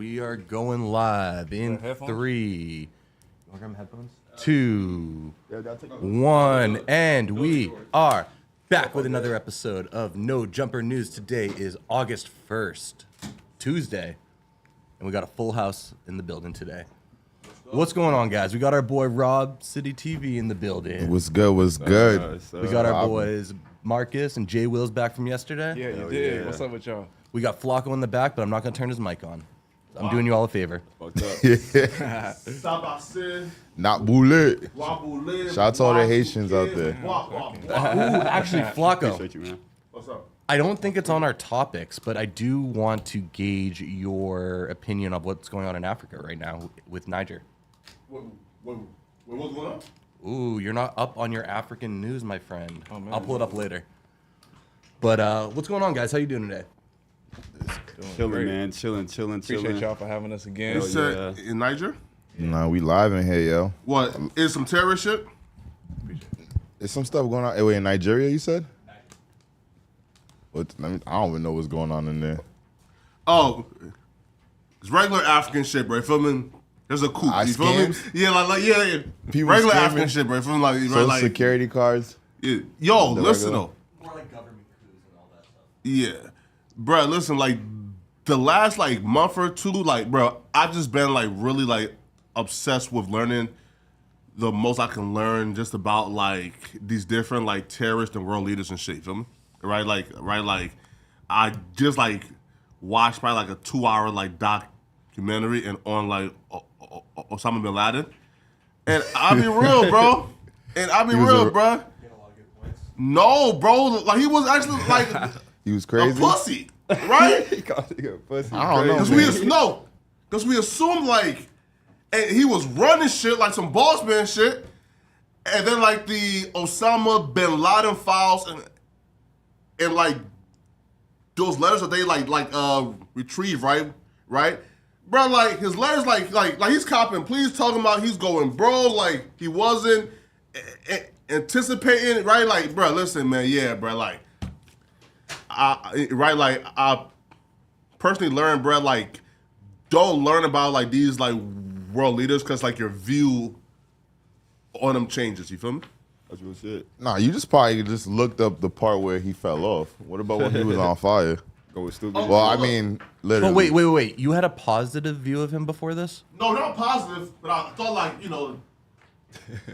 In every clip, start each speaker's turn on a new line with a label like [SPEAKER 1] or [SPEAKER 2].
[SPEAKER 1] We are going live in 3. You want to grab my headphones? 2, 1, and we are back with another episode of No Jumper News. Today is August 1st, Tuesday, and we got a full house in the building today. What's going on, guys? We got our boy Rob City TV in the building.
[SPEAKER 2] What's good? What's good?
[SPEAKER 1] We got our boys Marcus and Jay Wills back from yesterday.
[SPEAKER 3] Yeah, you did. Yeah. What's up with y'all?
[SPEAKER 1] We got Flacco in the back, but I'm not going to turn his mic on. I'm doing you all a favor.
[SPEAKER 2] Not bullet. Shout out to all the Haitians out there.
[SPEAKER 1] Ooh, actually, Flacco.
[SPEAKER 4] Appreciate you, man.
[SPEAKER 3] What's up?
[SPEAKER 1] I don't think it's on our topics, but I do want to gauge your opinion of what's going on in Africa right now with Niger.
[SPEAKER 3] What's going on?
[SPEAKER 1] Ooh, you're not up on your African news, my friend. Oh, man, I'll pull it up later. But what's going on, guys? How you doing today?
[SPEAKER 4] Chilling, man. Chilling.
[SPEAKER 3] Appreciate y'all for having us again.
[SPEAKER 5] You said in Niger?
[SPEAKER 2] Nah, we live in here, yo.
[SPEAKER 5] What? Is some terrorist shit?
[SPEAKER 2] There's some stuff going on. Wait, in Nigeria, you said? What? I don't even know what's going on in there.
[SPEAKER 5] Oh, it's regular African shit, bro. You feel me? There's a coup. You feel me? Yeah, yeah.
[SPEAKER 2] People
[SPEAKER 5] regular
[SPEAKER 2] scamming.
[SPEAKER 5] African shit, bro. You feel me? Like,
[SPEAKER 2] Social
[SPEAKER 5] like
[SPEAKER 2] security cards.
[SPEAKER 5] Yeah. Yo, listen
[SPEAKER 2] regular.
[SPEAKER 5] though.
[SPEAKER 1] More like government coups and all that stuff.
[SPEAKER 5] Yeah, bro. Listen, like the last like month or two, like, bro, I've just been like really like obsessed with learning the most I can learn just about like these different like terrorists and world leaders and shit. You feel me? Right, like I just like watched probably like a 2-hour like documentary and on like Osama bin Laden, and I'll be real, bro. Bro. No, bro. Like he was actually like
[SPEAKER 2] He was crazy.
[SPEAKER 5] a pussy, right?
[SPEAKER 4] He called you a pussy.
[SPEAKER 2] I don't know.
[SPEAKER 5] Because we assumed like, and he was running shit like some boss man shit, and then like the Osama bin Laden files and like those letters that they like retrieve, right, bro. Like his letters, like he's copping. Please talking about he's going, bro. Like he wasn't anticipating, right? Like, bro, listen, man, yeah, bro, like. I personally learned, bro, like, don't learn about, like, these, like, world leaders because, like, your view on them changes, you feel me?
[SPEAKER 4] That's real shit.
[SPEAKER 2] Nah, you just probably just looked up the part where he fell off. What about when he was on fire?
[SPEAKER 4] Go with stupid.
[SPEAKER 2] Well, I mean, literally.
[SPEAKER 1] Oh, wait. You had a positive view of him before this?
[SPEAKER 5] No, not positive, but I thought, like, you know,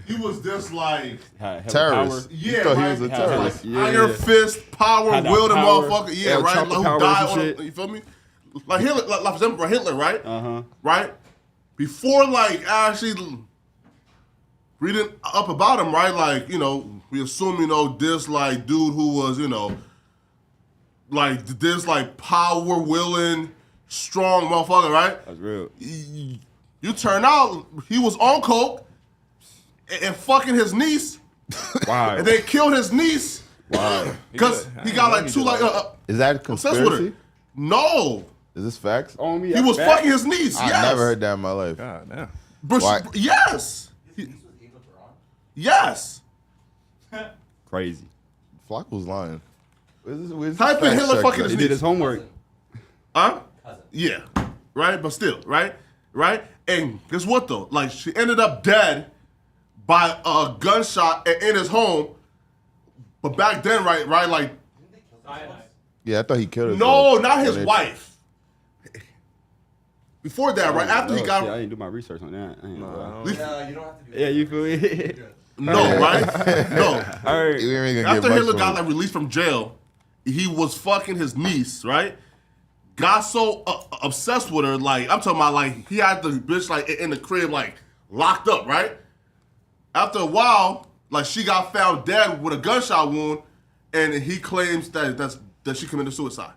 [SPEAKER 5] he was just, like...
[SPEAKER 2] Terrorist.
[SPEAKER 5] Yeah,
[SPEAKER 2] you thought
[SPEAKER 5] right?
[SPEAKER 2] he was a terrorist.
[SPEAKER 5] Like, iron fist, power, wielding motherfucker. Yeah, right? Like, who
[SPEAKER 4] powers
[SPEAKER 5] died
[SPEAKER 4] and
[SPEAKER 5] on
[SPEAKER 4] shit.
[SPEAKER 5] you feel me? Like Hitler, like for example, Hitler, right?
[SPEAKER 4] Uh-huh.
[SPEAKER 5] Right? Before, like, actually reading up about him, right? Like, you know, we assume, you know, this, like, dude who was, you know, like, this, like, power-willing, strong motherfucker, right?
[SPEAKER 4] That's real.
[SPEAKER 5] You turn out, he was on coke and fucking his niece.
[SPEAKER 4] Wow.
[SPEAKER 5] And they killed his niece.
[SPEAKER 4] Wow.
[SPEAKER 5] Because he got, like, two, like,
[SPEAKER 2] Is that a
[SPEAKER 5] obsessed with her.
[SPEAKER 2] conspiracy?
[SPEAKER 5] No.
[SPEAKER 2] Is this facts?
[SPEAKER 4] On me,
[SPEAKER 5] He was
[SPEAKER 4] back.
[SPEAKER 5] fucking his niece,
[SPEAKER 2] I
[SPEAKER 5] yes.
[SPEAKER 2] never heard that in my life.
[SPEAKER 3] God damn.
[SPEAKER 5] But
[SPEAKER 2] Why?
[SPEAKER 5] Yes. Yes.
[SPEAKER 4] Crazy.
[SPEAKER 2] Flock was lying. Where's
[SPEAKER 5] Type in
[SPEAKER 2] fact
[SPEAKER 5] Hitler
[SPEAKER 2] check
[SPEAKER 5] fucking
[SPEAKER 2] at?
[SPEAKER 5] his
[SPEAKER 4] He did his homework.
[SPEAKER 5] Huh? Yeah. Right? But still, right? And guess what, though? Like, she ended up dead by a gunshot in his home. But back then, right? Like,
[SPEAKER 2] Yeah, I thought he killed her.
[SPEAKER 5] no, not his wife. Before that, right? After he
[SPEAKER 4] Oh,
[SPEAKER 5] got...
[SPEAKER 4] shit, I didn't do my research on that. I ain't gonna lie.
[SPEAKER 1] Yeah, you don't have to do
[SPEAKER 4] Yeah, you feel me?
[SPEAKER 5] No, right? No.
[SPEAKER 4] All right.
[SPEAKER 2] You ain't gonna get
[SPEAKER 5] After
[SPEAKER 2] much
[SPEAKER 5] Hitler
[SPEAKER 2] from
[SPEAKER 5] got
[SPEAKER 2] it.
[SPEAKER 5] like released from jail, he was fucking his niece, right? Got so obsessed with her, like I'm talking about, like he had the bitch like in the crib, like locked up, right? After a while, like she got found dead with a gunshot wound, and he claims that she committed suicide.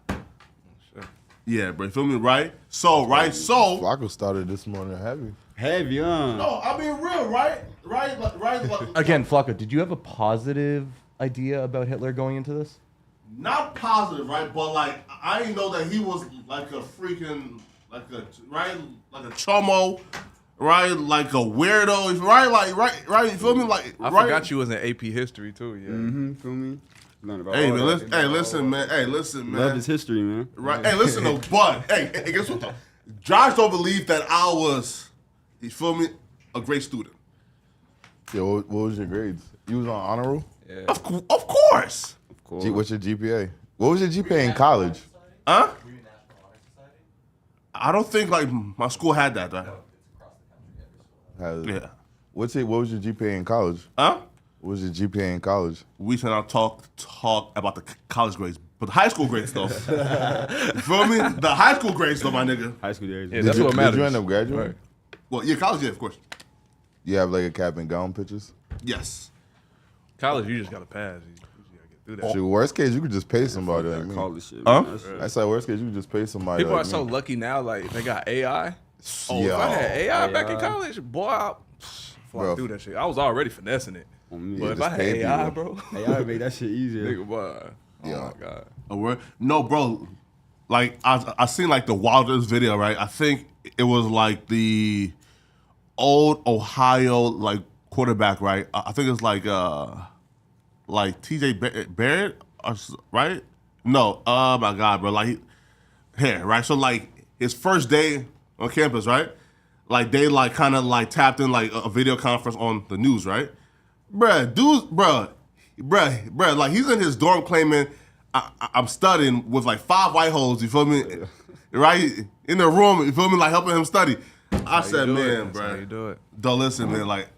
[SPEAKER 5] Yeah, bro, you feel me, right? So,
[SPEAKER 2] Flacco started this morning heavy.
[SPEAKER 4] Heavy, huh?
[SPEAKER 5] no, I mean real, right? Right.
[SPEAKER 1] Again, Flacco, did you have a positive idea about Hitler going into this?
[SPEAKER 5] Not positive, right? But like, I didn't know that he was like a freaking, like a chomo, right? Like a weirdo, right? You feel me? Like,
[SPEAKER 3] I
[SPEAKER 5] right?
[SPEAKER 3] forgot you was in AP history too. Yeah.
[SPEAKER 4] Mm-hmm. Feel me? Learn about
[SPEAKER 5] Hey
[SPEAKER 4] all
[SPEAKER 5] man,
[SPEAKER 4] that.
[SPEAKER 5] listen, man. Hey, listen, man.
[SPEAKER 4] Love is history, man.
[SPEAKER 5] Right? Hey, listen though, but hey, guess what though? Josh don't believe that I was, you feel me, a great student.
[SPEAKER 2] Yeah, what was your grades? You was on honor roll?
[SPEAKER 3] Yeah.
[SPEAKER 5] Of course.
[SPEAKER 2] What's your GPA? What was your GPA in college?
[SPEAKER 5] Huh? I don't think like my school had that. Right? Yeah.
[SPEAKER 2] What was your GPA in college?
[SPEAKER 5] Huh?
[SPEAKER 2] What was your GPA in college?
[SPEAKER 5] We should not talk about the college grades, but the high school grades though. You feel me? The high school grades though, my nigga.
[SPEAKER 4] High school days.
[SPEAKER 3] Yeah, that's what matters.
[SPEAKER 2] Did you end up graduating?
[SPEAKER 5] Well, yeah, college, yeah, of course.
[SPEAKER 2] You have like a cap and gown pictures?
[SPEAKER 5] Yes.
[SPEAKER 3] College, you just gotta pass. You gotta get through that.
[SPEAKER 2] Shoot, worst case, you could just pay somebody like me.
[SPEAKER 4] Call this shit.
[SPEAKER 5] Huh?
[SPEAKER 4] Man. That's-
[SPEAKER 2] I said worst case, you could just pay somebody
[SPEAKER 3] People
[SPEAKER 2] like
[SPEAKER 3] are so
[SPEAKER 2] me.
[SPEAKER 3] lucky now. Like they got AI. Oh,
[SPEAKER 2] Yo.
[SPEAKER 3] if I had AI back in
[SPEAKER 4] AI.
[SPEAKER 3] college, boy, I fly
[SPEAKER 2] Bro.
[SPEAKER 3] through that shit. I was already finessing it.
[SPEAKER 4] On me.
[SPEAKER 3] But if
[SPEAKER 2] just
[SPEAKER 3] I had
[SPEAKER 2] pay
[SPEAKER 3] AI,
[SPEAKER 2] people.
[SPEAKER 3] bro,
[SPEAKER 4] Hey, I make that shit easier.
[SPEAKER 3] nigga, boy. Oh
[SPEAKER 2] Yeah.
[SPEAKER 3] my god.
[SPEAKER 5] A word? No, bro. Like I seen like the wildest video, right? I think it was like the old Ohio like quarterback, right? I think it's like TJ Barrett, right? No, oh my god, bro. Like here, right? So like his first day on campus, right? Like they like kind of like tapped in like a video conference on the news, right? Bruh, like he's in his dorm claiming I'm studying with like 5 white hoes, you feel me? Right? In the room, you feel me? Like helping him study. I said, man,
[SPEAKER 3] That's how you
[SPEAKER 5] bruh.
[SPEAKER 3] do it.
[SPEAKER 5] Don't listen, man. Like,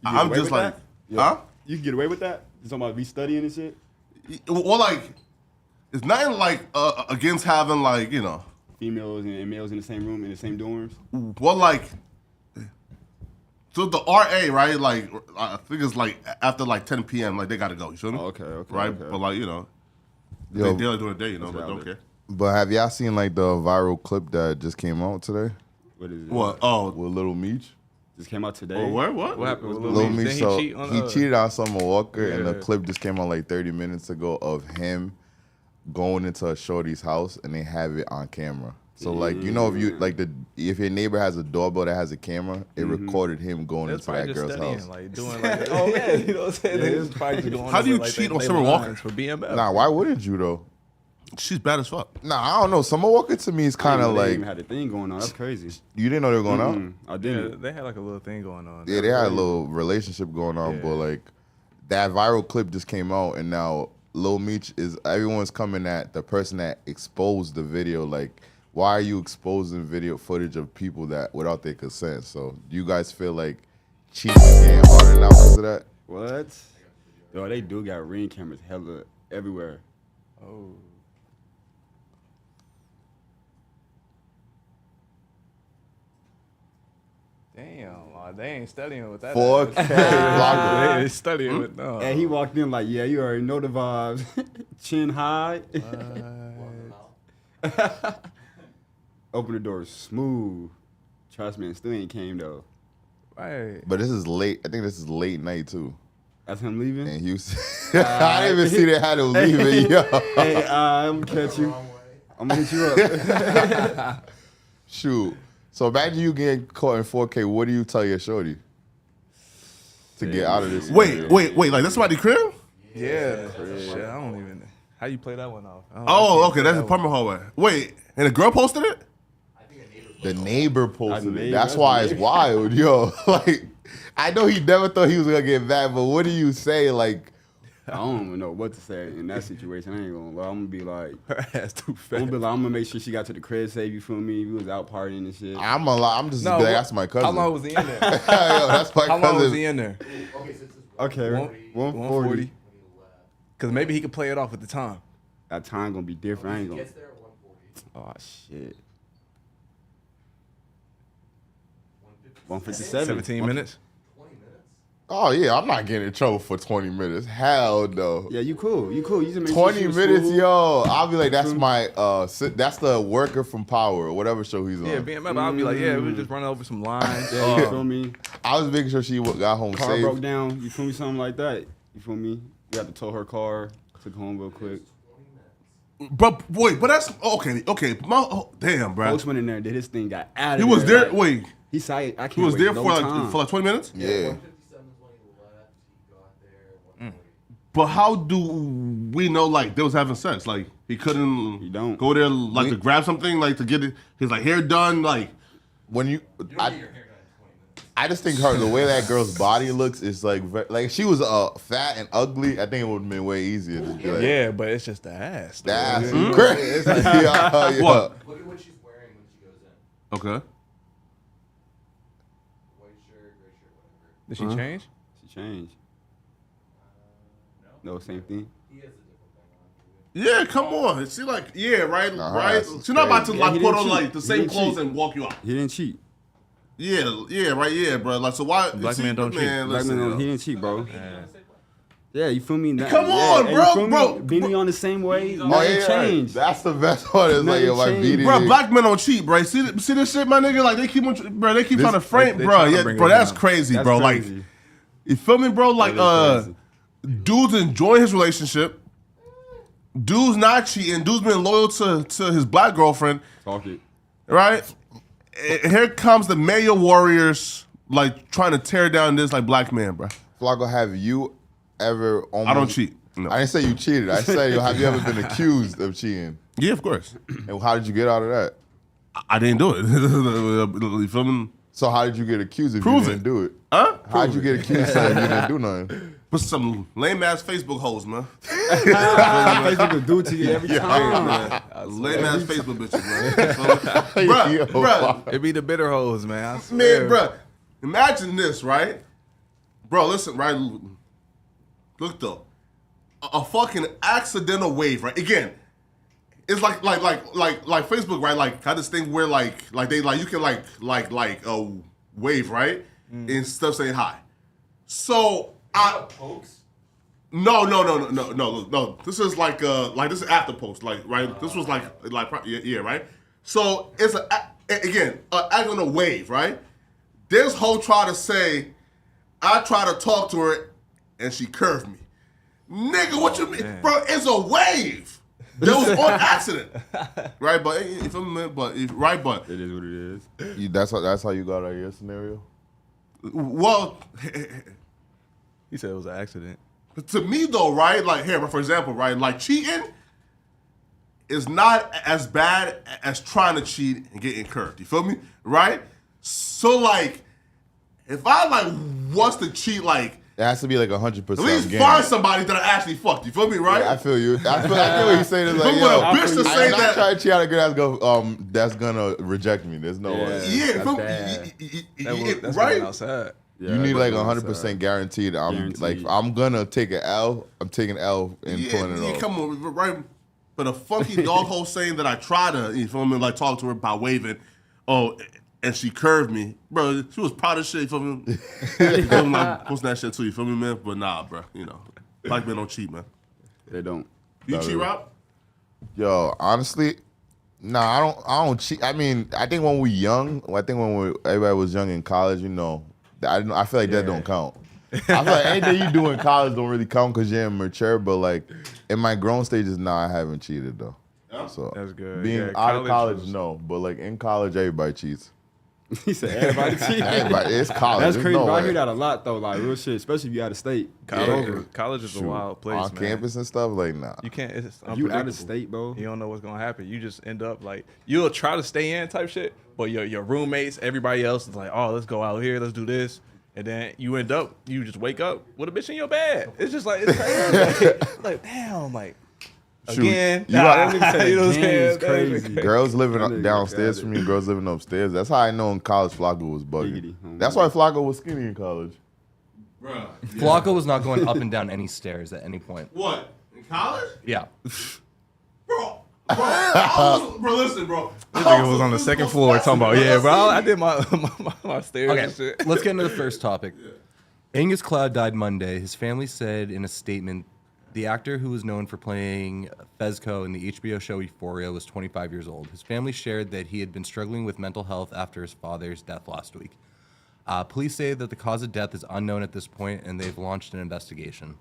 [SPEAKER 4] You get
[SPEAKER 5] I'm
[SPEAKER 4] away
[SPEAKER 5] just
[SPEAKER 4] with
[SPEAKER 5] like,
[SPEAKER 4] that? Yeah.
[SPEAKER 5] huh?
[SPEAKER 4] You can get away with that? You talking about be studying and shit?
[SPEAKER 5] Well, like, it's nothing like against having like, you know,
[SPEAKER 4] Females and males in the same room, in the same dorms?
[SPEAKER 5] well, like, so the RA, right? Like, I think it's like after like 10 p.m., like they gotta go. You feel me?
[SPEAKER 4] Oh, okay.
[SPEAKER 5] Right?
[SPEAKER 4] Okay.
[SPEAKER 5] But like, you know,
[SPEAKER 2] Yo,
[SPEAKER 5] they daily during the day, you know, but don't
[SPEAKER 4] valid.
[SPEAKER 5] care.
[SPEAKER 2] but have y'all seen like the viral clip that just came out today
[SPEAKER 4] What is it?
[SPEAKER 5] What? Oh,
[SPEAKER 2] with Lil Meech?
[SPEAKER 4] Just came out today.
[SPEAKER 5] oh, where? What?
[SPEAKER 3] What happened with Lil
[SPEAKER 2] Lil
[SPEAKER 3] Meech?
[SPEAKER 2] Meech,
[SPEAKER 3] Didn't
[SPEAKER 2] so
[SPEAKER 3] he cheat on
[SPEAKER 2] he
[SPEAKER 3] her?
[SPEAKER 2] cheated on Summer Walker, and the
[SPEAKER 3] Yeah.
[SPEAKER 2] clip just came out like 30 minutes ago of him going into a shorty's house, and they have it on camera. So like, you know, if you like if your neighbor has a doorbell that has a camera, it recorded him going
[SPEAKER 3] That's
[SPEAKER 2] into
[SPEAKER 3] probably
[SPEAKER 2] that
[SPEAKER 3] just
[SPEAKER 2] girl's
[SPEAKER 3] studying,
[SPEAKER 2] house.
[SPEAKER 3] like doing like, oh yeah, you know what I'm saying? They just probably just going
[SPEAKER 5] How do you
[SPEAKER 3] like,
[SPEAKER 5] cheat
[SPEAKER 3] they
[SPEAKER 5] on
[SPEAKER 3] lay
[SPEAKER 5] Summer
[SPEAKER 3] lines
[SPEAKER 5] Walker?
[SPEAKER 3] for BMF?
[SPEAKER 2] Nah, why wouldn't you though?
[SPEAKER 5] She's bad as fuck.
[SPEAKER 2] Nah, I don't know. Summer Walker to me is kind of
[SPEAKER 4] They
[SPEAKER 2] like,
[SPEAKER 4] even had a thing going on. That's crazy.
[SPEAKER 2] you didn't know they were going out.
[SPEAKER 4] I
[SPEAKER 3] Yeah,
[SPEAKER 4] didn't.
[SPEAKER 3] they had like a little thing going on.
[SPEAKER 2] Yeah, they had a little relationship going on, but like that viral clip just came out, and now Lil Meech is everyone's coming at the person that exposed the video. Like, why are you exposing video footage of people that without their consent? So, do you guys feel like cheating is getting harder now because of that?
[SPEAKER 4] What? Yo, they do got Ring cameras hella everywhere.
[SPEAKER 3] Oh. Damn, they ain't studying with that.
[SPEAKER 2] 4K
[SPEAKER 3] They
[SPEAKER 2] vlogger.
[SPEAKER 3] ain't studying with no.
[SPEAKER 4] And he walked in like, yeah, you already know the vibes. Chin high. Open the door smooth. Trust me, still ain't came though.
[SPEAKER 3] Right.
[SPEAKER 2] But this is late. I think this is late night too.
[SPEAKER 4] That's him leaving.
[SPEAKER 2] And Houston. I didn't even see they had him leaving. Yo.
[SPEAKER 4] Hey, I'm gonna catch you. I'm gonna hit you up.
[SPEAKER 2] Shoot. So imagine you getting caught in 4K. What do you tell your shorty to get out of this?
[SPEAKER 5] Wait. Like that's somebody's crib?
[SPEAKER 3] Yeah. Shit, I don't even. How you play that one off? I
[SPEAKER 5] Oh,
[SPEAKER 3] can't
[SPEAKER 5] okay.
[SPEAKER 3] play
[SPEAKER 5] That's
[SPEAKER 3] that
[SPEAKER 5] the apartment hallway. Wait, and the girl posted it?
[SPEAKER 2] The neighbor posted
[SPEAKER 4] neighbor,
[SPEAKER 2] it. That's
[SPEAKER 4] that's
[SPEAKER 2] why
[SPEAKER 4] the
[SPEAKER 2] it's
[SPEAKER 4] neighbor.
[SPEAKER 2] wild, yo. Like, I know he never thought he was gonna get back, but what do you say? Like,
[SPEAKER 4] I don't even know what to say in that situation. I ain't gonna lie. I'm gonna be like,
[SPEAKER 3] Her ass too
[SPEAKER 4] I'm
[SPEAKER 3] fat.
[SPEAKER 4] gonna be like, I'm gonna make sure she got to the crib safe. You feel me? We was out partying and shit.
[SPEAKER 2] I'm a lot. I'm just
[SPEAKER 3] No,
[SPEAKER 2] like,
[SPEAKER 3] what-
[SPEAKER 2] that's my cousin.
[SPEAKER 3] How long was he in there?
[SPEAKER 2] Yo, that's my
[SPEAKER 3] How
[SPEAKER 2] cousin.
[SPEAKER 3] long was he in there?
[SPEAKER 4] Okay, 140.
[SPEAKER 3] 140. Because maybe he could play it off at the time.
[SPEAKER 4] That time gonna be different. I ain't gonna. Oh shit. 157.
[SPEAKER 3] 17 minutes.
[SPEAKER 2] Oh yeah, I'm not getting in trouble for 20 minutes. Hell no.
[SPEAKER 4] Yeah, you cool. You cool. You just make sure
[SPEAKER 2] 20
[SPEAKER 4] she was
[SPEAKER 2] minutes,
[SPEAKER 4] smooth.
[SPEAKER 2] yo. I'll be like, that's my that's the worker from Power or whatever show he's on.
[SPEAKER 3] Yeah, BMF, I'll be like, yeah, we just running over some lines.
[SPEAKER 4] Yeah, you feel me?
[SPEAKER 2] I was making sure she got home
[SPEAKER 4] Car
[SPEAKER 2] safe.
[SPEAKER 4] broke down. You feel me? Something like that. You feel me? You had to tow her car. Took home real quick.
[SPEAKER 5] But wait, but that's okay. Damn, bro.
[SPEAKER 4] Coach went in there, did his thing, got out of
[SPEAKER 5] He
[SPEAKER 4] there.
[SPEAKER 5] was there.
[SPEAKER 4] like,
[SPEAKER 5] Wait,
[SPEAKER 4] He said, I can't
[SPEAKER 5] he was
[SPEAKER 4] wait
[SPEAKER 5] there
[SPEAKER 4] no
[SPEAKER 5] for
[SPEAKER 4] time.
[SPEAKER 5] like 20 minutes.
[SPEAKER 2] Yeah.
[SPEAKER 5] But how do we know like they was having sex? Like he couldn't
[SPEAKER 4] You don't.
[SPEAKER 5] go there like to grab something like to get it, his like hair done like.
[SPEAKER 2] When I just think the way that girl's body looks is like if she was fat and ugly, I think it would have been way easier. To be like,
[SPEAKER 3] Yeah, but it's just the ass.
[SPEAKER 2] the ass is crazy. It's like, yeah.
[SPEAKER 5] What?
[SPEAKER 1] Look at what she's wearing when she goes in.
[SPEAKER 5] Okay.
[SPEAKER 1] White shirt, gray shirt, whatever.
[SPEAKER 3] Did she change?
[SPEAKER 4] She changed. No, same thing.
[SPEAKER 1] He has a different thing on.
[SPEAKER 5] Yeah, come on. See, like, yeah, right,
[SPEAKER 2] Nah,
[SPEAKER 5] right.
[SPEAKER 2] that's
[SPEAKER 5] She's not about to
[SPEAKER 2] crazy.
[SPEAKER 5] like
[SPEAKER 4] Yeah, he
[SPEAKER 5] put
[SPEAKER 4] didn't
[SPEAKER 5] on
[SPEAKER 4] cheat.
[SPEAKER 5] like the
[SPEAKER 4] He
[SPEAKER 5] same
[SPEAKER 4] didn't
[SPEAKER 5] clothes
[SPEAKER 4] cheat.
[SPEAKER 5] and walk you out.
[SPEAKER 4] He didn't cheat.
[SPEAKER 5] Yeah, right, yeah, bro. Like, so why?
[SPEAKER 3] Black men don't cheat.
[SPEAKER 5] man,
[SPEAKER 4] Black
[SPEAKER 5] listen,
[SPEAKER 4] man,
[SPEAKER 5] yo.
[SPEAKER 4] he didn't cheat, bro. Yeah, you feel me?
[SPEAKER 5] Come on,
[SPEAKER 4] hey,
[SPEAKER 5] bro,
[SPEAKER 4] you feel me?
[SPEAKER 5] bro.
[SPEAKER 4] Beanie on the same way.
[SPEAKER 2] Oh,
[SPEAKER 4] Nothing
[SPEAKER 2] yeah,
[SPEAKER 4] changed.
[SPEAKER 2] That's the best part. Is like,
[SPEAKER 4] Nothing
[SPEAKER 2] yo, my
[SPEAKER 4] changed.
[SPEAKER 2] beating.
[SPEAKER 5] Bro, black men don't cheat, bro. See this shit, my nigga. Like they keep trying to frame,
[SPEAKER 3] they
[SPEAKER 5] bro.
[SPEAKER 3] trying to
[SPEAKER 5] Yeah,
[SPEAKER 3] bring
[SPEAKER 5] bro,
[SPEAKER 3] it
[SPEAKER 5] that's
[SPEAKER 3] down.
[SPEAKER 5] crazy,
[SPEAKER 4] That's
[SPEAKER 5] bro.
[SPEAKER 4] crazy.
[SPEAKER 5] Like, you feel me, bro? Like,
[SPEAKER 4] That is crazy.
[SPEAKER 5] dudes enjoying his relationship. Dude's not cheating. Dude's been loyal to his black girlfriend,
[SPEAKER 4] Talk it.
[SPEAKER 5] right? And here comes the Mayo Warriors, like trying to tear down this like black man, bro.
[SPEAKER 2] Flacco, have you ever almost...
[SPEAKER 5] I don't cheat. No.
[SPEAKER 2] I didn't say you cheated. I said, yo, have you ever been accused of cheating?
[SPEAKER 5] Yeah, of course.
[SPEAKER 2] And how did you get out of that?
[SPEAKER 5] I didn't do it. You feel me?
[SPEAKER 2] So how did you get accused if
[SPEAKER 5] Prove
[SPEAKER 2] you didn't
[SPEAKER 5] it.
[SPEAKER 2] do it?
[SPEAKER 5] Huh?
[SPEAKER 2] How did you get accused if you didn't do nothing?
[SPEAKER 5] With some lame ass Facebook hoes, man.
[SPEAKER 4] Facebook will do it to you every time.
[SPEAKER 5] Lame ass Facebook bitches, man.
[SPEAKER 2] Yo,
[SPEAKER 5] Bruh,
[SPEAKER 3] It be the bitter hoes, man. I swear.
[SPEAKER 5] man, bruh. Imagine this, right? Bro, listen, right? Look though. A fucking accidental wave, right? Again, it's like Facebook, right? Like kind of thing where like they like you can like wave, right? And stuff saying hi. So No. This is like this is after post, like right. This was like yeah, right. So it's again act on a wave, right? This hoe tried to say, I tried to talk to her, and she curved me. Nigga, what you mean, bro? It's a wave. That was on accident, right? But if I'm right, but
[SPEAKER 4] It is what it is.
[SPEAKER 2] that's how you got out of your scenario?
[SPEAKER 5] well.
[SPEAKER 3] He said it was an accident.
[SPEAKER 5] To me, though, right? Like here, for example, right? Like cheating is not as bad as trying to cheat and getting curved. You feel me? Right? So like, if I like wants to cheat, like
[SPEAKER 2] It has to be like 100%.
[SPEAKER 5] at least
[SPEAKER 2] game.
[SPEAKER 5] find somebody that I actually fucked. You feel me? Right?
[SPEAKER 2] Yeah, I feel you. I feel what you're saying. Is like,
[SPEAKER 5] But
[SPEAKER 2] yo,
[SPEAKER 5] a bitch to say
[SPEAKER 2] I'm not
[SPEAKER 5] that.
[SPEAKER 2] trying to cheat out a girl that's gonna reject me. There's no way.
[SPEAKER 5] Yeah,
[SPEAKER 3] That's
[SPEAKER 5] feel-
[SPEAKER 3] bad. That's
[SPEAKER 5] right?
[SPEAKER 3] going outside.
[SPEAKER 4] Yeah,
[SPEAKER 2] You need like
[SPEAKER 4] that's
[SPEAKER 2] 100% guaranteed. I'm
[SPEAKER 4] Guaranteed.
[SPEAKER 2] like, I'm gonna take an L. I'm taking L and pulling it off.
[SPEAKER 5] Come on, right? But a funky dog hole saying that I tried to, you feel me, like talk to her by waving, and she curved me, bro. She was proud of shit, you feel me? I'm like posting that shit too, you feel me, man? But nah, bro, you know, black men don't cheat, man.
[SPEAKER 4] They don't.
[SPEAKER 5] You cheat, Rob?
[SPEAKER 2] Yo, honestly, nah, I don't cheat. I mean, I think when we young, everybody was young in college, you know, I feel like that don't count. I feel like anything you do in college don't really count because you're immature. But like in my grown stages, I haven't cheated though.
[SPEAKER 5] Yeah.
[SPEAKER 2] So
[SPEAKER 3] That's good.
[SPEAKER 2] Being
[SPEAKER 3] Yeah,
[SPEAKER 2] out of college,
[SPEAKER 3] was-
[SPEAKER 2] no. But like in college, everybody cheats.
[SPEAKER 4] He said everybody cheat.
[SPEAKER 2] Everybody, it's college.
[SPEAKER 4] That's
[SPEAKER 2] There's
[SPEAKER 4] crazy.
[SPEAKER 2] no
[SPEAKER 4] Bro, I
[SPEAKER 2] way.
[SPEAKER 4] hear that a lot though, like real shit, especially if you out of state.
[SPEAKER 3] College is a wild place,
[SPEAKER 2] on
[SPEAKER 3] man.
[SPEAKER 2] campus and stuff. Like nah.
[SPEAKER 3] You can't. It's
[SPEAKER 4] If you out
[SPEAKER 3] unpredictable.
[SPEAKER 4] of state, bro.
[SPEAKER 3] You don't know what's gonna happen. You just end up like you'll try to stay in type shit, but your roommates, everybody else is like, oh, let's go out here, let's do this, and then you end up, you just wake up with a bitch in your bed. It's just like it's crazy. like damn, like
[SPEAKER 2] Shoot,
[SPEAKER 3] again.
[SPEAKER 2] you got-
[SPEAKER 3] you know what I'm
[SPEAKER 4] Damn,
[SPEAKER 3] saying?
[SPEAKER 4] it's crazy.
[SPEAKER 2] Girls living
[SPEAKER 4] That nigga
[SPEAKER 2] downstairs
[SPEAKER 4] got
[SPEAKER 2] from me, girls living upstairs. That's how I know in college Flacco was bugging.
[SPEAKER 4] Giggity.
[SPEAKER 2] That's why Flacco was skinny in college.
[SPEAKER 5] Bro.
[SPEAKER 1] Flacco was not going up and down any stairs at any point.
[SPEAKER 5] What? In college?
[SPEAKER 1] Yeah.
[SPEAKER 5] Bro, listen, bro.
[SPEAKER 3] This nigga was on the second floor talking about, yeah, bro, I did my stairs and
[SPEAKER 1] Okay,
[SPEAKER 3] shit.
[SPEAKER 1] let's get into the first topic. Angus Cloud died Monday. His family said in a statement, the actor who was known for playing Fezco in the HBO show Euphoria was 25 years old. His family shared that he had been struggling with mental health after his father's death last week. Police say that the cause of death is unknown at this point, and they've launched an investigation.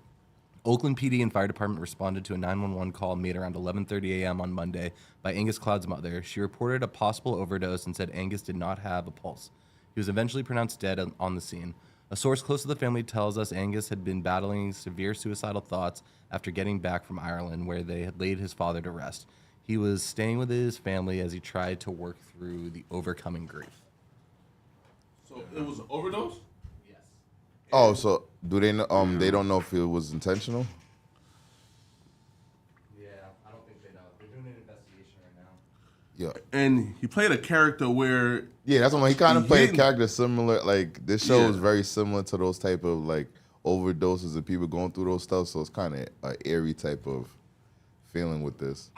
[SPEAKER 1] Oakland PD and Fire Department responded to a 911 call made around 11:30 a.m. on Monday by Angus Cloud's mother. She reported a possible overdose and said Angus did not have a pulse. He was eventually pronounced dead on the scene. A source close to the family tells us Angus had been battling severe suicidal thoughts after getting back from Ireland, where they had laid his father to rest. He was staying with his family as he tried to work through the overcoming grief.
[SPEAKER 5] So it was an overdose?
[SPEAKER 1] Yes.
[SPEAKER 2] Oh, so do they know, they don't know if it was intentional?
[SPEAKER 1] Yeah, I don't think they know. They're doing an investigation right now.
[SPEAKER 2] Yeah.
[SPEAKER 5] And he played a character where
[SPEAKER 2] Yeah, that's what he kind of
[SPEAKER 5] He
[SPEAKER 2] played a
[SPEAKER 5] didn't-
[SPEAKER 2] character similar. Like this show
[SPEAKER 5] Yeah.
[SPEAKER 2] is very similar to those type of like overdoses and people going through those stuff. So it's kind of an eerie type of feeling with this.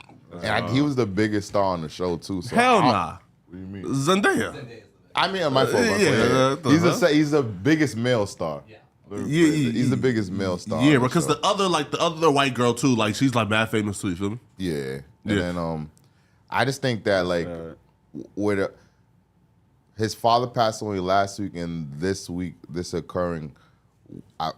[SPEAKER 2] And he was the biggest star on the show too. So
[SPEAKER 5] hell nah.
[SPEAKER 2] What do you mean?
[SPEAKER 5] Zendaya.
[SPEAKER 2] I mean, my fault.
[SPEAKER 5] yeah,
[SPEAKER 2] He's the biggest male star.
[SPEAKER 1] Yeah.
[SPEAKER 5] Yeah,
[SPEAKER 2] He's the biggest male star.
[SPEAKER 5] Yeah,
[SPEAKER 2] on the
[SPEAKER 5] because
[SPEAKER 2] show.
[SPEAKER 5] the other white girl too, like she's like mad famous too. You feel me?
[SPEAKER 2] Yeah. And
[SPEAKER 5] Yeah.
[SPEAKER 2] then I just think that like with his father passed away last week and this week this occurring, I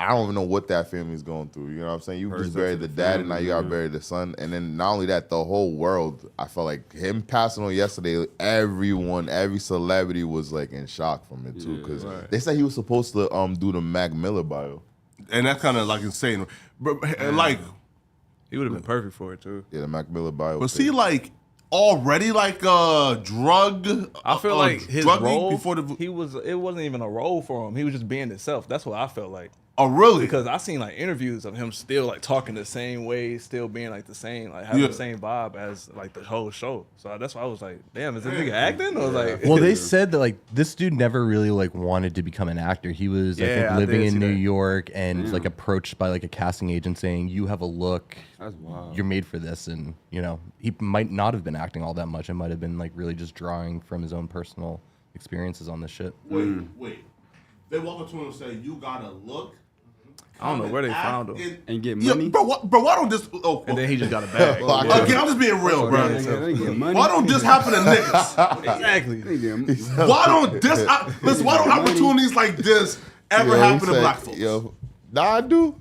[SPEAKER 2] don't even know what that family's going through. You know what I'm saying? You just buried the dad and now you gotta bury the son. And then not only that, the whole world, I felt like him passing on yesterday, every celebrity was like in shock from it too. Because they said he was supposed to do the Mac Miller bio.
[SPEAKER 5] And that's kind of like insane. But like,
[SPEAKER 3] He would have been perfect for it too.
[SPEAKER 2] Yeah, the Mac Miller bio.
[SPEAKER 5] but see, like already like drug.
[SPEAKER 3] I feel like his
[SPEAKER 5] druggy
[SPEAKER 3] role,
[SPEAKER 5] before the.
[SPEAKER 3] it wasn't even a role for him. He was just being himself. That's what I felt like.
[SPEAKER 5] Oh really?
[SPEAKER 3] Because I seen like interviews of him still like talking the same way, still being like the same, like having
[SPEAKER 5] Yeah.
[SPEAKER 3] the same vibe as like the whole show. So that's why I was like, damn, is this nigga acting? Or like,
[SPEAKER 1] Well, they said that like this dude never really like wanted to become an actor. He was I
[SPEAKER 3] Yeah,
[SPEAKER 1] think
[SPEAKER 3] I
[SPEAKER 1] living
[SPEAKER 3] did
[SPEAKER 1] in
[SPEAKER 3] see
[SPEAKER 1] New
[SPEAKER 3] that.
[SPEAKER 1] York and was like approached by like a casting agent saying, "You have a look.
[SPEAKER 4] That's wild.
[SPEAKER 1] You're made for this." And you know, he might not have been acting all that much. It might have been like really just drawing from his own personal experiences on this shit.
[SPEAKER 5] Wait. They walk up to him and say, "You gotta look."
[SPEAKER 3] I don't know where they found him.
[SPEAKER 4] And get
[SPEAKER 5] Yeah,
[SPEAKER 4] money.
[SPEAKER 5] bro, why don't this? Oh,
[SPEAKER 3] And then he just got a bag.
[SPEAKER 5] again, I'm just being real, bro.
[SPEAKER 4] They get money.
[SPEAKER 5] Why don't this happen to niggas?
[SPEAKER 3] Exactly.
[SPEAKER 4] They get-
[SPEAKER 5] Why don't this? Listen, why don't opportunities like this ever happen to black folks?
[SPEAKER 2] Yo, nah, I do.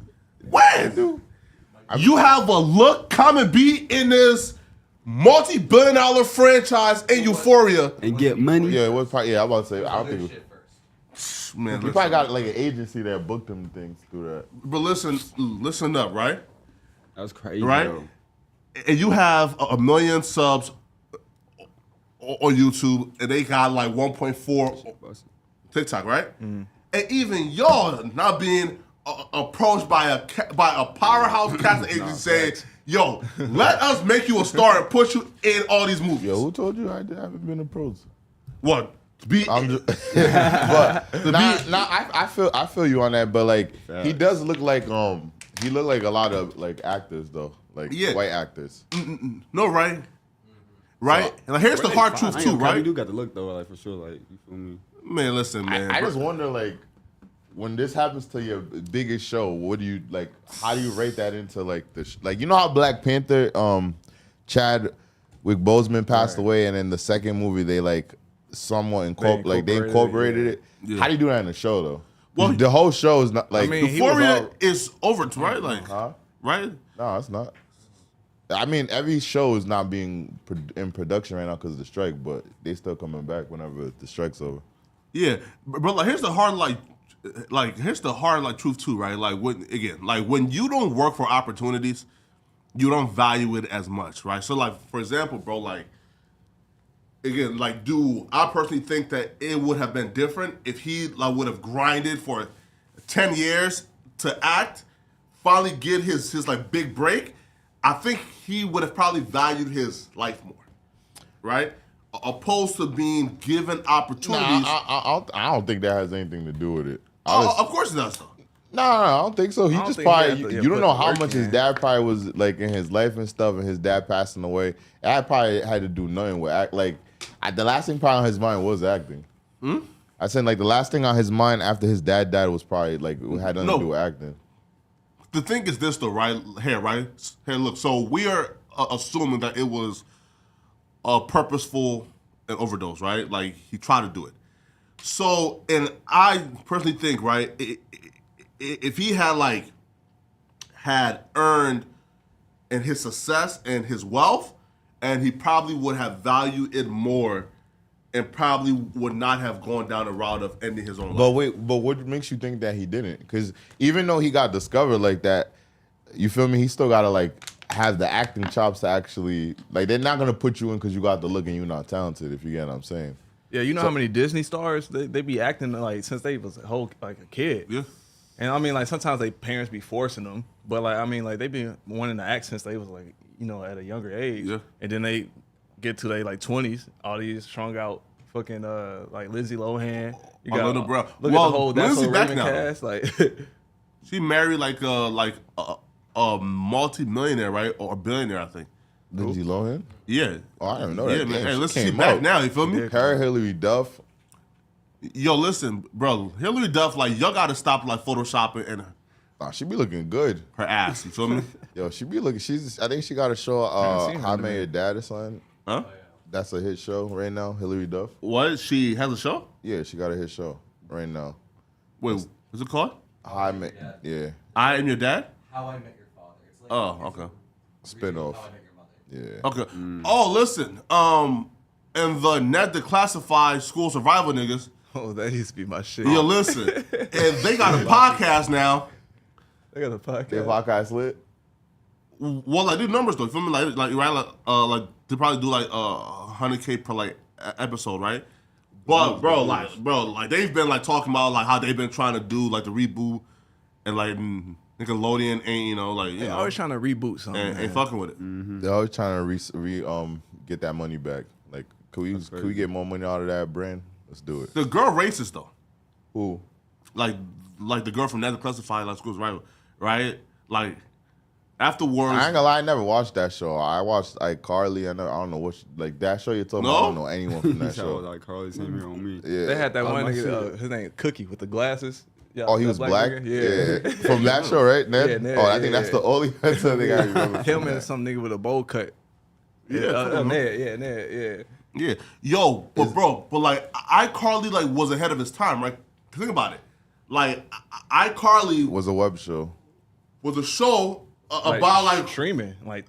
[SPEAKER 5] When? You have a look, come and be in this multi-billion-dollar franchise in Euphoria.
[SPEAKER 4] and get money.
[SPEAKER 2] Yeah, it was probably. Yeah, I'm about to say. I don't think.
[SPEAKER 5] Man,
[SPEAKER 2] You probably got like an agency that booked them things through that.
[SPEAKER 5] but listen up, right?
[SPEAKER 4] That's crazy.
[SPEAKER 5] Right?
[SPEAKER 4] Though.
[SPEAKER 5] And you have a million subs on YouTube, and they got like 1.4 TikTok, right? And even y'all not being approached by a powerhouse casting agency saying, "Yo, let us make you a star and put you in all these movies."
[SPEAKER 2] Yo, who told you I haven't been approached?
[SPEAKER 5] What? To be
[SPEAKER 2] I'm just, but I feel you on that. But like, he does look like he look like a lot of like actors though, like
[SPEAKER 5] Yeah.
[SPEAKER 2] white actors.
[SPEAKER 5] no, right? Right? And here's the hard truth too,
[SPEAKER 4] You
[SPEAKER 5] right?
[SPEAKER 4] do got to look though, like for sure. Like you feel me?
[SPEAKER 5] Man, listen, man.
[SPEAKER 2] I just wonder like, when this happens to your biggest show, what do you like? How do you rate that into like like you know how Black Panther, Chadwick Boseman passed away, and in the second movie they like somewhat incorporated it.
[SPEAKER 5] Yeah.
[SPEAKER 2] How do you do that in the show though?
[SPEAKER 5] Well,
[SPEAKER 2] the whole show is not like.
[SPEAKER 3] I mean, he was
[SPEAKER 5] Euphoria
[SPEAKER 3] all-
[SPEAKER 5] is over, right? Like,
[SPEAKER 2] Huh?
[SPEAKER 5] right?
[SPEAKER 2] No, it's not. I mean, every show is not being in production right now because of the strike, but they still coming back whenever the strike's over.
[SPEAKER 5] Yeah, but like here's the hard truth too, right? Like when you don't work for opportunities, you don't value it as much, right? So like for example, bro, like again, like do I personally think that it would have been different if he like would have grinded for 10 years to act, finally get his like big break. I think he would have probably valued his life more, right? Opposed to being given opportunities.
[SPEAKER 2] I don't think that has anything to do with it.
[SPEAKER 5] Of course it does.
[SPEAKER 2] No, I don't think so. He
[SPEAKER 3] don't
[SPEAKER 2] just
[SPEAKER 3] think he
[SPEAKER 2] probably,
[SPEAKER 3] had to,
[SPEAKER 2] you don't
[SPEAKER 3] put
[SPEAKER 2] know
[SPEAKER 3] the
[SPEAKER 2] how
[SPEAKER 3] work
[SPEAKER 2] much his
[SPEAKER 3] in.
[SPEAKER 2] dad probably was like in his life and stuff, and his dad passing away. That probably had to do nothing with act. Like, the last thing probably on his mind was acting. I said, like, the last thing on his mind after his dad died was probably, like, it had nothing to do with acting.
[SPEAKER 5] The thing is this though, right? Here, look. So we are assuming that it was a purposeful overdose, right? Like he tried to do it. So, and I personally think, right, if he had earned in his success and his wealth, and he probably would have valued it more and probably would not have gone down the route of ending his own life.
[SPEAKER 2] But wait, but what makes you think that he didn't? Because even though he got discovered like that, you feel me? He still gotta like have the acting chops to actually like. They're not gonna put you in because you got the look and you're not talented. If you get what I'm saying.
[SPEAKER 3] Yeah, you know how many Disney stars they be acting like since they was a kid.
[SPEAKER 5] Yeah.
[SPEAKER 3] And I mean, like sometimes they parents be forcing them, but like I mean, like they be wanting to act since they was like at a younger age.
[SPEAKER 5] Yeah.
[SPEAKER 3] And then they get to their like 20s, all these strung out fucking like Lindsay Lohan. You got
[SPEAKER 5] Little bro.
[SPEAKER 3] Look
[SPEAKER 5] Well,
[SPEAKER 3] at the whole That's
[SPEAKER 5] Lindsay
[SPEAKER 3] So
[SPEAKER 5] back
[SPEAKER 3] Raven
[SPEAKER 5] now.
[SPEAKER 3] cast. Like
[SPEAKER 5] She married like a multi-millionaire, right? Or a billionaire, I think.
[SPEAKER 2] Lindsay Lohan?
[SPEAKER 5] Yeah.
[SPEAKER 2] Oh, I didn't know that.
[SPEAKER 5] Yeah, man.
[SPEAKER 2] Damn,
[SPEAKER 5] Hey,
[SPEAKER 2] she
[SPEAKER 5] listen, she
[SPEAKER 2] came
[SPEAKER 5] back
[SPEAKER 2] out.
[SPEAKER 5] now, you feel me?
[SPEAKER 2] Her, Hillary Duff.
[SPEAKER 5] Yo, listen, bro. Hillary Duff, like, y'all gotta stop, like, photoshopping and
[SPEAKER 2] Nah, she be looking good.
[SPEAKER 5] her ass, you feel me?
[SPEAKER 2] Yo, she be looking. I think she got a show.
[SPEAKER 3] seen her
[SPEAKER 2] How I
[SPEAKER 3] in a
[SPEAKER 2] Met Your
[SPEAKER 3] minute.
[SPEAKER 2] Dad or something.
[SPEAKER 5] Huh?
[SPEAKER 2] That's a hit show right now. Hillary Duff.
[SPEAKER 5] What? She has a show?
[SPEAKER 2] Yeah, she got a hit show right now.
[SPEAKER 5] Wait, what's it called?
[SPEAKER 2] How I Met. Yeah,
[SPEAKER 5] I Am Your Dad?
[SPEAKER 1] How I Met Your Father. It's like
[SPEAKER 5] Oh, okay.
[SPEAKER 2] spinoff.
[SPEAKER 1] How I Met Your Mother.
[SPEAKER 2] Yeah.
[SPEAKER 5] Okay. Oh, listen. And the net declassified school survival niggas,
[SPEAKER 3] oh, that used to be my shit.
[SPEAKER 5] yo, listen. And they got a podcast now.
[SPEAKER 3] They got a podcast.
[SPEAKER 2] Their podcast lit.
[SPEAKER 5] Well, I do numbers though. You feel me? Like right, like they probably do like 100K per like episode, right? But bro, like they've been like talking about like how they've been trying to do like the reboot, and like Nickelodeon ain't
[SPEAKER 3] They always trying to reboot something.
[SPEAKER 5] ain't
[SPEAKER 3] man.
[SPEAKER 5] fucking with it.
[SPEAKER 2] They're always trying to get that money back. Like, could we get more money out of that brand? Let's do it.
[SPEAKER 5] The girl racist though,
[SPEAKER 2] Who?
[SPEAKER 5] like the girl from Net Declassified like schools, right? Like afterwards,
[SPEAKER 2] I ain't gonna lie, I never watched that show. I watched like Carly. I don't know what like that show you're talking about. I don't know anyone from that
[SPEAKER 4] Show
[SPEAKER 2] show.
[SPEAKER 4] like Carly same here on me.
[SPEAKER 2] Yeah.
[SPEAKER 3] They had that one
[SPEAKER 4] my
[SPEAKER 3] nigga,
[SPEAKER 4] shit.
[SPEAKER 3] his name Cookie with the glasses. Yeah,
[SPEAKER 2] Oh, he
[SPEAKER 3] that
[SPEAKER 2] was black.
[SPEAKER 3] nigga? Yeah.
[SPEAKER 2] From that show, right? Ned?
[SPEAKER 3] Yeah, Ned,
[SPEAKER 2] Oh, I think
[SPEAKER 3] yeah,
[SPEAKER 2] that's
[SPEAKER 3] yeah.
[SPEAKER 2] the only thing I remember.
[SPEAKER 3] Him
[SPEAKER 2] from
[SPEAKER 3] and
[SPEAKER 2] that.
[SPEAKER 3] some nigga with a bowl cut.
[SPEAKER 5] Yeah,
[SPEAKER 3] Ned.
[SPEAKER 5] yeah, yo, but like iCarly like was ahead of his time, right? Think about it, like iCarly
[SPEAKER 2] Was a web show.
[SPEAKER 5] was a show about like
[SPEAKER 3] streaming, like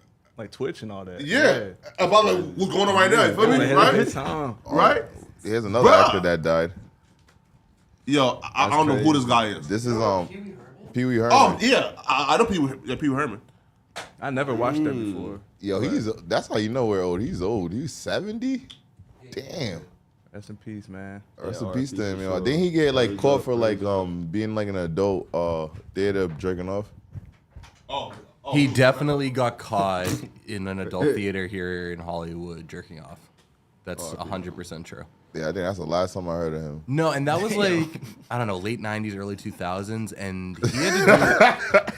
[SPEAKER 3] Twitch and all that.
[SPEAKER 5] yeah, about like what's going on right now. You feel me?
[SPEAKER 3] Ahead of
[SPEAKER 5] Right?
[SPEAKER 3] his time.
[SPEAKER 5] Right?
[SPEAKER 2] Here's another
[SPEAKER 5] Bruh.
[SPEAKER 2] actor that died.
[SPEAKER 5] Yo, I don't know who this guy is.
[SPEAKER 2] This is Pee Wee Herman.
[SPEAKER 5] Oh yeah, I know Pee Wee Herman.
[SPEAKER 3] I never watched that before.
[SPEAKER 2] Yo, that's how you know we're old. He's old. He's 70. Damn.
[SPEAKER 3] Rest in peace, man.
[SPEAKER 2] Rest in
[SPEAKER 4] Yeah,
[SPEAKER 2] peace
[SPEAKER 4] RIP
[SPEAKER 2] to him,
[SPEAKER 4] for
[SPEAKER 2] yo.
[SPEAKER 4] sure.
[SPEAKER 2] Didn't he get like
[SPEAKER 4] Praise
[SPEAKER 2] caught
[SPEAKER 4] up,
[SPEAKER 2] for like
[SPEAKER 4] praise up.
[SPEAKER 2] being like an adult theater jerking off?
[SPEAKER 5] Oh,
[SPEAKER 1] He definitely got caught in an adult theater here in Hollywood jerking off. That's 100% true.
[SPEAKER 2] Yeah, I think that's the last time I heard of him.
[SPEAKER 1] No, and that was like, I don't know, late 90s, early 2000s, and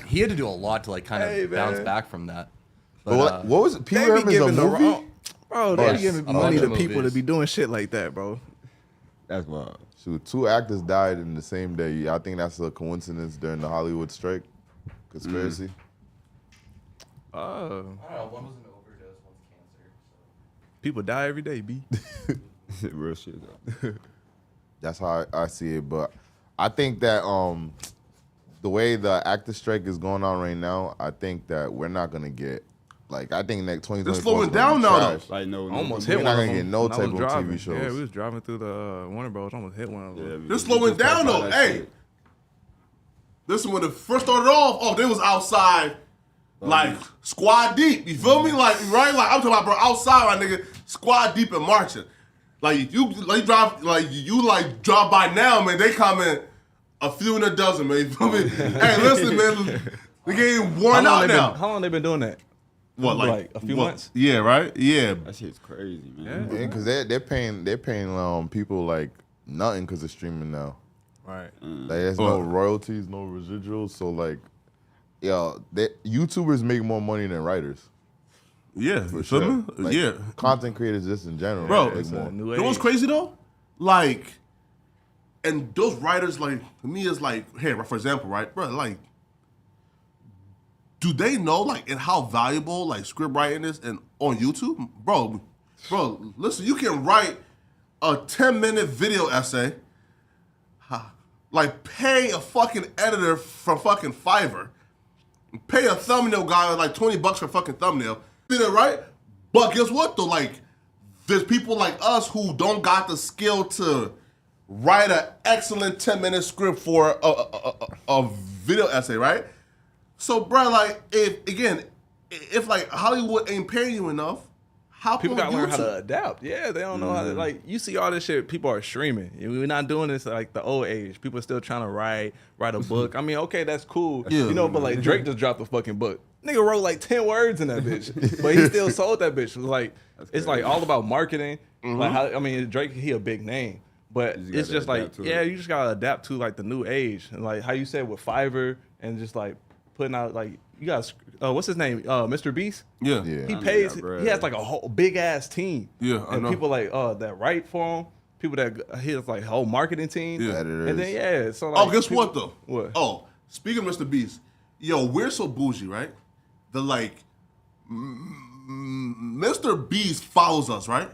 [SPEAKER 1] he had to do a lot to like kind of
[SPEAKER 3] Hey,
[SPEAKER 1] bounce
[SPEAKER 3] man.
[SPEAKER 1] back from that.
[SPEAKER 2] But what was it? Pee Wee
[SPEAKER 3] They be
[SPEAKER 2] Herman's a
[SPEAKER 3] giving the
[SPEAKER 2] movie?
[SPEAKER 3] wrong, bro. They
[SPEAKER 1] Yes,
[SPEAKER 3] be giving
[SPEAKER 1] a
[SPEAKER 3] money
[SPEAKER 1] bunch
[SPEAKER 3] to
[SPEAKER 1] of
[SPEAKER 3] people to
[SPEAKER 1] movies.
[SPEAKER 3] be doing shit like that, bro.
[SPEAKER 4] That's wild.
[SPEAKER 2] Shoot, 2 actors died in the same day. I think that's a coincidence during the Hollywood strike. Conspiracy.
[SPEAKER 3] Oh,
[SPEAKER 1] I don't know, one was an overdose, one's cancer.
[SPEAKER 3] people die every day, B.
[SPEAKER 4] Real shit though.
[SPEAKER 2] That's how I see it. But I think that the way the actor strike is going on right now, I think that we're not gonna get like I think next 2024
[SPEAKER 5] It's slowing down now, though.
[SPEAKER 4] Like no,
[SPEAKER 3] Almost
[SPEAKER 2] We're
[SPEAKER 3] hit
[SPEAKER 2] not
[SPEAKER 3] one of
[SPEAKER 2] gonna
[SPEAKER 3] them.
[SPEAKER 2] get no
[SPEAKER 3] when I
[SPEAKER 2] type
[SPEAKER 3] was
[SPEAKER 2] of
[SPEAKER 3] driving.
[SPEAKER 2] TV shows.
[SPEAKER 3] Yeah, we was driving through the Warner Bros. Almost hit one of them.
[SPEAKER 5] They're slowing down though. Hey, listen, when it first started off, they was outside, like squad deep. You feel me? Like right? Like I'm talking about, bro, outside, my nigga, squad deep and marching. Like you drive by now, man. They coming a few in a dozen, man. You feel me? Hey, listen, man, the game worn out now.
[SPEAKER 3] How long they been doing that?
[SPEAKER 5] What,
[SPEAKER 3] like a few months?
[SPEAKER 5] Yeah, right. Yeah,
[SPEAKER 4] That shit's crazy, man.
[SPEAKER 3] Yeah.
[SPEAKER 2] because they're paying people like nothing because of streaming now.
[SPEAKER 3] Right.
[SPEAKER 2] Like there's no royalties, no residuals. So like, yo, YouTubers make more money than writers.
[SPEAKER 5] yeah.
[SPEAKER 2] For
[SPEAKER 5] You
[SPEAKER 2] sure.
[SPEAKER 5] feel me?
[SPEAKER 2] Like,
[SPEAKER 5] Yeah,
[SPEAKER 2] content creators just in general.
[SPEAKER 5] Bro,
[SPEAKER 2] make
[SPEAKER 3] It's a
[SPEAKER 2] more.
[SPEAKER 3] new
[SPEAKER 5] you know what's
[SPEAKER 3] age.
[SPEAKER 5] crazy though? Like, and those writers, like, to me, is like, hey, for example, right, bro, like, do they know, like, and how valuable, like, script writing is and on YouTube? Bro, listen, you can write a 10-minute video essay, like, pay a fucking editor from fucking Fiverr, pay a thumbnail guy like $20 for a fucking thumbnail, did it right? But guess what, though, like, there's people like us who don't got the skill to write an excellent 10-minute script for a video essay, right? So, bro, like, if like Hollywood ain't paying you enough, how
[SPEAKER 3] people gotta learn how to adapt. Yeah, they don't know how to, like, you see all this shit, people are streaming. We're not doing this like the old age. People are still trying to write a book. I mean, okay, that's cool.
[SPEAKER 5] Yeah.
[SPEAKER 3] You know, but like Drake just dropped a fucking book. Nigga wrote like 10 words in that bitch. But he still sold that bitch. Like, it's like all about marketing. Like, how, I mean, Drake, he a big name. But it's just like, yeah, you just gotta adapt to like the new age. And like how you said with Fiverr and just like putting out like, you guys, what's his name? Mr. Beast?
[SPEAKER 5] Yeah.
[SPEAKER 3] He pays, he has like a whole big ass team.
[SPEAKER 5] Yeah, I
[SPEAKER 3] and
[SPEAKER 5] know.
[SPEAKER 3] people like that write for him. People that he has like a whole marketing team.
[SPEAKER 5] Yeah.
[SPEAKER 3] And then so like,
[SPEAKER 5] guess what though?
[SPEAKER 3] What?
[SPEAKER 5] Oh, speaking of Mr. Beast, yo, we're so bougie, right? The like, Mr. Beast follows us, right?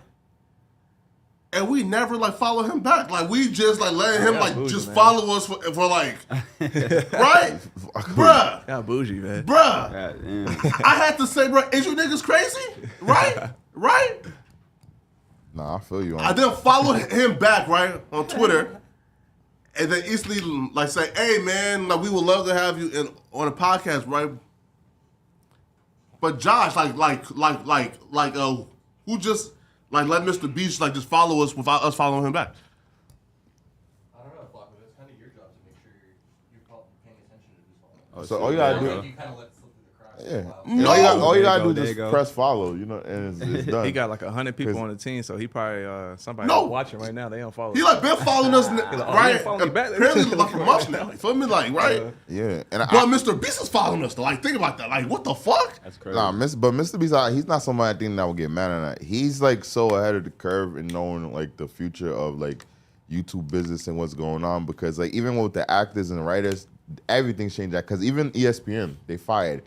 [SPEAKER 5] And we never like follow him back. Like we just like letting him like
[SPEAKER 3] bougie,
[SPEAKER 5] just
[SPEAKER 3] man.
[SPEAKER 5] follow us for like, right? Bruh.
[SPEAKER 3] Yeah, bougie, man.
[SPEAKER 5] Bruh.
[SPEAKER 4] God damn.
[SPEAKER 5] I had to say, bruh, is you niggas crazy? Right? Right?
[SPEAKER 2] Nah, I feel you.
[SPEAKER 5] I then followed him back, right, on Twitter, and then instantly like say, hey man, like we would love to have you on a podcast, right? But Josh, who just like let Mr. Beast like just follow us without us following him back?
[SPEAKER 1] I don't know, Flocko. It's kind of your job to make sure you're paying attention to who's following.
[SPEAKER 2] So all you gotta do,
[SPEAKER 1] You kind of let it slip through the cracks.
[SPEAKER 2] yeah.
[SPEAKER 5] No.
[SPEAKER 2] All you gotta do
[SPEAKER 4] There
[SPEAKER 2] is
[SPEAKER 4] you
[SPEAKER 2] just
[SPEAKER 4] go.
[SPEAKER 2] press follow, you know, and it's done.
[SPEAKER 3] He got like 100 people on the team, so he probably somebody
[SPEAKER 5] No.
[SPEAKER 3] watching right now. They don't follow.
[SPEAKER 5] He like been following us,
[SPEAKER 3] he
[SPEAKER 5] right?
[SPEAKER 3] ain't following me back.
[SPEAKER 5] Apparently like for months now. You feel me? Like, right?
[SPEAKER 2] Yeah, and
[SPEAKER 5] But Mr. Beast is following us though. Like, think about that. Like, what the fuck?
[SPEAKER 4] That's crazy.
[SPEAKER 2] but Mr. Beast, he's not somebody I think that will get mad at that. He's like so ahead of the curve in knowing like the future of like YouTube business and what's going on, because like even with the actors and writers, everything's changed. Because even ESPN, they fired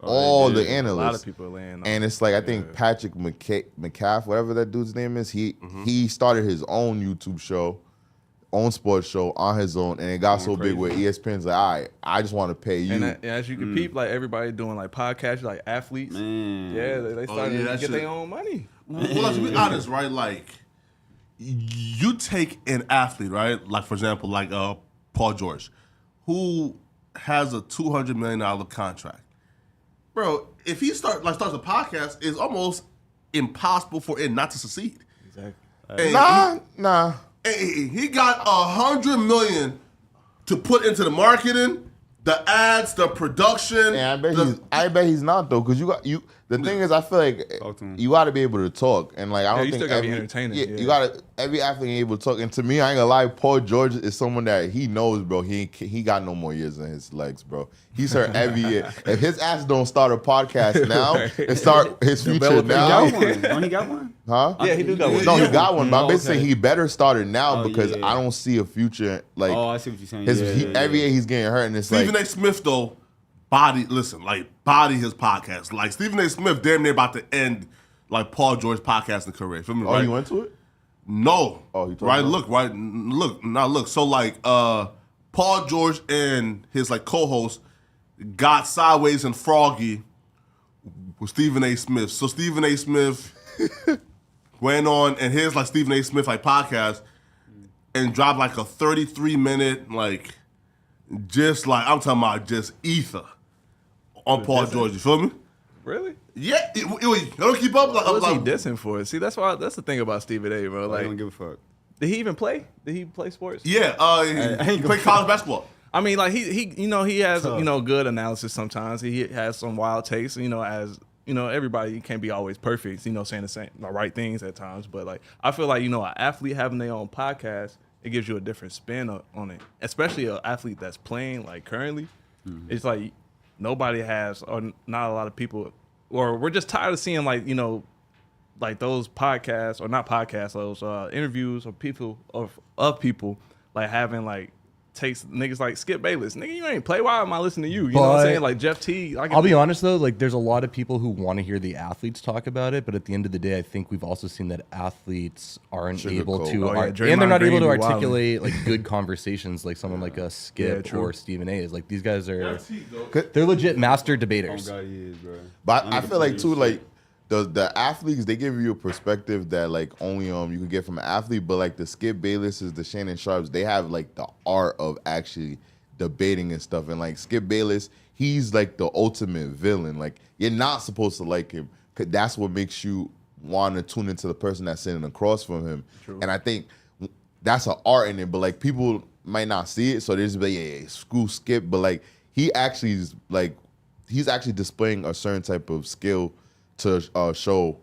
[SPEAKER 2] all the analysts.
[SPEAKER 3] A lot of people are laying off.
[SPEAKER 2] And it's like I think Patrick McCaff, whatever that dude's name is, he started his own YouTube show, own sports show on his own, and it got so big where ESPN's like, all right, I just want to pay you.
[SPEAKER 3] And as you can peep, like everybody doing like podcasts, like athletes.
[SPEAKER 4] Man.
[SPEAKER 3] Yeah, they started to
[SPEAKER 5] that
[SPEAKER 3] get
[SPEAKER 5] shit.
[SPEAKER 3] their own money.
[SPEAKER 5] Well, let's be honest, right? Like, you take an athlete, right? Like, for example, like Paul George, who has a $200 million contract. Bro, if he starts a podcast, it's almost impossible for it not to succeed.
[SPEAKER 3] Exactly.
[SPEAKER 5] And
[SPEAKER 2] Nah.
[SPEAKER 5] he got $100 million to put into the marketing, the ads, the production.
[SPEAKER 2] And I bet he's not though, because the thing is, I feel like
[SPEAKER 4] Talk to him.
[SPEAKER 2] you got to be able to talk, and like I don't
[SPEAKER 3] you
[SPEAKER 2] think
[SPEAKER 3] still gotta be entertaining,
[SPEAKER 2] Yeah,
[SPEAKER 3] yeah.
[SPEAKER 2] you got to every athlete ain't able to talk. And to me, I ain't gonna lie, Paul George is someone that he knows, bro. He got no more years in his legs, bro. He's hurt every year. If his ass don't start a podcast now and start his future
[SPEAKER 4] He
[SPEAKER 2] now,
[SPEAKER 4] got one. Don't he got one?
[SPEAKER 2] huh?
[SPEAKER 3] Yeah, he do got one.
[SPEAKER 2] No, he got one, but I'm
[SPEAKER 3] Oh,
[SPEAKER 2] basically
[SPEAKER 3] okay.
[SPEAKER 2] saying he better start it now
[SPEAKER 4] Oh,
[SPEAKER 2] because
[SPEAKER 4] yeah.
[SPEAKER 2] I don't see a future like
[SPEAKER 4] Oh, I see what you're saying.
[SPEAKER 2] every year he's getting hurt, and it's
[SPEAKER 5] Stephen
[SPEAKER 2] like
[SPEAKER 5] A. Smith, though, body his podcast. Like, Stephen A. Smith damn near about to end, like, Paul George's podcasting career. Feel me,
[SPEAKER 2] oh,
[SPEAKER 5] right?
[SPEAKER 2] he went to it.
[SPEAKER 5] No.
[SPEAKER 2] Oh, he told
[SPEAKER 5] right?
[SPEAKER 2] you?
[SPEAKER 5] Look. So, like, Paul George and his, like, co-host got sideways and froggy with Stephen A. Smith. So, Stephen A. Smith went on and his, like, Stephen A. Smith, like, podcast and dropped, like, a 33-minute, like, just, like, I'm talking about just ether on Paul George. You feel me?
[SPEAKER 3] Really?
[SPEAKER 5] Yeah. You don't keep up?
[SPEAKER 3] What was he
[SPEAKER 5] Like,
[SPEAKER 3] dissing for? See, that's the thing about Stephen A, bro.
[SPEAKER 4] I
[SPEAKER 3] Like,
[SPEAKER 4] don't give a fuck.
[SPEAKER 3] did he even play? Did he play sports?
[SPEAKER 5] yeah. He played college basketball.
[SPEAKER 3] I mean, like he has good analysis sometimes. He has some wild takes. As everybody can't be always perfect. Saying the right things at times. But like, I feel like an athlete having their own podcast, it gives you a different spin on it. Especially an athlete that's playing like currently. Mm-hmm. It's like nobody has, or not a lot of people, or we're just tired of seeing like those podcasts, or not podcasts, those interviews of people like having like takes niggas like Skip Bayless. Nigga, you ain't play. Why am I listening to you? You know what I'm saying? Like Jeff T.
[SPEAKER 1] I'll be honest though, like there's a lot of people who want to hear the athletes talk about it, but at the end of the day, I think we've also seen that athletes aren't able to, and they're not able to articulate like good conversations like someone like a Skip or Stephen A. is. Like these guys are, they're legit master debaters.
[SPEAKER 4] Oh God, he is, bro.
[SPEAKER 2] But I feel like too, like the athletes, they give you a perspective that like only you can get from an athlete, but like the Skip Baylesses, the Shannon Sharps, they have like the art of actually debating and stuff. And like Skip Bayless, he's like the ultimate villain. Like you're not supposed to like him, 'cause that's what makes you want to tune into the person that's sitting across from him. True. And I think that's an art in it, but like people might not see it, so they just be like, yeah, screw Skip. But like he's actually displaying a certain type of skill to show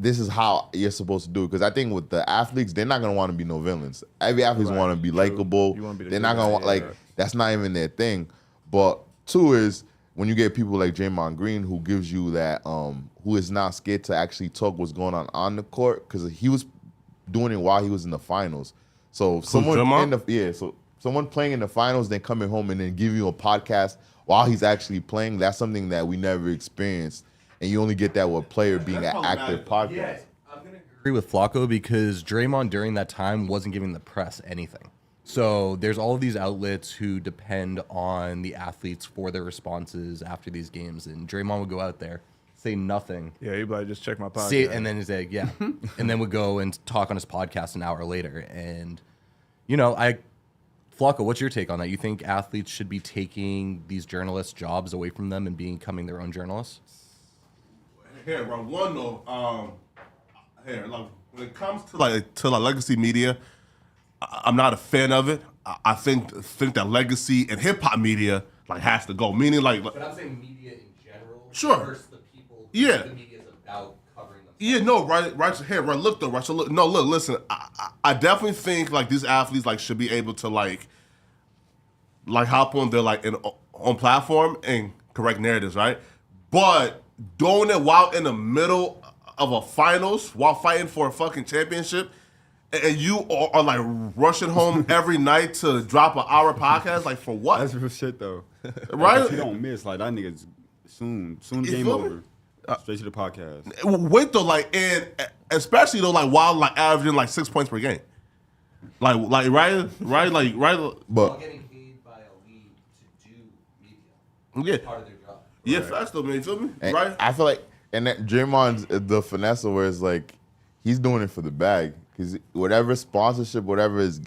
[SPEAKER 2] this is how you're supposed to do it. Because I think with the athletes, they're not gonna want to be no villains. Every athlete want to be likable. They're not gonna want that's not even their thing. But two is when you get people like Draymond Green who gives you that who is not scared to actually talk what's going on the court, because he was doing it while he was in the finals. So someone playing in the finals, then coming home and then give you a podcast while he's actually playing, that's something that we never experienced. And you only get that with a player being an active podcast.
[SPEAKER 1] Yeah, I'm going to agree with Flacco because Draymond during that time wasn't giving the press anything. So there's all of these outlets who depend on the athletes for their responses after these games. And Draymond would go out there, say nothing.
[SPEAKER 3] Yeah, he'd be like, just check my podcast.
[SPEAKER 1] And then he's like, yeah. And then would go and talk on his podcast an hour later. And, you know, Flacco, what's your take on that? You think athletes should be taking these journalists' jobs away from them and becoming their own journalists?
[SPEAKER 5] Here, bro. One though, like when it comes to legacy media, I'm not a fan of it. I think that legacy and hip hop media like has to go. Meaning like,
[SPEAKER 1] but I'm saying media in general.
[SPEAKER 5] Sure.
[SPEAKER 1] Versus the people.
[SPEAKER 5] Yeah.
[SPEAKER 1] The media is about covering them.
[SPEAKER 5] Yeah, no, right here, right. Look though, right. So look, listen. I definitely think like these athletes like should be able to like hop on their on platform and correct narratives, right? But doing it while in the middle of a finals, while fighting for a fucking championship, and you are like rushing home every night to drop an hour podcast, like for what?
[SPEAKER 4] That's real shit though.
[SPEAKER 5] Right?
[SPEAKER 4] Like, you don't miss like that nigga's soon game over. Straight to the podcast.
[SPEAKER 5] Wait though, like, and especially though, like while like averaging like 6 points per game, right,
[SPEAKER 1] But getting paid by a league to do media.
[SPEAKER 5] Yeah,
[SPEAKER 1] Part of their job.
[SPEAKER 5] Yeah, facts though, man. You feel me?
[SPEAKER 2] And
[SPEAKER 5] right?
[SPEAKER 2] I feel like, and that Draymond's the finesse where it's like he's doing it for the bag, because whatever sponsorship, whatever is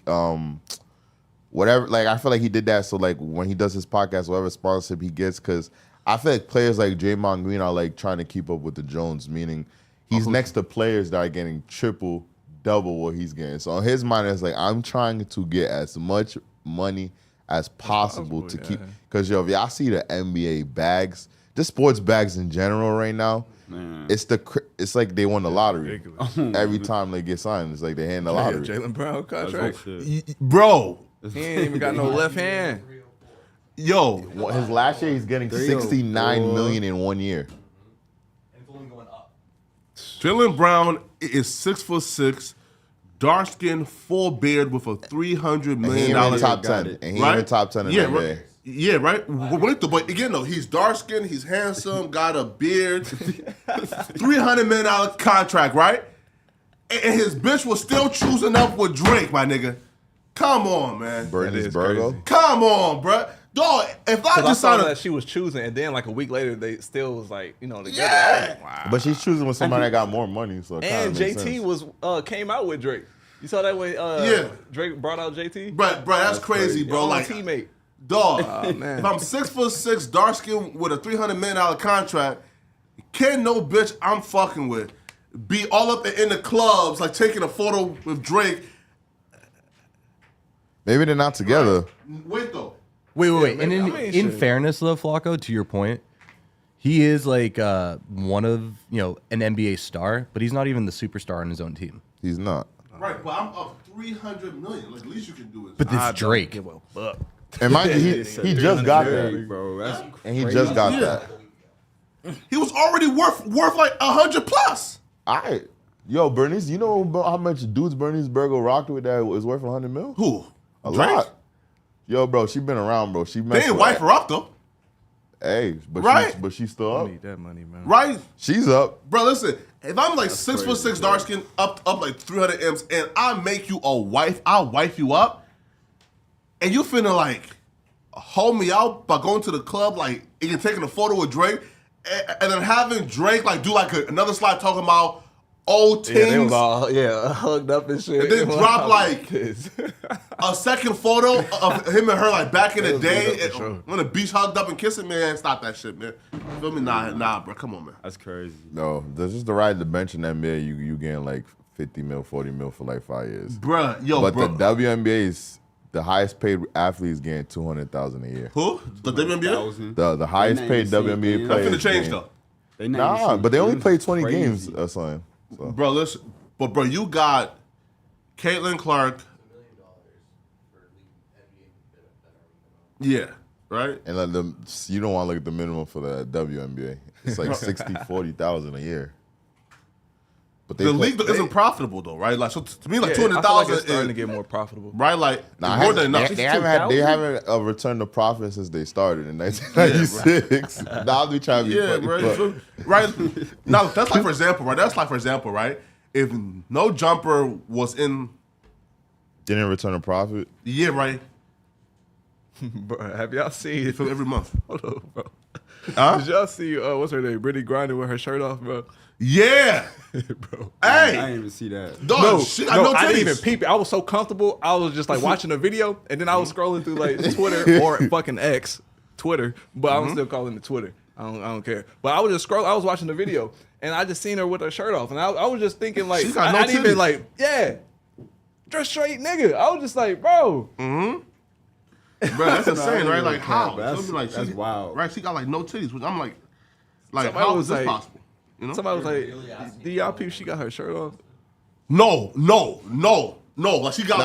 [SPEAKER 2] whatever, like I feel like he did that so like when he does his podcast, whatever sponsorship he gets, because I feel like players like Draymond Green are like trying to keep up with the Jones, meaning he's next to players that are getting triple, double what he's getting. So in his mind, it's like I'm trying to get as much money as possible to keep, because if y'all see the NBA bags, the sports bags in general right now, man, it's like they won the lottery every time they get signed. It's like they hand the lottery.
[SPEAKER 3] Jaylen Brown contract,
[SPEAKER 5] bro.
[SPEAKER 3] He ain't even got no left hand.
[SPEAKER 5] Yo,
[SPEAKER 2] his last year he's getting $69 million in 1 year.
[SPEAKER 1] And it's only going up.
[SPEAKER 5] Jaylen Brown is 6'6", dark skin, full beard with a $300 million
[SPEAKER 2] top 10, and he in top 10 in the NBA.
[SPEAKER 5] Right. Yeah, right. But again, though, he's dark skinned, he's handsome, got a beard, $300 million contract, right? And his bitch was still choosing up with Drake, my nigga. Come on, man.
[SPEAKER 2] Bernice Burgo.
[SPEAKER 5] Come on, bruh. Dog, if I just
[SPEAKER 3] saw that she was choosing, and then like a week later, they still was like, together.
[SPEAKER 5] Yeah.
[SPEAKER 3] Wow.
[SPEAKER 2] But she's choosing with somebody that got more money. So
[SPEAKER 3] and JT was came out with Drake. You saw that way? Drake brought out JT.
[SPEAKER 5] Bro, that's crazy, bro. Like
[SPEAKER 3] teammate.
[SPEAKER 5] Dog, if I'm 6'6", dark skin with a $300 million contract, can no bitch I'm fucking with be all up in the clubs, like taking a photo with Drake?
[SPEAKER 2] Maybe they're not together.
[SPEAKER 5] Wait though.
[SPEAKER 1] Wait. And in fairness, though, Flacco, to your point, he is like one of an NBA star, but he's not even the superstar on his own team.
[SPEAKER 2] He's not.
[SPEAKER 5] Right, but I'm up $300 million. Like, the least you can do is.
[SPEAKER 1] But this Drake.
[SPEAKER 3] Give a fuck.
[SPEAKER 2] And mind you, he just got that,
[SPEAKER 4] bro. That's
[SPEAKER 2] and he just got that.
[SPEAKER 5] He was already worth like 100 plus.
[SPEAKER 2] Yo, Bernice, you know how much dudes Bernice Burgo rocked with that is worth $100 million?
[SPEAKER 5] Who?
[SPEAKER 2] A
[SPEAKER 5] Drake?
[SPEAKER 2] lot. Yo, bro, she been around, bro. She
[SPEAKER 5] They ain't wife her up though.
[SPEAKER 2] Hey, but
[SPEAKER 5] right?
[SPEAKER 2] but she's still up.
[SPEAKER 3] I need that money, man.
[SPEAKER 5] Right?
[SPEAKER 2] She's up.
[SPEAKER 5] Bro, listen, if I'm like 6'6", dark skin, up like 300 M's, and I make you a wife, I'll wife you up, and you finna like hold me out by going to the club, like and you're taking a photo with Drake, and then having Drake like do like another slide talking about old things.
[SPEAKER 3] Yeah, they was all hugged up and shit.
[SPEAKER 5] And then drop like a second photo of him and her like back in the day when the beach hugged up and kissing. Man, stop that shit, man. Feel me? Nah, bro. Come on, man.
[SPEAKER 4] That's crazy.
[SPEAKER 2] No, this is the ride to bench in the NBA. You getting like 50 mil, 40 mil for like 5 years.
[SPEAKER 5] But the
[SPEAKER 2] WNBA is the highest paid athletes getting 200,000 a year.
[SPEAKER 5] Who? The WNBA?
[SPEAKER 2] The highest paid WNBA players.
[SPEAKER 5] That's finna change though.
[SPEAKER 2] Nah, but they only played 20 games or something. So.
[SPEAKER 5] Bro, listen. But bro, you got Caitlin Clark. Yeah, right?
[SPEAKER 2] And like you don't want to look at the minimum for the WNBA. It's like 40,000 a year. But
[SPEAKER 5] the league isn't profitable though, right? Like so to me, like 200,000
[SPEAKER 3] is starting to get more profitable,
[SPEAKER 5] right? Like more than enough.
[SPEAKER 2] They haven't returned a profit since they started in 1996. Now they trying to be funny,
[SPEAKER 5] right? Now that's like for example, right? If No Jumper was in,
[SPEAKER 2] didn't return a profit.
[SPEAKER 5] Yeah, right.
[SPEAKER 3] Bro, have y'all seen
[SPEAKER 5] it every month?
[SPEAKER 3] Hold on, bro. Did y'all see what's her name? Brittany Griner with her shirt off, bro.
[SPEAKER 5] Yeah,
[SPEAKER 3] bro.
[SPEAKER 5] Hey,
[SPEAKER 4] I didn't even see that.
[SPEAKER 5] No,
[SPEAKER 3] I didn't even peep it. I was so comfortable. I was just like watching a video, and then I was scrolling through like Twitter or fucking X, Twitter. But I'm still calling it Twitter. I don't care. But I was just scrolling. I was watching the video, and I just seen her with her shirt off, and I was just thinking like, I didn't even like, just straight nigga. I was just like, bro.
[SPEAKER 5] Bro, that's insane, right? Like how?
[SPEAKER 4] That's wild.
[SPEAKER 5] Right? She got like no titties, which I'm like how is this possible? You know?
[SPEAKER 3] Somebody was like, "Do y'all people? She got her shirt off."
[SPEAKER 5] No. Like she got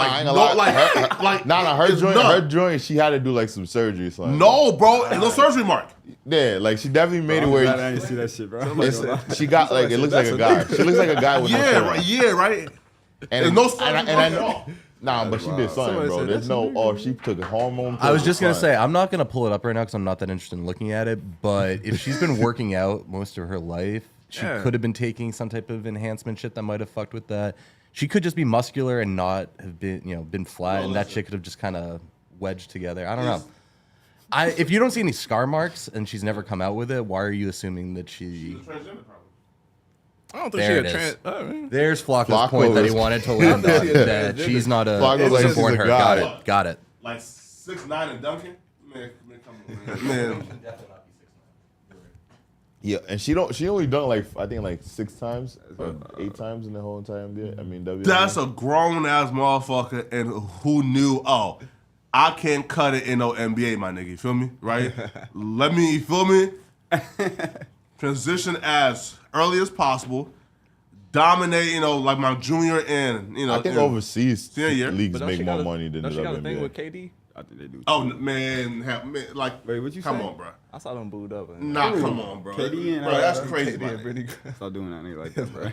[SPEAKER 2] her joint. She had to do like some surgery. So
[SPEAKER 5] no, bro, it's no surgery mark.
[SPEAKER 2] Yeah, like she definitely made it where
[SPEAKER 4] I didn't see that shit, bro.
[SPEAKER 2] She got like it looks like a guy. She looks like a guy with
[SPEAKER 5] right.
[SPEAKER 2] And
[SPEAKER 5] no surgery mark at all.
[SPEAKER 2] Nah, but she did something, bro. There's no. She took a hormone.
[SPEAKER 1] I was just gonna say I'm not gonna pull it up right now because I'm not that interested in looking at it. But if she's been working out most of her life, she could have been taking some type of enhancement shit that might have fucked with that. She could just be muscular and not have been flat, and that shit could have just kind of wedged together. I don't know. If you don't see any scar marks and she's never come out with it, why are you assuming that she?
[SPEAKER 3] I don't think she's a
[SPEAKER 1] trans. There's Flacco's point that he wanted to land on. That she's not a.
[SPEAKER 2] Flacco's
[SPEAKER 1] born her. Got it.
[SPEAKER 5] Like 6'9" and dunking. Man, come on, man.
[SPEAKER 2] Yeah, and she only done like I think like 6 times, or 8 times in the whole entire NBA. I mean, WNBA.
[SPEAKER 5] That's a grown ass motherfucker, and who knew? Oh, I can't cut it in no NBA, my nigga. You feel me? Right? You feel me? Transition as early as possible. Dominate, like my junior and
[SPEAKER 2] I think overseas leagues
[SPEAKER 3] make
[SPEAKER 2] more money than the WNBA.
[SPEAKER 3] Don't she got a thing with KD?
[SPEAKER 4] I think they do.
[SPEAKER 5] Oh man, like
[SPEAKER 4] wait, what you
[SPEAKER 5] come
[SPEAKER 4] say?
[SPEAKER 5] on, bro.
[SPEAKER 3] I saw them booed up.
[SPEAKER 5] Nah, come on, bro.
[SPEAKER 4] KD and
[SPEAKER 5] bro, that's crazy.
[SPEAKER 4] Stop doing that nigga like that, bro.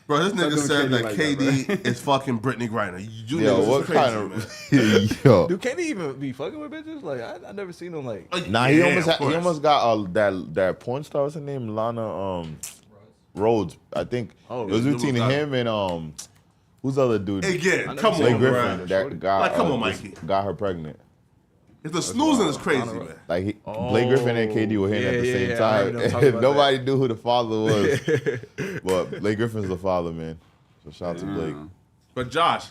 [SPEAKER 5] Bro, this nigga said that KD is fucking Brittany Griner. You
[SPEAKER 2] yo, what
[SPEAKER 5] crazy,
[SPEAKER 2] kind of yo?
[SPEAKER 3] Do KD even be fucking with bitches? Like I never seen him like.
[SPEAKER 2] Nah, he almost got that porn star. What's her name? Lana Rhodes. I think it was between him and who's the other dude?
[SPEAKER 5] Again, come on,
[SPEAKER 2] Blake
[SPEAKER 5] bro.
[SPEAKER 2] Griffin. That guy,
[SPEAKER 5] come on, Mikey.
[SPEAKER 2] Got her pregnant.
[SPEAKER 5] If the snoozing is crazy, man.
[SPEAKER 2] Like Blake Griffin and KD were hitting at the same time. And nobody knew who the father was. But Blake Griffin's the father, man. So shout out to Blake.
[SPEAKER 5] But Josh,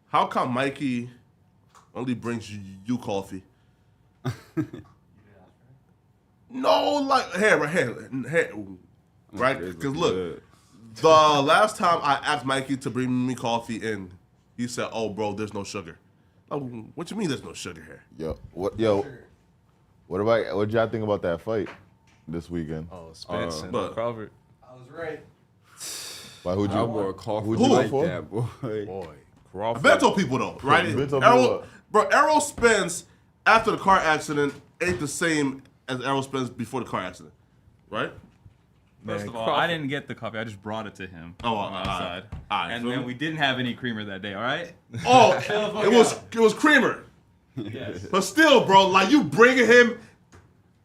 [SPEAKER 5] how come Mikey only brings you coffee? No, like here, right? Because look, the last time I asked Mikey to bring me coffee, and he said, "Oh, bro, there's no sugar." Oh, what you mean there's no sugar here?
[SPEAKER 2] What y'all think about that fight this weekend?
[SPEAKER 3] Oh, Spence and Crawford.
[SPEAKER 1] I was right.
[SPEAKER 2] Why who'd you
[SPEAKER 4] want coffee?
[SPEAKER 2] Who'd you
[SPEAKER 4] like
[SPEAKER 2] for?
[SPEAKER 4] that, boy.
[SPEAKER 3] Crawford.
[SPEAKER 5] I've been told people though, right? Errol Spence after the car accident ain't the same as Errol Spence before the car accident, right?
[SPEAKER 6] First of all, I didn't get the coffee. I just brought it to him on the outside. And then we didn't have any creamer that day, all right?
[SPEAKER 5] Oh, it was creamer.
[SPEAKER 6] Yes.
[SPEAKER 5] But still, bro, like you bringing him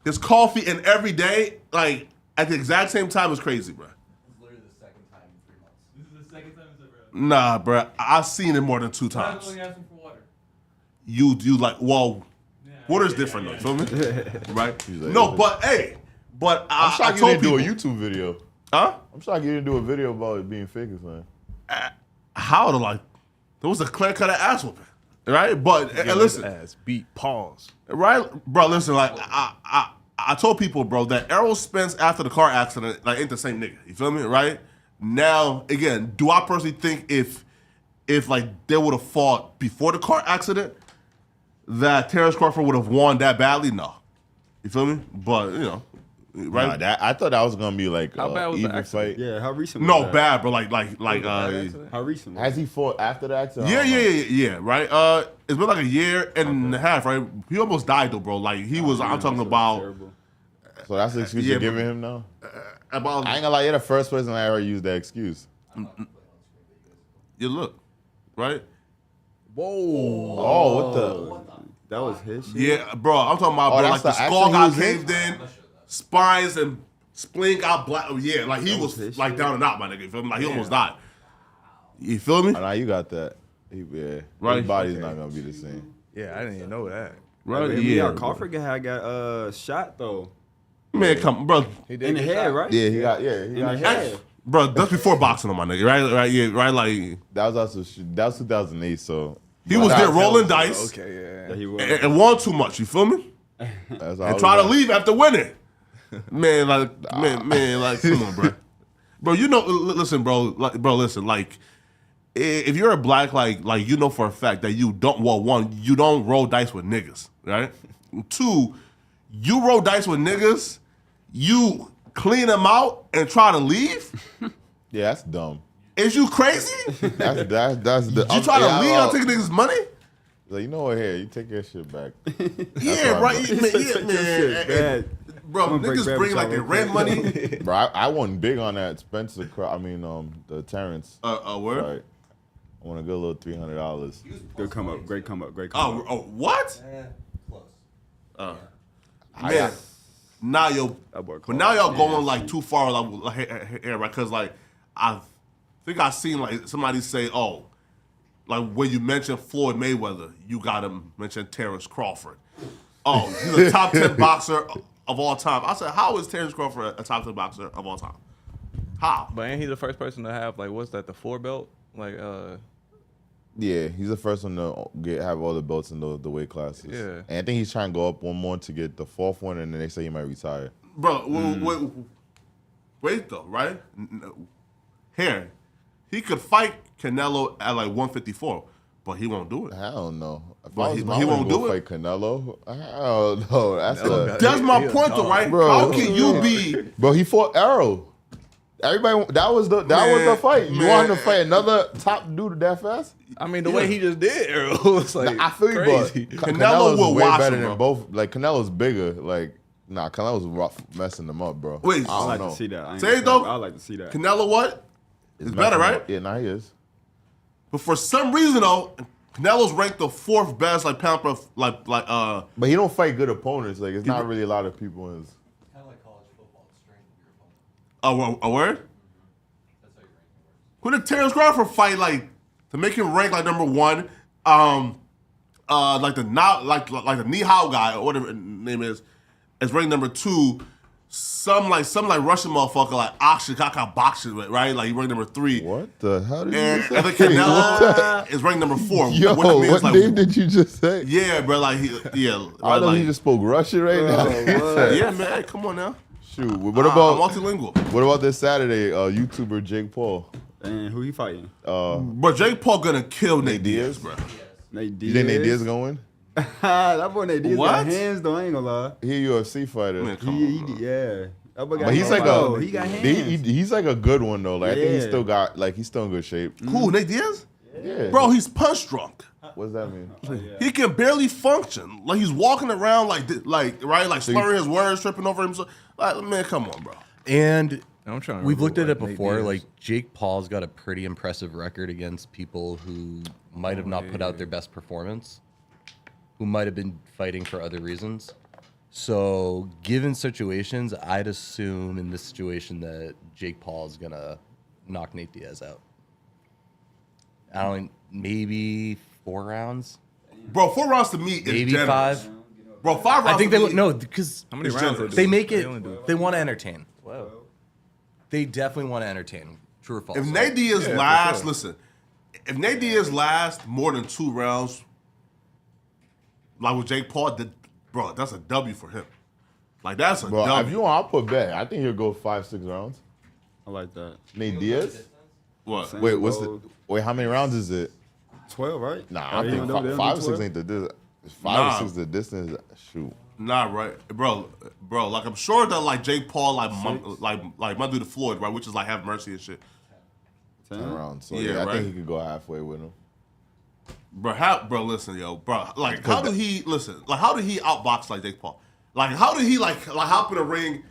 [SPEAKER 5] his coffee in every day, like at the exact same time is crazy, bro.
[SPEAKER 1] This is literally the second time in 3 months.
[SPEAKER 6] This is the second time it's ever happened.
[SPEAKER 5] Nah, bro, I've seen it more than 2 times.
[SPEAKER 6] I'm only asking for water.
[SPEAKER 5] You like, well, water's different though, feel me? Right? No, but hey, But
[SPEAKER 2] I'm shocked you didn't do a YouTube video.
[SPEAKER 5] Huh?
[SPEAKER 2] I'm shocked you didn't do a video about it being fake or something.
[SPEAKER 5] How to like? There was a clear cut ass whooping, right? But and listen,
[SPEAKER 3] ass beat. Pause.
[SPEAKER 5] right, bro. Listen, like I told people, bro, that Errol Spence after the car accident, like, ain't the same nigga. You feel me, right? Now, again, do I personally think if like they would have fought before the car accident, that Terrence Crawford would have won that badly? No. You feel me? But, you know, right?
[SPEAKER 2] Nah, I thought that was gonna be like
[SPEAKER 3] How bad was the
[SPEAKER 2] even
[SPEAKER 3] accident?
[SPEAKER 2] fight.
[SPEAKER 4] Yeah, how recent was
[SPEAKER 5] No,
[SPEAKER 4] that?
[SPEAKER 5] bad, bro. Like
[SPEAKER 4] How recent was
[SPEAKER 2] Has he fought after the accident?
[SPEAKER 5] yeah, right? It's been like a year and a half, right? He almost died though, bro. Like he was. I'm talking about.
[SPEAKER 4] terrible.
[SPEAKER 2] So that's the excuse
[SPEAKER 5] Yeah,
[SPEAKER 2] you're giving him now?
[SPEAKER 5] About
[SPEAKER 2] I ain't gonna lie, you're the first person I ever used that excuse.
[SPEAKER 5] you look, right?
[SPEAKER 3] Whoa.
[SPEAKER 2] Oh, what the?
[SPEAKER 4] That was his shit?
[SPEAKER 5] Yeah, bro. I'm talking about, bro.
[SPEAKER 2] that's
[SPEAKER 5] Like the
[SPEAKER 2] the
[SPEAKER 5] skull
[SPEAKER 2] action he
[SPEAKER 5] got
[SPEAKER 2] was in?
[SPEAKER 5] caved in, spines and spleen got black. Yeah, like he was
[SPEAKER 4] his
[SPEAKER 5] like
[SPEAKER 4] shit?
[SPEAKER 5] down and out, my nigga. You feel me? Like he almost died. You feel me?
[SPEAKER 2] Oh, nah, you got that. Yeah.
[SPEAKER 5] Right.
[SPEAKER 2] His body's not gonna be the same.
[SPEAKER 3] Yeah, I didn't even know that.
[SPEAKER 5] Right?
[SPEAKER 4] Yeah, Crawford got shot though.
[SPEAKER 5] Man, come, bro.
[SPEAKER 3] He did
[SPEAKER 4] In the
[SPEAKER 3] get
[SPEAKER 4] head,
[SPEAKER 3] shot.
[SPEAKER 4] right?
[SPEAKER 2] Yeah, he got
[SPEAKER 4] In the
[SPEAKER 2] shot.
[SPEAKER 4] head.
[SPEAKER 5] Bro, that's before boxing on my nigga, right? Yeah, right. Like
[SPEAKER 2] That was also 2008, so
[SPEAKER 5] he was there rolling dice
[SPEAKER 3] Okay, yeah.
[SPEAKER 4] Yeah, he was.
[SPEAKER 5] and won too much. You feel me?
[SPEAKER 2] that's all
[SPEAKER 5] And
[SPEAKER 2] we
[SPEAKER 5] try to
[SPEAKER 2] got.
[SPEAKER 5] leave after winning. Man, like, come on, bro. Bro, you know, listen, bro, listen, like, if you're a black, like, you know for a fact that you don't, well, one, you don't roll dice with niggas, right? Two, you roll dice with niggas, you clean them out and try to leave?
[SPEAKER 2] Yeah, that's dumb.
[SPEAKER 5] Is you crazy?
[SPEAKER 2] That's the.
[SPEAKER 5] You try to leave on taking niggas' money?
[SPEAKER 2] Like, you know what? Here, you take your shit back.
[SPEAKER 5] Yeah,
[SPEAKER 2] what
[SPEAKER 5] right.
[SPEAKER 2] I'm
[SPEAKER 5] Man,
[SPEAKER 4] Bad.
[SPEAKER 5] bro,
[SPEAKER 4] I'm gonna break
[SPEAKER 5] niggas
[SPEAKER 4] bad
[SPEAKER 5] bring
[SPEAKER 4] with
[SPEAKER 5] like their
[SPEAKER 4] y'all
[SPEAKER 5] rent money.
[SPEAKER 2] Bro, I won big on that Spencer. The Terrence.
[SPEAKER 5] Word?
[SPEAKER 2] Fight. I want a good little $300.
[SPEAKER 4] Good come up. Great come up. Great come up.
[SPEAKER 5] Oh, what?
[SPEAKER 1] Close.
[SPEAKER 5] Man, now
[SPEAKER 4] That boy
[SPEAKER 5] but now y'all going like too far, like here, right? Because like I think I seen like somebody say, oh, like when you mention Floyd Mayweather, you gotta mention Terrence Crawford. Oh, he's a top 10 boxer of all time. I said, how is Terrence Crawford a top 10 boxer of all time? How?
[SPEAKER 3] But ain't he the first person to have, like, what's that, the 4 belt? Like,
[SPEAKER 2] Yeah, he's the first one to have all the belts in the weight classes.
[SPEAKER 3] Yeah.
[SPEAKER 2] And I think he's trying to go up one more to get the 4th one, and then they say he might retire.
[SPEAKER 5] Bro, wait though, right? Here, he could fight Canelo at like 154, but he won't do it.
[SPEAKER 2] I don't know. If
[SPEAKER 5] But
[SPEAKER 2] I was
[SPEAKER 5] he
[SPEAKER 2] him, I
[SPEAKER 5] won't
[SPEAKER 2] wouldn't go
[SPEAKER 5] do it?
[SPEAKER 2] fight Canelo. I don't know.
[SPEAKER 5] That's my point though, right?
[SPEAKER 2] Bro,
[SPEAKER 5] How can you be...
[SPEAKER 2] Bro, he fought Arrow. Everybody, that was the fight. You
[SPEAKER 5] man.
[SPEAKER 2] want him to fight another top dude that fast?
[SPEAKER 3] I mean, the way he just did, Errol, was like
[SPEAKER 2] I feel you,
[SPEAKER 3] crazy.
[SPEAKER 2] but
[SPEAKER 5] Canelo
[SPEAKER 2] Canelo's
[SPEAKER 5] will
[SPEAKER 2] way
[SPEAKER 5] wash
[SPEAKER 2] better
[SPEAKER 5] him,
[SPEAKER 2] than
[SPEAKER 5] bro.
[SPEAKER 2] both. Like Canelo's bigger. Like Canelo's rough, messing them up, bro.
[SPEAKER 5] Wait,
[SPEAKER 2] I
[SPEAKER 4] I'd
[SPEAKER 2] don't
[SPEAKER 4] like
[SPEAKER 2] know.
[SPEAKER 4] to see that. I ain't
[SPEAKER 5] Say
[SPEAKER 4] gonna
[SPEAKER 5] it, though.
[SPEAKER 4] I'd like to see that.
[SPEAKER 5] Canelo what? It's better,
[SPEAKER 2] Messing
[SPEAKER 5] right?
[SPEAKER 2] up. Yeah, now he is.
[SPEAKER 5] But for some reason though, Canelo's ranked the 4th best like pound per
[SPEAKER 2] But he don't fight good opponents. Like it's not really a lot of people in his.
[SPEAKER 1] Kind of like college football, the strength of your opponent.
[SPEAKER 5] a word?
[SPEAKER 1] That's how your ranking works.
[SPEAKER 5] Who did Terrence Crawford fight like to make him rank like number 1? Like the Knee How guy or whatever his name is ranked number 2. Some Russian motherfucker like Akshikaka boxing, right? Like he ranked number 3.
[SPEAKER 2] What the hell did you
[SPEAKER 5] And
[SPEAKER 2] say?
[SPEAKER 5] I think Canelo is ranked number 4.
[SPEAKER 2] Yo,
[SPEAKER 5] which means,
[SPEAKER 2] what
[SPEAKER 5] like,
[SPEAKER 2] name did you just say?
[SPEAKER 5] Yeah, bro. Like
[SPEAKER 2] I
[SPEAKER 5] right,
[SPEAKER 2] know
[SPEAKER 5] like,
[SPEAKER 2] he just spoke Russian right now.
[SPEAKER 5] yeah, man. Hey, come on now.
[SPEAKER 2] Shoot. What
[SPEAKER 5] I'm
[SPEAKER 2] about
[SPEAKER 5] multilingual?
[SPEAKER 2] what about this Saturday? YouTuber Jake Paul.
[SPEAKER 4] And who he fighting?
[SPEAKER 5] But Jake Paul gonna kill Nate Diaz, bro.
[SPEAKER 4] Nate Diaz.
[SPEAKER 2] You think Nate Diaz gonna win?
[SPEAKER 4] That boy Nate Diaz
[SPEAKER 5] What?
[SPEAKER 4] got hands though. I ain't gonna lie.
[SPEAKER 2] He a UFC fighter.
[SPEAKER 5] Man, come
[SPEAKER 4] He,
[SPEAKER 5] on, bro.
[SPEAKER 4] yeah. That boy got
[SPEAKER 2] But he's
[SPEAKER 4] hands.
[SPEAKER 2] like
[SPEAKER 4] Oh,
[SPEAKER 2] a
[SPEAKER 4] he got hands.
[SPEAKER 2] he's like a good one though. Like I think he's
[SPEAKER 4] Yeah.
[SPEAKER 2] still got he's still in good shape.
[SPEAKER 5] Who, Nate Diaz?
[SPEAKER 2] Yeah.
[SPEAKER 5] Bro, he's punch drunk.
[SPEAKER 2] What does that mean?
[SPEAKER 5] He can barely function. Like he's walking around like slurring his words, tripping over himself. Like, man, come on, bro.
[SPEAKER 1] And
[SPEAKER 3] I'm trying to
[SPEAKER 1] we've
[SPEAKER 3] remember
[SPEAKER 1] looked at it
[SPEAKER 3] what Nate
[SPEAKER 1] before.
[SPEAKER 3] Diaz-
[SPEAKER 1] Like Jake Paul's got a pretty impressive record against people who might have not put out their best performance, who might have been fighting for other reasons. So, given situations, I'd assume in this situation that Jake Paul is gonna knock Nate Diaz out. I don't maybe 4 rounds,
[SPEAKER 5] Bro, 4 rounds to me is
[SPEAKER 1] maybe
[SPEAKER 5] generous.
[SPEAKER 1] 5.
[SPEAKER 5] Bro, 5 rounds.
[SPEAKER 1] I think they no because
[SPEAKER 3] How many rounds
[SPEAKER 1] they make it.
[SPEAKER 3] only do
[SPEAKER 1] They want to entertain.
[SPEAKER 3] 12.
[SPEAKER 1] They definitely want to entertain. True or false?
[SPEAKER 5] If Nate Diaz lasts, listen. If Nate Diaz lasts more than 2 rounds, like with Jake Paul, bro, that's a W for him. Like that's a W.
[SPEAKER 2] If you want, I'll put bet. I think he'll go 5-6 rounds.
[SPEAKER 4] I like that.
[SPEAKER 2] Nate Diaz.
[SPEAKER 5] What?
[SPEAKER 2] Wait, how many rounds is it?
[SPEAKER 4] 12, right?
[SPEAKER 2] Nah, I think 5 or 6 ain't the distance. 5 or 6 the distance. Shoot.
[SPEAKER 5] Nah, right, bro. Like I'm sure that like Jake Paul, like Monday to Floyd, right, which is like have mercy and shit.
[SPEAKER 2] 10 rounds. So
[SPEAKER 5] Yeah,
[SPEAKER 2] I
[SPEAKER 5] right.
[SPEAKER 2] think he could go halfway with him.
[SPEAKER 5] Bro, listen, yo, bro. Like, how did he outbox like Jake Paul? Like, how did he like hop in a ring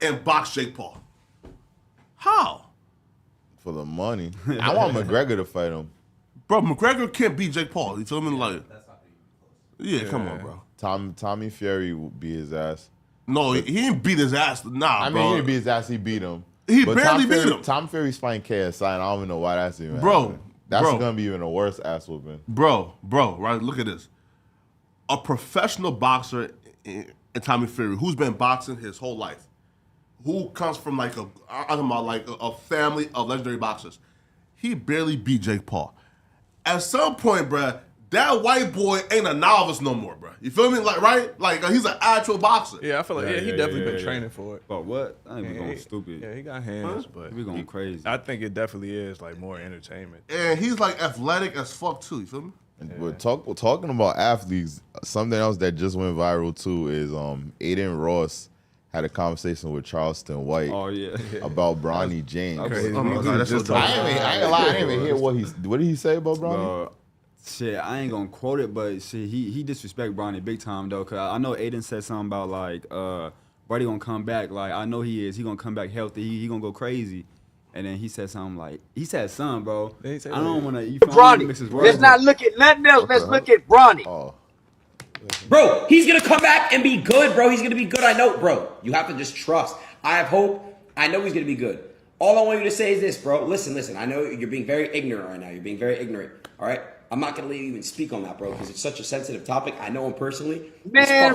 [SPEAKER 5] and box Jake Paul? How?
[SPEAKER 2] For the money. I want McGregor to fight him.
[SPEAKER 5] Bro, McGregor can't beat Jake Paul. You feel me? Like, yeah, come on, bro.
[SPEAKER 2] Tommy Fury will beat his ass.
[SPEAKER 5] No, he didn't beat his ass. Nah,
[SPEAKER 2] I
[SPEAKER 5] bro.
[SPEAKER 2] mean, he didn't beat his ass. He beat him.
[SPEAKER 5] He barely beat him.
[SPEAKER 2] Tom Fury's fighting KSI, and I don't even know why that's even
[SPEAKER 5] Bro,
[SPEAKER 2] happening. That's
[SPEAKER 5] bro.
[SPEAKER 2] gonna be even a worse ass whooping.
[SPEAKER 5] Bro, right? Look at this. A professional boxer in Tommy Fury who's been boxing his whole life, who comes from like a family of legendary boxers. He barely beat Jake Paul. At some point, bruh, that white boy ain't a novice no more, bruh. You feel me? Like, right? Like, he's an actual boxer.
[SPEAKER 3] Yeah, I feel like he definitely been training for it.
[SPEAKER 4] But what? I ain't even going stupid.
[SPEAKER 3] Yeah, he got hands, but
[SPEAKER 4] We going crazy.
[SPEAKER 3] I think it definitely is like more entertainment.
[SPEAKER 5] And he's like athletic as fuck too. You feel me?
[SPEAKER 2] But talking about athletes, something else that just went viral too is Aiden Ross had a conversation with Charleston White about Bronny James.
[SPEAKER 3] Crazy.
[SPEAKER 5] Oh my God, that's so dope.
[SPEAKER 2] I ain't gonna lie, I didn't even hear what did he say about Bronny?
[SPEAKER 4] Shit, I ain't gonna quote it, but shit, he disrespect Bronny big time though. Cause I know Aiden said something about like Brady gonna come back. Like I know he is. He gonna come back healthy. He gonna go crazy. And then he said something like bro. I don't wanna.
[SPEAKER 7] Bronny. Let's not look at nothing else. Let's look at Bronny.
[SPEAKER 2] Oh.
[SPEAKER 8] Bro, he's gonna come back and be good, bro. He's gonna be good. I know, bro. You have to just trust. I have hope. I know he's gonna be good. All I want you to say is this, bro. Listen. I know you're being very ignorant right now. You're being very ignorant. All right. I'm not gonna let you even speak on that, bro, because it's such a sensitive topic. I know him personally.
[SPEAKER 7] Man,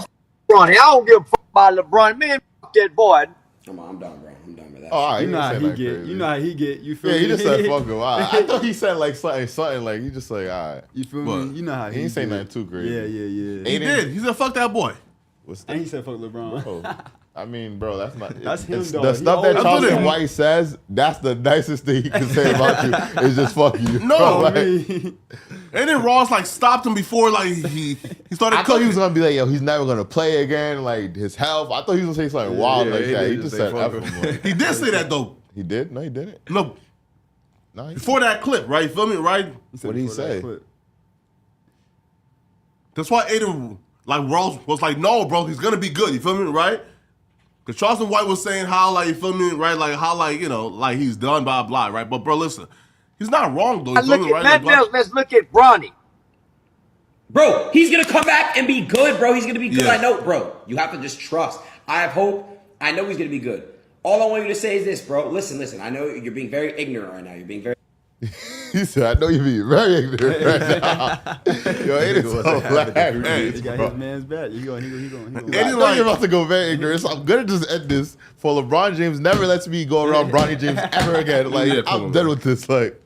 [SPEAKER 7] Bronny, I don't give a fuck about LeBron. Man, fuck that boy.
[SPEAKER 8] Come on, I'm done, bro. I'm done with that.
[SPEAKER 2] Oh, all right,
[SPEAKER 4] You know how he get. You know how he get. You feel me?
[SPEAKER 2] Yeah, he just said fuck him. All right. I thought he said like something like he just like all right.
[SPEAKER 4] You feel me? You know how
[SPEAKER 2] He ain't say nothing too crazy.
[SPEAKER 4] Yeah.
[SPEAKER 5] He did. He said, "Fuck that boy."
[SPEAKER 4] And he said fuck LeBron.
[SPEAKER 2] Bro, I mean, bro, that's not.
[SPEAKER 4] That's him, though.
[SPEAKER 2] The
[SPEAKER 4] He
[SPEAKER 2] stuff that
[SPEAKER 4] always-
[SPEAKER 2] Charleston White says, that's the nicest thing he can say about you. Is just fuck you.
[SPEAKER 5] No,
[SPEAKER 2] Like,
[SPEAKER 5] And then Ross like stopped him before like he started
[SPEAKER 2] I thought
[SPEAKER 5] cooking.
[SPEAKER 2] he was gonna be like, yo, he's never gonna play again. Like his health. I thought he was gonna say something wild like
[SPEAKER 3] he
[SPEAKER 2] that.
[SPEAKER 3] did
[SPEAKER 2] He
[SPEAKER 3] just
[SPEAKER 2] just
[SPEAKER 3] say
[SPEAKER 2] said
[SPEAKER 3] fuck
[SPEAKER 2] F
[SPEAKER 3] him.
[SPEAKER 2] him. Like,
[SPEAKER 5] He did say that though.
[SPEAKER 2] he did? No, he didn't.
[SPEAKER 5] No,
[SPEAKER 2] No, he
[SPEAKER 5] before that clip, right? You feel me? Right?
[SPEAKER 2] What did he say?
[SPEAKER 5] That's why Aiden, like Ross, was like, "No, bro, he's gonna be good." You feel me? Right? Because Charleston White was saying how, like, you feel me? Right? Like how, like, you know, like he's done, blah blah. Right? But bro, listen, he's not wrong though. You
[SPEAKER 7] I
[SPEAKER 5] feel
[SPEAKER 7] look
[SPEAKER 5] me?
[SPEAKER 7] at
[SPEAKER 5] Right?
[SPEAKER 7] nothing
[SPEAKER 5] Like,
[SPEAKER 7] else. Let's look at Bronny.
[SPEAKER 8] Bro, he's gonna come back and be good, bro. He's gonna be good.
[SPEAKER 5] Yeah.
[SPEAKER 8] I know, bro. You have to just trust. I have hope. I know he's gonna be good. All I want you to say is this, bro. Listen. I know you're being very ignorant right now. You're being very.
[SPEAKER 2] He said, I know you be very ignorant right now. Yo, it is so hilarious.
[SPEAKER 4] He got his man's back. He going.
[SPEAKER 2] I know you're about to go very ignorant, so I'm gonna just end this. For LeBron James never lets me go around Bronny James ever again. Like
[SPEAKER 5] Yeah, come
[SPEAKER 2] I'm
[SPEAKER 5] on,
[SPEAKER 2] done
[SPEAKER 5] man.
[SPEAKER 2] with this. Like,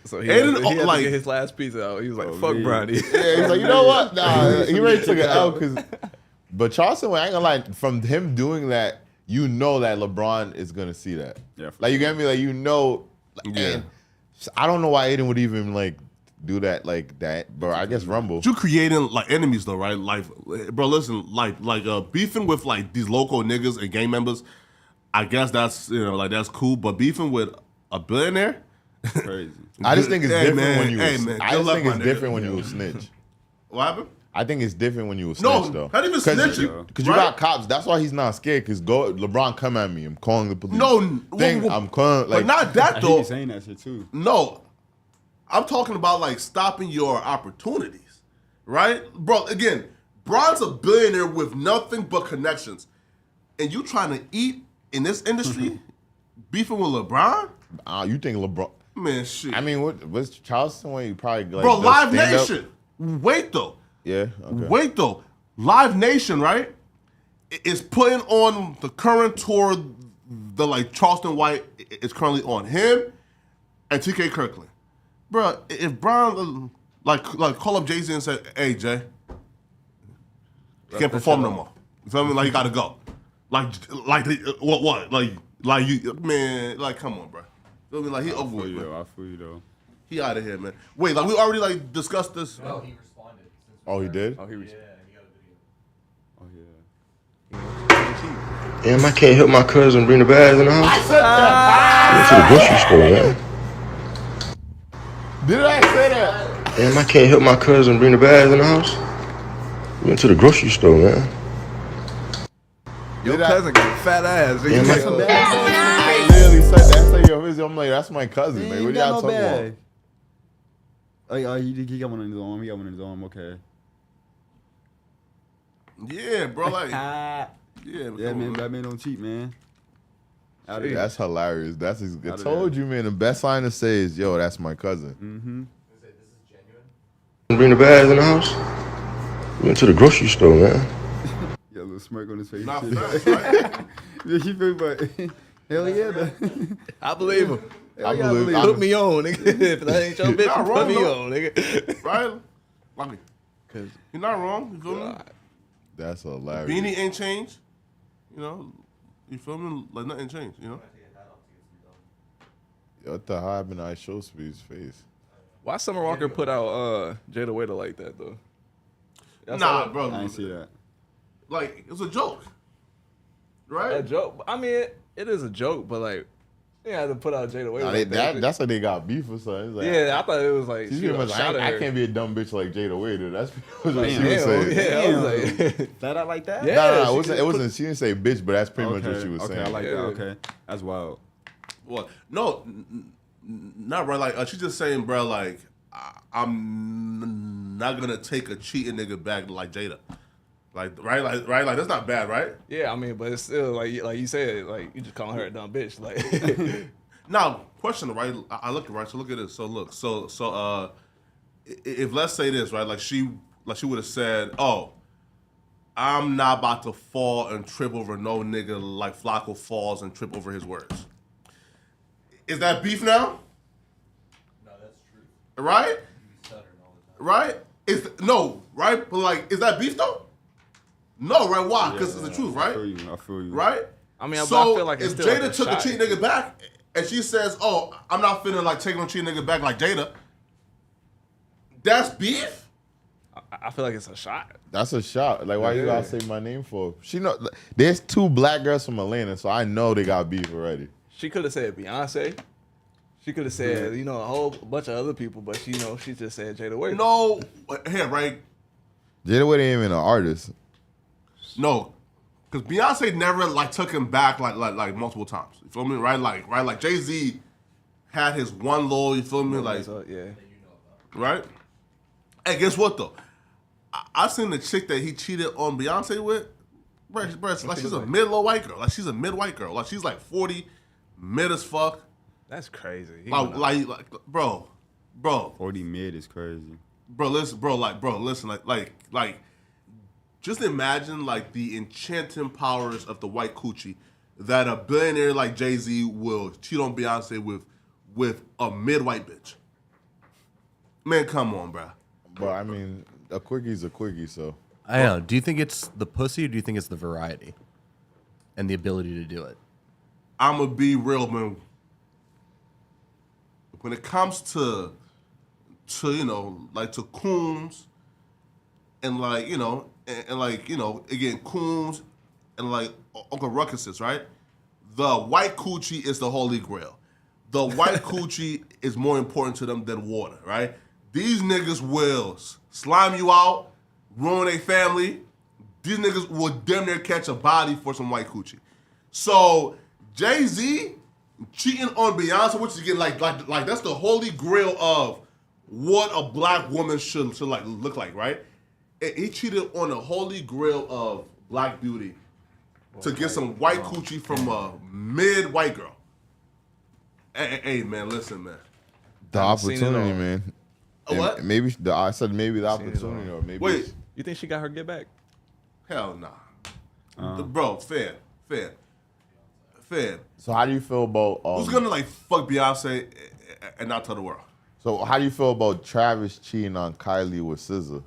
[SPEAKER 3] So he
[SPEAKER 5] Aiden,
[SPEAKER 3] had to
[SPEAKER 5] like-
[SPEAKER 3] get his last piece out. He was like, "Fuck
[SPEAKER 4] man.
[SPEAKER 3] Bronny."
[SPEAKER 2] yeah, he's like, you know what? Nah, he already took it out because. But Charleston, I ain't gonna lie. From him doing that, you know that LeBron is gonna see that.
[SPEAKER 4] Yeah,
[SPEAKER 2] Like you get me? Like you know. Like,
[SPEAKER 5] Yeah.
[SPEAKER 2] and I don't know why Aiden would even like do that like that, but I guess Rumble.
[SPEAKER 5] You creating like enemies though, right? Like, bro, listen, like beefing with like these local niggas and gang members. I guess that's like that's cool, but beefing with a billionaire,
[SPEAKER 4] crazy.
[SPEAKER 2] I just think it's
[SPEAKER 5] Hey,
[SPEAKER 2] different
[SPEAKER 5] man,
[SPEAKER 2] when you.
[SPEAKER 5] hey, man,
[SPEAKER 2] I
[SPEAKER 5] good
[SPEAKER 2] just
[SPEAKER 5] luck,
[SPEAKER 2] think it's
[SPEAKER 5] my nigga.
[SPEAKER 2] different when you a snitch.
[SPEAKER 5] what happened?
[SPEAKER 2] I think it's different when you a snitch
[SPEAKER 5] No,
[SPEAKER 2] though.
[SPEAKER 5] not even snitching,
[SPEAKER 2] Because you
[SPEAKER 5] right?
[SPEAKER 2] got cops. That's why he's not scared. Because LeBron come at me. I'm calling the police.
[SPEAKER 5] No,
[SPEAKER 2] I'm calling. Like,
[SPEAKER 5] but not that
[SPEAKER 4] He
[SPEAKER 5] though.
[SPEAKER 4] be saying that shit too.
[SPEAKER 5] No, I'm talking about like stopping your opportunities, right, bro? Again, Bron's a billionaire with nothing but connections, and you trying to eat in this industry, beefing with LeBron?
[SPEAKER 2] You think LeBron?
[SPEAKER 5] Man, shit.
[SPEAKER 2] I mean, what's Charleston? When you probably like
[SPEAKER 5] bro,
[SPEAKER 2] does
[SPEAKER 5] Live
[SPEAKER 2] stand up?
[SPEAKER 5] Nation. Wait though.
[SPEAKER 2] Yeah. Okay.
[SPEAKER 5] Wait though. Live Nation, right, is putting on the current tour the like Charleston White is currently on. Him and TK Kirkland. Bro, if Brown like call up Jay-Z and say, hey Jay, he can't perform no more. You feel me? Like he gotta go. Like what? Like you, man, like come on, bro. Feel me? Like he over with,
[SPEAKER 4] I feel you though.
[SPEAKER 5] He out of here, man. Wait, like we already like discussed this.
[SPEAKER 1] No, he responded.
[SPEAKER 2] Oh, he did?
[SPEAKER 3] Oh, he responded.
[SPEAKER 1] Yeah, he got a video.
[SPEAKER 3] Oh yeah.
[SPEAKER 9] Damn, I can't help my cousin bring the bags in the house. Went to the grocery store, man.
[SPEAKER 2] Did I say that?
[SPEAKER 9] Damn, I can't help my cousin bring the bags in the house. Went to the grocery store, man.
[SPEAKER 3] Your cousin got a fat ass.
[SPEAKER 9] Damn,
[SPEAKER 2] They literally said that. Say, yo, I'm like, that's my cousin, man. What y'all talking about?
[SPEAKER 4] Oh, he got one in his arm. He got one in his arm. Okay.
[SPEAKER 5] Yeah, bro. Like,
[SPEAKER 4] yeah,
[SPEAKER 5] yeah,
[SPEAKER 4] man. Batman don't cheat, man. Out of there.
[SPEAKER 2] That's hilarious. I told you, man. The best line to say is, yo, that's my cousin.
[SPEAKER 4] Mm-hmm.
[SPEAKER 1] This is genuine.
[SPEAKER 9] Bring the bags in the house. Went to the grocery store, man.
[SPEAKER 4] Got a little smirk on his face.
[SPEAKER 5] Not
[SPEAKER 4] shit.
[SPEAKER 5] facts, right?
[SPEAKER 4] Yeah, she feel but hell yeah, though.
[SPEAKER 3] I believe him.
[SPEAKER 2] I believe it.
[SPEAKER 3] Put me on, nigga. If that ain't your bitch,
[SPEAKER 5] not
[SPEAKER 3] put
[SPEAKER 5] wrong,
[SPEAKER 3] me
[SPEAKER 5] though.
[SPEAKER 3] on, nigga.
[SPEAKER 5] Right? Like,
[SPEAKER 3] Cause
[SPEAKER 5] you're not wrong. You feel me?
[SPEAKER 2] That's hilarious.
[SPEAKER 5] Beanie ain't changed. You know, you feel me? Like nothing changed. You know.
[SPEAKER 2] Yo, what the hell happened to IShowSpeed's face?
[SPEAKER 3] why Summer Walker put out Jada Waiter like that though?
[SPEAKER 5] Nah, bro.
[SPEAKER 4] I ain't see that.
[SPEAKER 5] Like it was a joke, right?
[SPEAKER 3] A joke. I mean, it is a joke, but like, you had to put out Jada Waiter.
[SPEAKER 2] Nah,
[SPEAKER 3] like that.
[SPEAKER 2] that's like they got beef or something. It's like,
[SPEAKER 3] Yeah, I thought it was like
[SPEAKER 2] she's
[SPEAKER 3] she
[SPEAKER 2] pretty much,
[SPEAKER 3] shot at
[SPEAKER 2] I
[SPEAKER 3] her.
[SPEAKER 2] can't be a dumb bitch like Jada Waiter. That's what she
[SPEAKER 3] Damn,
[SPEAKER 2] was saying.
[SPEAKER 3] yeah, I was like,
[SPEAKER 4] Flat out like that?
[SPEAKER 3] Yeah.
[SPEAKER 2] Nah,
[SPEAKER 3] she
[SPEAKER 2] it wasn't. She didn't say bitch, but that's pretty much what she was
[SPEAKER 4] okay,
[SPEAKER 2] saying.
[SPEAKER 4] I like
[SPEAKER 3] Yeah.
[SPEAKER 4] that. Okay, that's wild.
[SPEAKER 5] Well, no, not bro. Like she's just saying, bro. Like I'm not gonna take a cheating nigga back like Jada. Like right, like that's not bad, right?
[SPEAKER 3] yeah, I mean, but it's still like you said, like you just calling her a dumb bitch, like.
[SPEAKER 5] Now, question, right? I look right. So look at this. So look, if let's say this, right? Like she would have said, "Oh, I'm not about to fall and trip over no nigga like Flacco falls and trip over his words." Is that beef now?
[SPEAKER 1] No, that's true.
[SPEAKER 5] Right?
[SPEAKER 1] You stutter all the time.
[SPEAKER 5] Right? No, right? But like, is that beef though? No, right? Why? Because it's the truth, right?
[SPEAKER 4] I feel you.
[SPEAKER 5] Right?
[SPEAKER 3] I mean,
[SPEAKER 5] so
[SPEAKER 3] I feel like it's
[SPEAKER 5] if
[SPEAKER 3] still
[SPEAKER 5] Jada
[SPEAKER 3] like a
[SPEAKER 5] took
[SPEAKER 3] shot.
[SPEAKER 5] a cheat nigga back and she says, "Oh, I'm not finna like taking a cheat nigga back like Jada," that's beef.
[SPEAKER 3] I feel like it's a shot.
[SPEAKER 2] That's a shot. Like, why you
[SPEAKER 3] Yeah.
[SPEAKER 2] gotta say my name for? She know. There's 2 black girls from Atlanta, so I know they got beef already.
[SPEAKER 3] She could have said Beyonce. She could have said, a whole bunch of other people, but she just said Jada Waiter.
[SPEAKER 5] No, here, right?
[SPEAKER 2] Jada Waiter ain't even an artist.
[SPEAKER 5] No, because Beyonce never like took him back like multiple times. You feel me? Right? Like Jay-Z had his one little. You feel me? Like
[SPEAKER 3] So, yeah.
[SPEAKER 5] right? Hey, guess what though? I seen the chick that he cheated on Beyonce with. Bro, like she's a mid-low white girl. Like she's a mid-white girl. Like she's like 40, mid as fuck.
[SPEAKER 3] That's crazy.
[SPEAKER 5] Like, bro,
[SPEAKER 4] 40 mid is crazy.
[SPEAKER 5] listen, like, just imagine like the enchanting powers of the white coochie that a billionaire like Jay-Z will cheat on Beyonce with a mid-white bitch. Man, come on, bro.
[SPEAKER 2] But I mean, a quicky's a quickie, so.
[SPEAKER 1] I don't know. Do you think it's the pussy or do you think it's the variety and the ability to do it?
[SPEAKER 5] I'm gonna be real, man. When it comes to like to Coombs and like, again, Coombs and like Uncle Ruckus's, right? The white coochie is the holy grail. The white coochie is more important to them than water, right? These niggas will slime you out, ruin a family. These niggas will damn near catch a body for some white coochie. So Jay-Z cheating on Beyonce, which is again like that's the holy grail of what a black woman should like look like, right? And he cheated on the holy grail of black beauty to get some white coochie from a mid-white girl. Hey, man, listen, man.
[SPEAKER 2] The opportunity, man.
[SPEAKER 5] What?
[SPEAKER 2] Maybe I said maybe the opportunity, or maybe.
[SPEAKER 5] Wait.
[SPEAKER 3] You think she got her get back?
[SPEAKER 5] Hell nah. Bro, fair.
[SPEAKER 2] So how do you feel about
[SPEAKER 5] who's gonna like fuck Beyonce and not tell the world?
[SPEAKER 2] So how do you feel about Travis cheating on Kylie with SZA?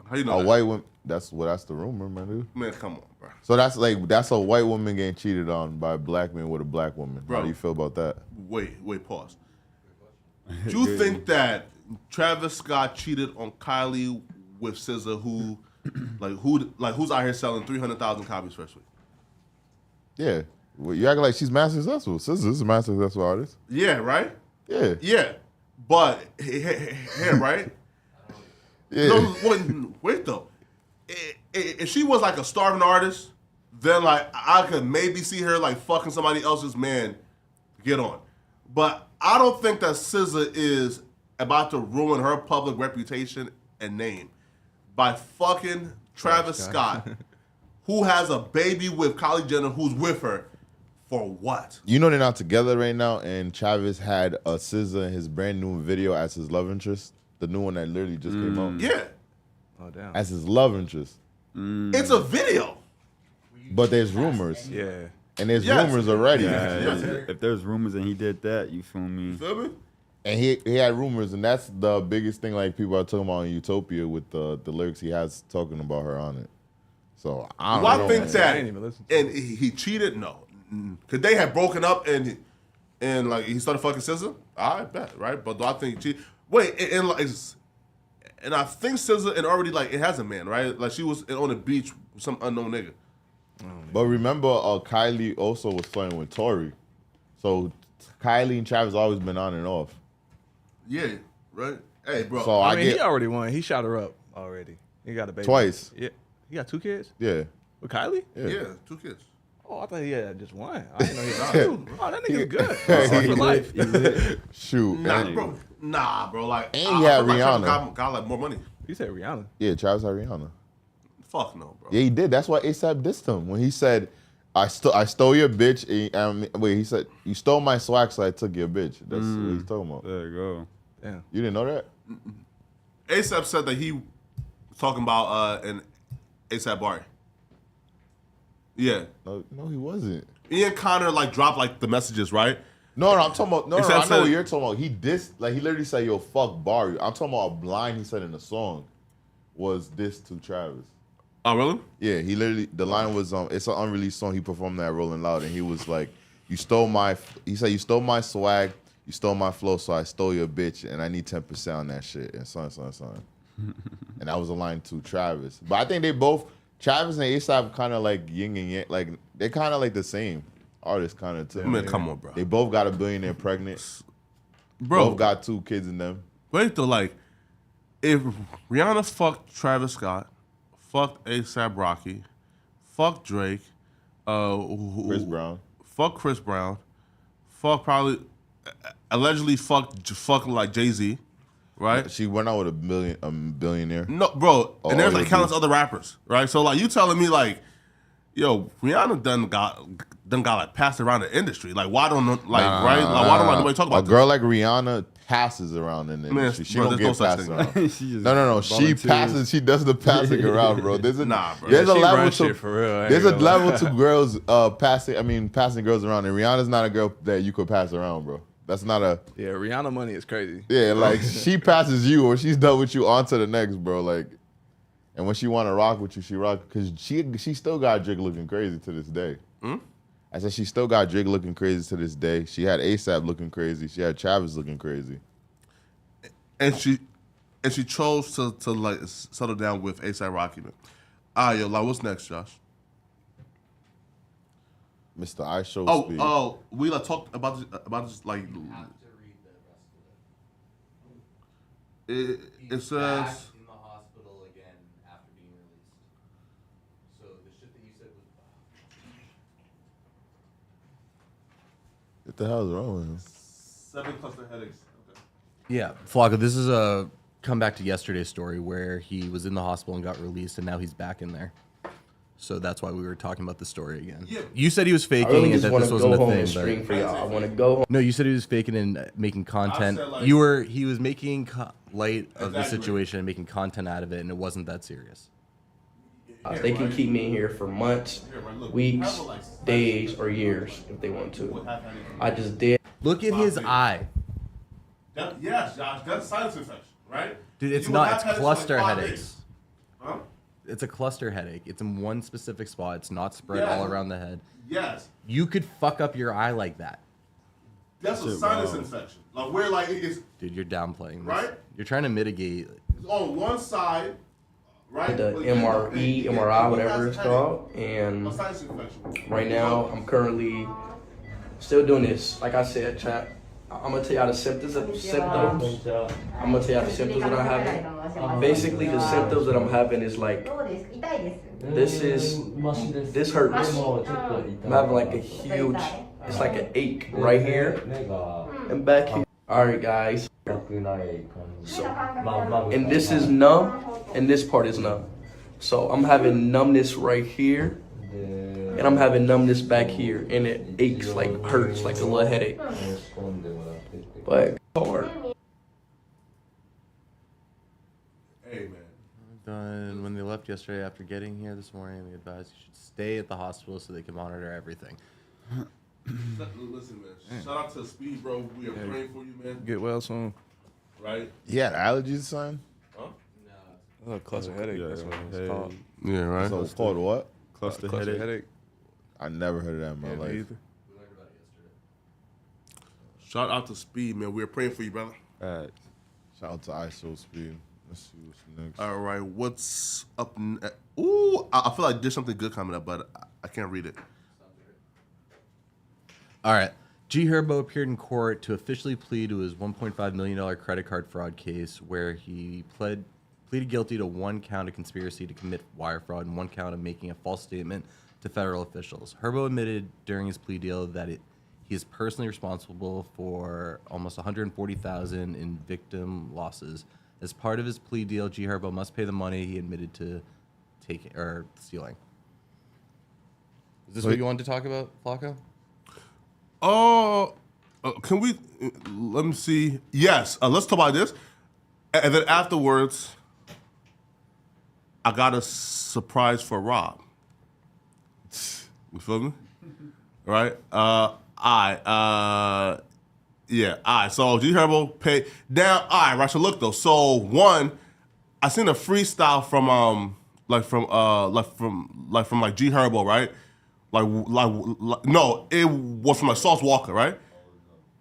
[SPEAKER 5] How you know
[SPEAKER 2] a white woman? That's the rumor, man, dude.
[SPEAKER 5] Man, come on, bro.
[SPEAKER 2] So that's a white woman getting cheated on by a black man with a black woman. Bro, how do you feel about that?
[SPEAKER 5] Wait, pause. Do you think that Travis Scott cheated on Kylie with SZA, who's out here selling 300,000 copies first week?
[SPEAKER 2] Yeah, well, you acting like she's master successful. SZA is a master successful artist.
[SPEAKER 5] Yeah, right.
[SPEAKER 2] Yeah,
[SPEAKER 5] but here, right?
[SPEAKER 2] Yeah.
[SPEAKER 5] No, wait though. If she was like a starving artist, then like I could maybe see her like fucking somebody else's man get on. But I don't think that SZA is about to ruin her public reputation and name by fucking Travis Scott, who has a baby with Kylie Jenner, who's with her for what?
[SPEAKER 2] You know they're not together right now, and Travis had a SZA in his brand new video as his love interest, the new one that literally just came out.
[SPEAKER 5] Yeah.
[SPEAKER 3] Oh damn.
[SPEAKER 2] As his love interest.
[SPEAKER 5] It's a video.
[SPEAKER 2] But there's rumors.
[SPEAKER 3] Yeah.
[SPEAKER 2] And there's rumors already.
[SPEAKER 4] If there's rumors and he did that, you feel me?
[SPEAKER 5] You feel me?
[SPEAKER 2] And he had rumors, and that's the biggest thing like people are talking about in Utopia with the lyrics he has talking about her on it. So I don't know.
[SPEAKER 5] I think that and he cheated? No. Could they have broken up and like he started fucking SZA? I bet, right? But do I think he cheated? Wait, and I think SZA and already like it has a man, right? Like she was on the beach with some unknown nigga.
[SPEAKER 2] But remember, Kylie also was flirting with Tory. So Kylie and Travis always been on and off.
[SPEAKER 5] Yeah, right? Hey, bro.
[SPEAKER 2] So
[SPEAKER 3] I mean, he already won. He shot her up already. He got a baby.
[SPEAKER 2] Twice.
[SPEAKER 3] Yeah. He got 2 kids?
[SPEAKER 2] Yeah.
[SPEAKER 3] With Kylie?
[SPEAKER 5] Yeah, 2 kids.
[SPEAKER 3] Oh, I thought he had just one. I didn't know he had 2. Oh, that nigga's good. That's for life.
[SPEAKER 2] Shoot.
[SPEAKER 5] Nah, bro. Like,
[SPEAKER 2] and he had Rihanna.
[SPEAKER 5] Like got like more money.
[SPEAKER 3] You said Rihanna?
[SPEAKER 2] Yeah, Travis had Rihanna.
[SPEAKER 5] Fuck no, bro.
[SPEAKER 2] Yeah, he did. That's why ASAP dissed him when he said, I stole your bitch. He said, you stole my swag, so I took your bitch. That's what he's talking about.
[SPEAKER 4] There you go.
[SPEAKER 3] Damn.
[SPEAKER 2] You didn't know that?
[SPEAKER 5] ASAP said that he was talking about an ASAP Bari. Yeah.
[SPEAKER 2] No, he wasn't.
[SPEAKER 5] Ian Connor like dropped like the messages, right?
[SPEAKER 2] No, I'm talking about. No, I know
[SPEAKER 5] said,
[SPEAKER 2] what you're talking about. He dissed, like he literally said, "Yo, fuck Barry." I'm talking about a line he said in the song was this to Travis.
[SPEAKER 5] Oh, really?
[SPEAKER 2] Yeah, he literally the line was it's an unreleased song he performed at Rolling Loud, and he was like, "You stole my," he said, "You stole my swag, you stole my flow, so I stole your bitch, and I need 10% on that shit." And son. And that was a line to Travis. But I think they both, Travis and ASAP, kind of like yin and yang, like they kind of like the same artists, kind of too.
[SPEAKER 5] Man, come on, bro.
[SPEAKER 2] They both got a billionaire pregnant.
[SPEAKER 5] Bro,
[SPEAKER 2] both got 2 kids in them.
[SPEAKER 5] Wait though, like if Rihanna fucked Travis Scott, fucked ASAP Rocky, fucked Drake,
[SPEAKER 2] Chris Brown,
[SPEAKER 5] fuck Chris Brown, fuck probably allegedly fuck like Jay-Z, right?
[SPEAKER 2] She went out with a billionaire.
[SPEAKER 5] No, bro, and there's like countless
[SPEAKER 2] dudes.
[SPEAKER 5] other rappers, right? So like you telling me like, yo, Rihanna done got like passed around the industry. Like why don't right? Like why don't nobody talk about
[SPEAKER 2] a girl like Rihanna passes around in the industry. She don't get passed around. No. She passes. She does the passing around, bro. There's a
[SPEAKER 5] bro.
[SPEAKER 2] There's a level to
[SPEAKER 3] for real.
[SPEAKER 2] there's a level to girls passing girls around, and Rihanna's not a girl that you could pass around, bro. That's not a
[SPEAKER 3] Rihanna money is crazy.
[SPEAKER 2] Yeah, like she passes you or she's done with you on to the next, bro. Like, and when she want to rock with you, she rock because she still got Drake looking crazy to this day. I said she still got Drake looking crazy to this day. She had ASAP looking crazy. She had Travis looking crazy.
[SPEAKER 5] And she chose to like settle down with ASAP Rocky. Yo, like what's next, Josh?
[SPEAKER 2] Mr. IShowSpeed.
[SPEAKER 5] Oh, we like talked about this like. It says.
[SPEAKER 1] In the hospital again after being released. So the shit that you said was.
[SPEAKER 2] What the hell is wrong with him?
[SPEAKER 5] 7 cluster headaches. Okay.
[SPEAKER 1] Yeah, Flocka, this is a comeback to yesterday's story where he was in the hospital and got released, and now he's back in there. So that's why we were talking about the story again. Yeah. You said he was faking and that this wasn't a thing. But
[SPEAKER 9] I want to go home.
[SPEAKER 1] No, you said he was faking and making content.
[SPEAKER 5] Like,
[SPEAKER 1] He was making light of the situation and making content out of it, and it wasn't that serious.
[SPEAKER 10] They can keep me in here for months, weeks, days, or years if they want to. I just did.
[SPEAKER 1] Look at his eye.
[SPEAKER 5] Yes, Josh, that's sinus infection, right?
[SPEAKER 1] Dude, it's not. It's cluster headaches. Huh? It's a cluster headache. It's in one specific spot. It's not spread all around the head.
[SPEAKER 5] Yes.
[SPEAKER 1] You could fuck up your eye like that.
[SPEAKER 5] That's a sinus infection. Like where like it's.
[SPEAKER 1] Dude, you're downplaying this.
[SPEAKER 5] Right?
[SPEAKER 1] You're trying to mitigate.
[SPEAKER 5] It's on one side, right?
[SPEAKER 10] The MRI, whatever it's called, and right now I'm currently still doing this. Like I said, chat. I'm gonna tell y'all the symptoms. I'm gonna tell y'all the symptoms that I'm having. Basically, the symptoms that I'm having is like this hurts. I'm having like a huge. It's like an ache right here and back here. All right, guys. So, and this is numb, and this part is numb. So I'm having numbness right here, and I'm having numbness back here, and it aches, like hurts, like a little headache. But hard.
[SPEAKER 5] Hey man.
[SPEAKER 1] When they left yesterday after getting here this morning, they advised you should stay at the hospital so they can monitor everything.
[SPEAKER 5] Listen, man. Shout out to Speed, bro. We are praying for you, man.
[SPEAKER 3] Get well soon.
[SPEAKER 5] Right?
[SPEAKER 2] He had allergies, son?
[SPEAKER 5] Huh?
[SPEAKER 3] No. Cluster headache. That's what it's called.
[SPEAKER 5] Yeah, right.
[SPEAKER 2] So it's called what?
[SPEAKER 3] Cluster headache.
[SPEAKER 2] I never heard of that in my life.
[SPEAKER 3] Either.
[SPEAKER 5] Shout out to Speed, man. We're praying for you, brother.
[SPEAKER 2] All right. Shout out to IShowSpeed. Let's see what's next.
[SPEAKER 5] All right, what's up? Ooh, I feel like there's something good coming up, but I can't read it.
[SPEAKER 1] All right. Herbo appeared in court to officially plead to his $1.5 million credit card fraud case, where he pleaded guilty to 1 count of conspiracy to commit wire fraud and 1 count of making a false statement to federal officials. Herbo admitted during his plea deal that he is personally responsible for almost $140,000 in victim losses. As part of his plea deal, Herbo must pay the money he admitted to taking or stealing. Is this what you wanted to talk about, Flacco?
[SPEAKER 5] Can we? Let me see. Yes, let's talk about this, and then afterwards, I got a surprise for Rob. You feel me? Right? Yeah. All right. So Herbo pay down. All right. Right. So look though. So one, I seen a freestyle from Herbo, right? Like no, it was from like Sauce Walker, right?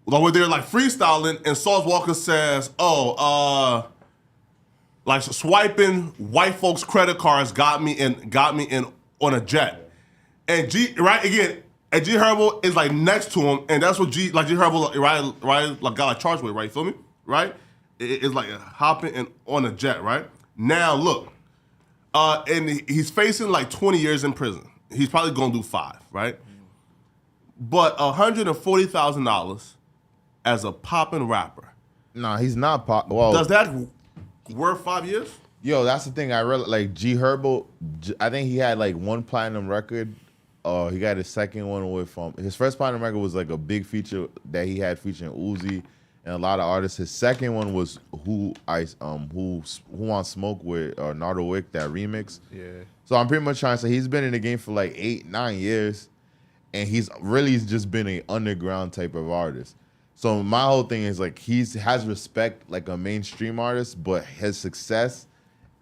[SPEAKER 5] Like where they're like freestyling, and Sauce Walker says, like swiping white folks' credit cards got me in on a jet, and and Herbo is like next to him, and that's what Herbo right like got like charged with, right? You feel me? Right? It's like hopping and on a jet, right? Now look, and he's facing like 20 years in prison. He's probably gonna do 5, right? But $140,000 as a poppin' rapper.
[SPEAKER 2] Nah, he's not pop. Well,
[SPEAKER 5] does that worth 5 years?
[SPEAKER 2] Yo, that's the thing. I really like Herbo. I think he had like 1 platinum record. He got his second one with his first platinum record was like a big feature that he had featuring Uzi and a lot of artists. His second one was Who Want Smoke with Nardo Wick, that remix.
[SPEAKER 3] Yeah.
[SPEAKER 2] So I'm pretty much trying to say he's been in the game for like 8-9 years, and he's really just been an underground type of artist. So my whole thing is like has respect like a mainstream artist, but his success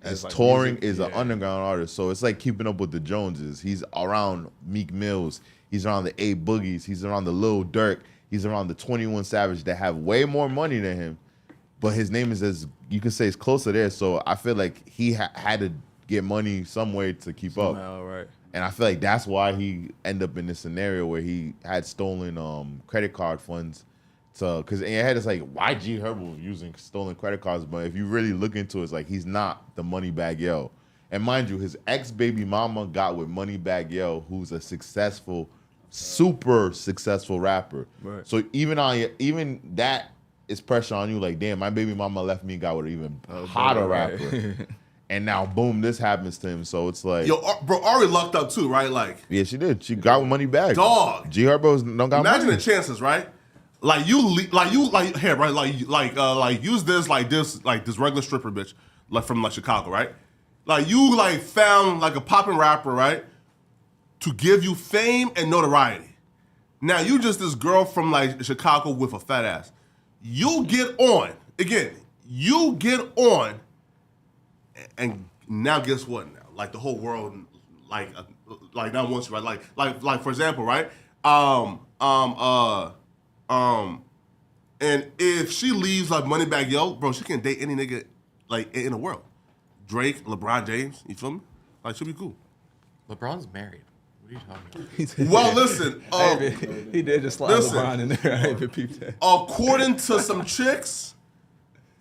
[SPEAKER 2] as like touring music, is an underground artist. So it's like keeping up with the Joneses. He's around Meek Mills. He's around the A Boogies. He's around the Lil Durk. He's around the 21 Savage that have way more money than him. But his name is, as you can say, is closer there. So I feel like he had to get money some way to keep
[SPEAKER 3] somehow,
[SPEAKER 2] up.
[SPEAKER 3] Right.
[SPEAKER 2] And I feel like that's why he ended up in this scenario where he had stolen credit card funds. Because in your head, it's like, why Herbo using stolen credit cards? But if you really look into it, it's like he's not the Moneybagg Yo. And mind you, his ex-baby mama got with Moneybagg Yo, who's a successful, super successful rapper.
[SPEAKER 3] Right.
[SPEAKER 2] So even that is pressure on you. Like, damn, my baby mama left me, got with an even hotter rapper. And now, boom, this happens to him. So it's like,
[SPEAKER 5] yo, bro, Ari lucked up too, right? Like,
[SPEAKER 2] yeah, she did. She got Moneybagg.
[SPEAKER 5] Dog.
[SPEAKER 2] Herbo's don't got
[SPEAKER 5] Imagine
[SPEAKER 2] money.
[SPEAKER 5] the chances, right? Like here, right? Like use this regular stripper bitch, like from like Chicago, right? Like you like found like a popping rapper, right? To give you fame and notoriety. Now you just this girl from like Chicago with a fat ass. You get on again. You get on, and now guess what? Now like the whole world, like now wants you, right? Like for example, right? And if she leaves like Moneybagg Yo, bro, she can date any nigga like in the world. Drake, LeBron James, you feel me? Like she'll be cool.
[SPEAKER 1] LeBron's married. What are you talking about?
[SPEAKER 5] Well, listen.
[SPEAKER 3] He did just slide LeBron in there. I even peeped that.
[SPEAKER 5] According to some chicks,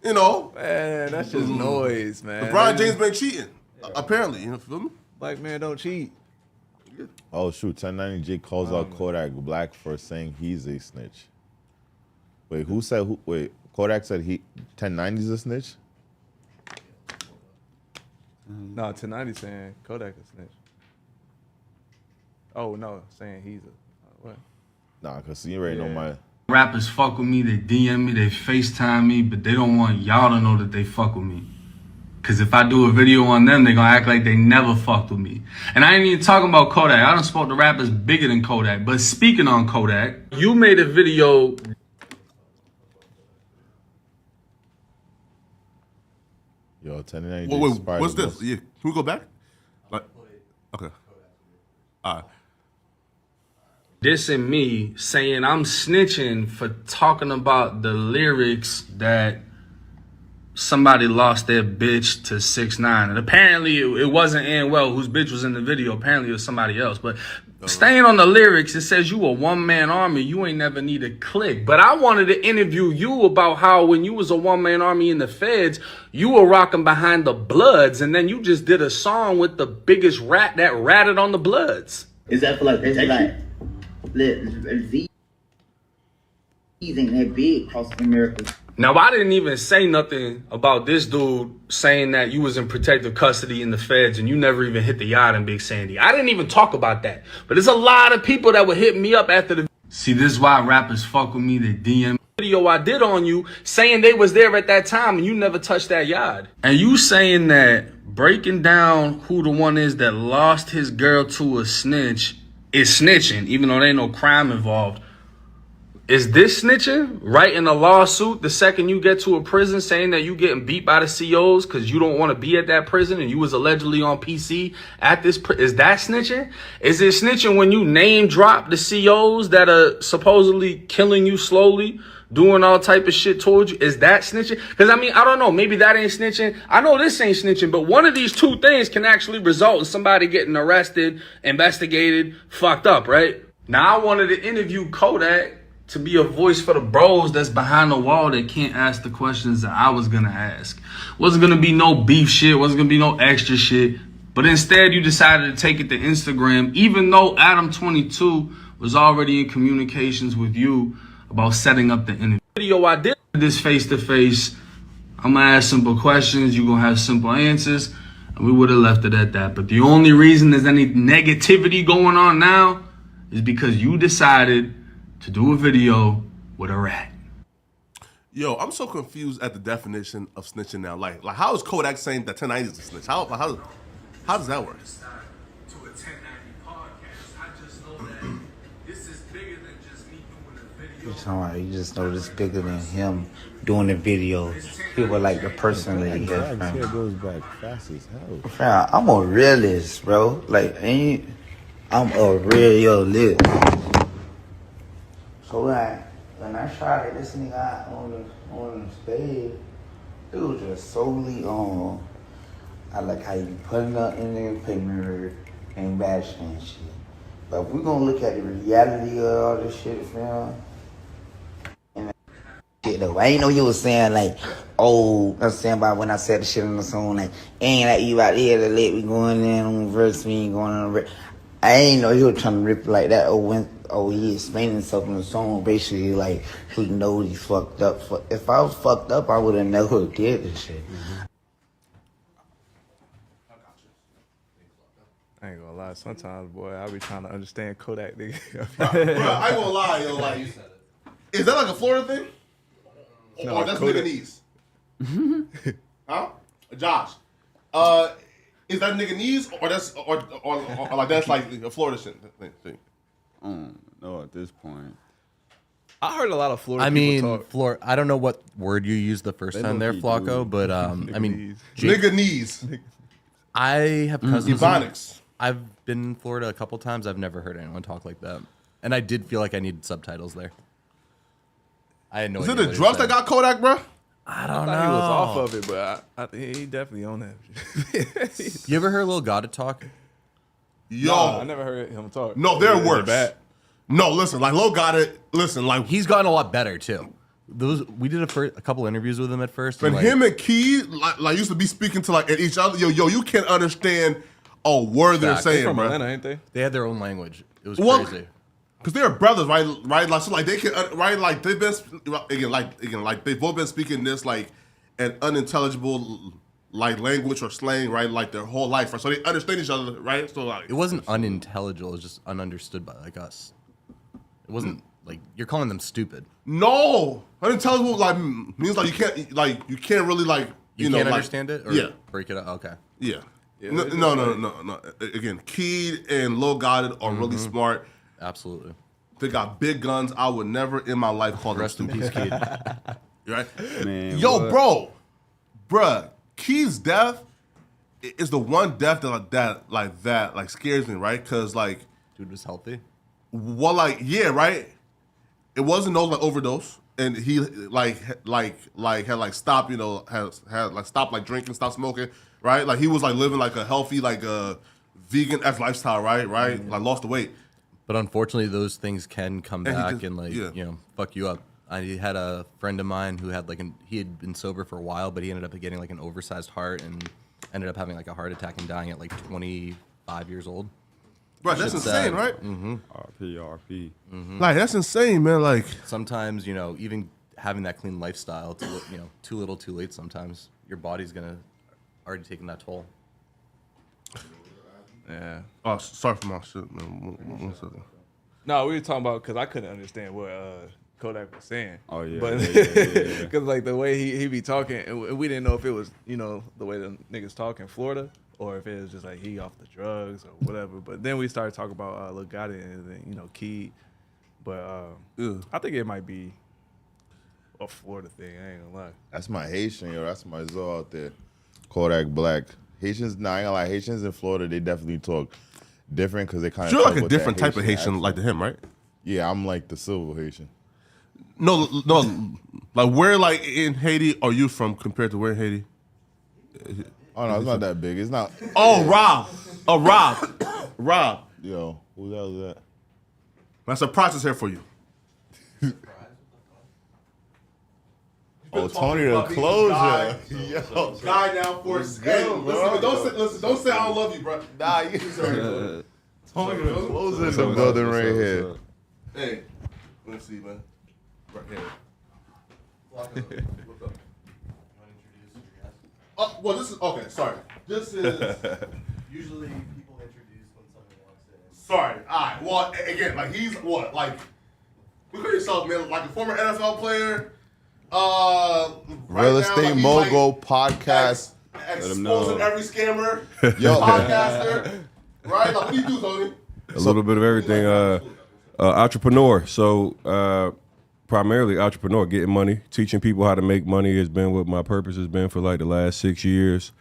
[SPEAKER 5] you know.
[SPEAKER 3] Man, that's just noise, man.
[SPEAKER 5] LeBron James been cheating. Apparently, you know, feel me?
[SPEAKER 3] Like, man, don't cheat.
[SPEAKER 2] Oh, shoot. 1090J calls out Kodak Black for saying he's a snitch. Wait, who said who? Wait, Kodak said 1090's a snitch?
[SPEAKER 3] No, 1090 saying Kodak a snitch. Oh, no, saying he's a, what?
[SPEAKER 2] Nah, because you already know my...
[SPEAKER 11] Rappers fuck with me, they DM me, they FaceTime me, but they don't want y'all to know that they fuck with me. Because if I do a video on them, they gonna act like they never fucked with me. And I ain't even talking about Kodak. I done spoke to rappers bigger than Kodak. But speaking on Kodak, you made a video...
[SPEAKER 2] Yo, 1090J.
[SPEAKER 5] Wait, what's this? Yeah, can we go back? Like, okay. All right.
[SPEAKER 11] Dissing me, saying I'm snitching for talking about the lyrics that somebody lost their bitch to 6ix9ine. And apparently it wasn't Anwell whose bitch was in the video. Apparently it was somebody else. But staying on the lyrics, it says you a one-man army. You ain't never need a click. But I wanted to interview you about how when you was a one-man army in the feds, you were rocking behind the Bloods. And then you just did a song with the biggest rat that ratted on the Bloods.
[SPEAKER 12] Is that for like protection? These ain't that big across America.
[SPEAKER 11] Now, I didn't even say nothing about this dude saying that you was in protective custody in the feds and you never even hit the yacht in Big Sandy. I didn't even talk about that. But there's a lot of people that would hit me up after the... See, this is why rappers fuck with me. They DM video I did on you saying they was there at that time and you never touched that yard. And you saying that breaking down who the one is that lost his girl to a snitch is snitching, even though there ain't no crime involved. Is this snitching? Writing a lawsuit the second you get to a prison saying that you getting beat by the COs because you don't want to be at that prison and you was allegedly on PC at this is that snitching? Is it snitching when you name drop the COs that are supposedly killing you slowly, doing all type of shit towards you? Is that snitching? Because, I mean, I don't know. Maybe that ain't snitching. I know this ain't snitching, but one of these two things can actually result in somebody getting arrested, investigated, fucked up, right? Now, I wanted to interview Kodak to be a voice for the bros that's behind the wall that can't ask the questions that I was going to ask. Wasn't going to be no beef shit. Wasn't going to be no extra shit. But instead, you decided to take it to Instagram, even though Adam22 was already in communications with you about setting up the interview. Video I did this face-to-face. I'm going to ask simple questions. You're going to have simple answers. And we would have left it at that. But the only reason there's any negativity going on now is because you decided to do a video with a rat.
[SPEAKER 5] Yo, I'm so confused at the definition of snitching now. Like how is Kodak saying that 1090 is a snitch? How does that work?
[SPEAKER 13] You just know this bigger than him doing the video. People like the person that he has.
[SPEAKER 2] Hair goes back fast as hell.
[SPEAKER 13] Fam, I'm a realist, bro. Like, I'm a realist. So when I shot at this nigga on the stage, it was just solely on. I like how you be putting up in the picture and bashing and shit. But if we're gonna look at the reality of all this shit, fam. Though. I ain't know you was saying like, oh, I'm saying about when I said the shit on the song, like, ain't like you out here to let me going in on verse, we ain't going on verse. I ain't know you were trying to rip like that. He explaining himself in the song, basically like he knows he's fucked up. If I was fucked up, I would have never did this shit.
[SPEAKER 3] I ain't gonna lie. Sometimes, boy, I be trying to understand Kodak, nigga.
[SPEAKER 5] Bro, I ain't gonna lie, yo. Like, is that like a Florida thing?
[SPEAKER 3] No,
[SPEAKER 5] or that's
[SPEAKER 3] Kodak.
[SPEAKER 5] Lebanese? Huh? Josh. Is that nigga knees or that's or like that's like a Florida shit thing?
[SPEAKER 4] No, at this point.
[SPEAKER 3] I heard a lot of Florida.
[SPEAKER 1] I mean,
[SPEAKER 3] talk.
[SPEAKER 1] I don't know what word you used the first time there, Flacco, but I mean,
[SPEAKER 5] nigga knees.
[SPEAKER 1] I have cousins.
[SPEAKER 5] Ebonics.
[SPEAKER 1] I've been in Florida a couple times. I've never heard anyone talk like that, and I did feel like I needed subtitles there. I had no idea.
[SPEAKER 5] Is it the drugs that got Kodak, bro?
[SPEAKER 1] I don't know.
[SPEAKER 3] He was off of it, but I think he definitely on that.
[SPEAKER 1] You ever heard Lil Gotta talk?
[SPEAKER 5] Yo,
[SPEAKER 3] no, I never heard him talk.
[SPEAKER 5] No, they're worse. No, listen, like Lil Gotta, listen, like
[SPEAKER 1] he's gotten a lot better too. We did a couple interviews with him at first.
[SPEAKER 5] And him and Key like used to be speaking to like each other. Yo, you can't understand a word they're saying,
[SPEAKER 3] from
[SPEAKER 5] bro.
[SPEAKER 3] Atlanta, ain't they?
[SPEAKER 1] They had their own language. It was crazy.
[SPEAKER 5] Because they're brothers, right? Like so, like they can, right? Like they've been like they've both been speaking this like an unintelligible like language or slang, right? Like their whole life, right? So they understand each other, right? So like
[SPEAKER 1] it wasn't unintelligible; it was just ununderstood by like us. It wasn't like you're calling them stupid.
[SPEAKER 5] No, unintelligible like means like you can't really like
[SPEAKER 1] you
[SPEAKER 5] know
[SPEAKER 1] can't
[SPEAKER 5] like,
[SPEAKER 1] understand it or
[SPEAKER 5] yeah,
[SPEAKER 1] break it up. Okay,
[SPEAKER 5] yeah. No. Again, Key and Lil Goddard are really smart.
[SPEAKER 1] Absolutely.
[SPEAKER 5] They got big guns. I would never in my life call them
[SPEAKER 1] Rest in
[SPEAKER 5] stupid.
[SPEAKER 1] peace, Key.
[SPEAKER 5] You right?
[SPEAKER 4] Man,
[SPEAKER 5] Yo, bruh, Key's death is the one death that scares me, right? Because like,
[SPEAKER 1] dude was healthy.
[SPEAKER 5] Well, like, yeah, right. It wasn't no like overdose, and he had stopped, had like stopped like drinking, stopped smoking, right? Like he was like living like a healthy like vegan lifestyle, right? Like lost the weight.
[SPEAKER 1] But unfortunately, those things can come back and fuck you up. I had a friend of mine who had he had been sober for a while, but he ended up getting like an oversized heart and ended up having like a heart attack and dying at like 25 years old.
[SPEAKER 5] Right, that's insane, right?
[SPEAKER 1] Mm-hmm.
[SPEAKER 4] RP.
[SPEAKER 1] Mm-hmm.
[SPEAKER 5] Like that's insane, man. Like
[SPEAKER 1] sometimes even having that clean lifestyle, too little, too late. Sometimes your body's already taking that toll.
[SPEAKER 3] Yeah.
[SPEAKER 5] Oh, sorry for my shit, man. One second.
[SPEAKER 3] No, we were talking about because I couldn't understand what Kodak was saying.
[SPEAKER 4] Oh yeah.
[SPEAKER 3] But because like the way he be talking, and we didn't know if it was the way the niggas talk in Florida or if it was just like he off the drugs or whatever. But then we started talking about Lil Gotti and Key. But I think it might be a Florida thing. I ain't gonna lie.
[SPEAKER 2] That's my Haitian, yo. That's my Zo out there. Kodak Black. Haitians, I ain't gonna lie. Haitians in Florida, they definitely talk different because they kind of.
[SPEAKER 5] You're like a different type of Haitian, accent. Like to him, right?
[SPEAKER 2] Yeah, I'm like the silver Haitian.
[SPEAKER 5] No. Like where, like in Haiti, are you from compared to where in Haiti?
[SPEAKER 2] Oh no, it's not that big. It's not.
[SPEAKER 5] Oh, Rob. Oh, Rob.
[SPEAKER 2] Yo, who the hell is that?
[SPEAKER 5] That's a process here for you.
[SPEAKER 2] Oh, Tony the closure.
[SPEAKER 5] Yo, guy now for listen, don't say I don't love you, bro.
[SPEAKER 2] Nah, you Tony the closer in the building right here.
[SPEAKER 5] Hey, let's see, man. Right here. What's up? Oh, well, this is okay. Sorry, this is usually people introduce when someone walks in. Sorry. All right. Well, again, like he's what? Like, look at yourself, man. Like a former NFL player.
[SPEAKER 2] Real estate mogul podcast.
[SPEAKER 5] Exposing every scammer. Yo, podcaster. Right? Like, what do you do, Tony?
[SPEAKER 14] A little bit of everything. Entrepreneur. So primarily entrepreneur, getting money, teaching people how to make money has been what my purpose has been for like the last 6 years.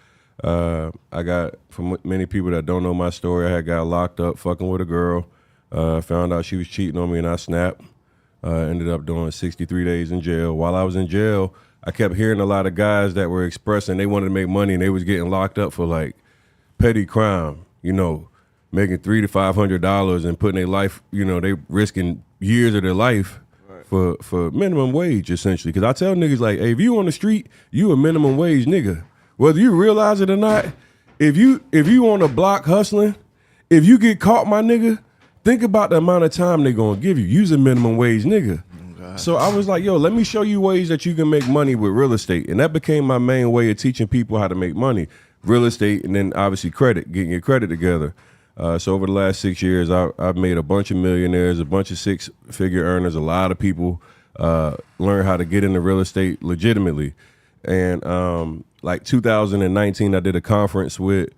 [SPEAKER 14] I got, for many people that don't know my story, I had got locked up fucking with a girl. Found out she was cheating on me and I snapped. Ended up doing 63 days in jail. While I was in jail, I kept hearing a lot of guys that were expressing they wanted to make money and they was getting locked up for like petty crime, making $300 to $500 and putting their life, they risking years of their life for minimum wage, essentially. Because I tell niggas, like, hey, if you on the street, you a minimum wage nigga. Whether you realize it or not, if you on the block hustling, if you get caught, my nigga, think about the amount of time they gonna give you. You's a minimum wage nigga. Oh, so I was like, yo, let me show you ways that you can make money with real estate. And that became my main way of teaching people how to make money. Real estate and then obviously credit, getting your credit together. So over the last 6 years, I've made a bunch of millionaires, a bunch of six-figure earners. A lot of people learn how to get into real estate legitimately. And like 2019, I did a conference with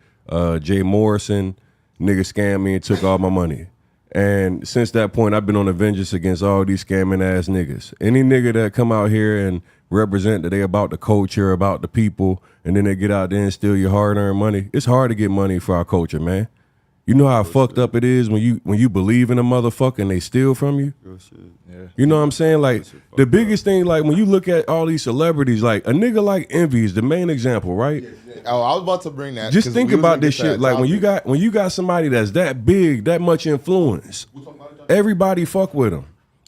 [SPEAKER 14] Jay Morrison, nigga scammed me and took all my money. And since that point, I've been on a vengeance against all these scamming ass niggas. Any nigga that come out here and represent that they about the culture, about the people, and then they get out there and steal your hard-earned money. It's hard to get money for our culture, man. You know how fucked up it is when you believe in a motherfucker and they steal from you? You know what I'm saying? Like, the biggest thing, like, when you look at all these celebrities, like, a nigga like Envy is the main example, right?
[SPEAKER 2] Oh, I was about to bring that.
[SPEAKER 14] Just think about this shit. Like, when you got somebody that's that big, that much influence, everybody fuck with him.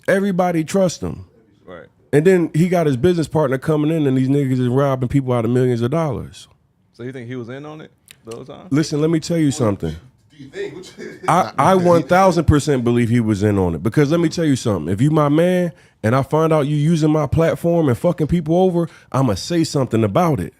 [SPEAKER 14] Everybody trust him.
[SPEAKER 3] Right.
[SPEAKER 14] And then he got his business partner coming in and these niggas is robbing people out of millions of dollars.
[SPEAKER 3] So you think he was in on it those times?
[SPEAKER 14] Listen, let me tell you something. I 1000% believe he was in on it, because let me tell you something. If you my man and I find out you using my platform and fucking people over, I'ma say something about it.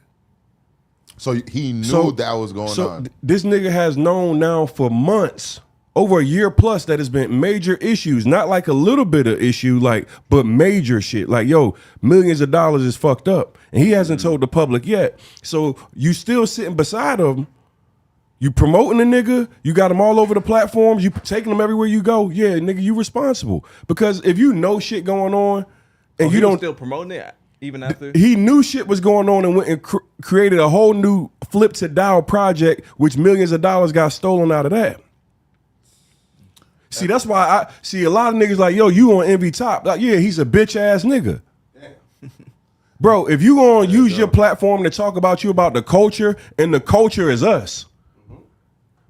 [SPEAKER 2] So he knew that was going on.
[SPEAKER 14] This nigga has known now for months, over a year plus, that has been major issues, not like a little bit of issue, like, but major shit. Like, yo, millions of dollars is fucked up, and he hasn't told the public yet. So you still sitting beside him. You promoting the nigga, you got him all over the platforms, you taking him everywhere you go. Yeah, nigga, you responsible. Because if you know shit going on and you don't
[SPEAKER 3] still promoting it even after
[SPEAKER 14] he knew shit was going on and went and created a whole new flip to dial project, which millions of dollars got stolen out of that. See, that's why I see a lot of niggas like, yo, you on Envy Top. Like, yeah, he's a bitch ass nigga. Bro, if you gonna use your platform to talk about you about the culture, and the culture is us.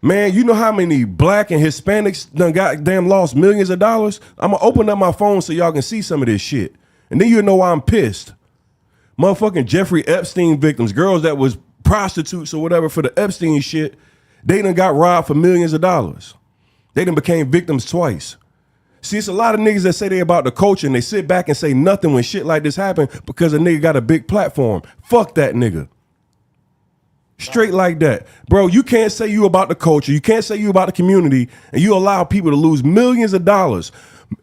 [SPEAKER 14] Man, you know how many black and Hispanics done goddamn lost millions of dollars? I'm gonna open up my phone so y'all can see some of this shit. And then you'll know why I'm pissed. Motherfucking Jeffrey Epstein victims, girls that was prostitutes or whatever for the Epstein shit, they done got robbed for millions of dollars. They done became victims twice. See, it's a lot of niggas that say they about the culture and they sit back and say nothing when shit like this happen because a nigga got a big platform. Fuck that nigga. Straight like that. Bro, you can't say you about the culture, you can't say you about the community, and you allow people to lose millions of dollars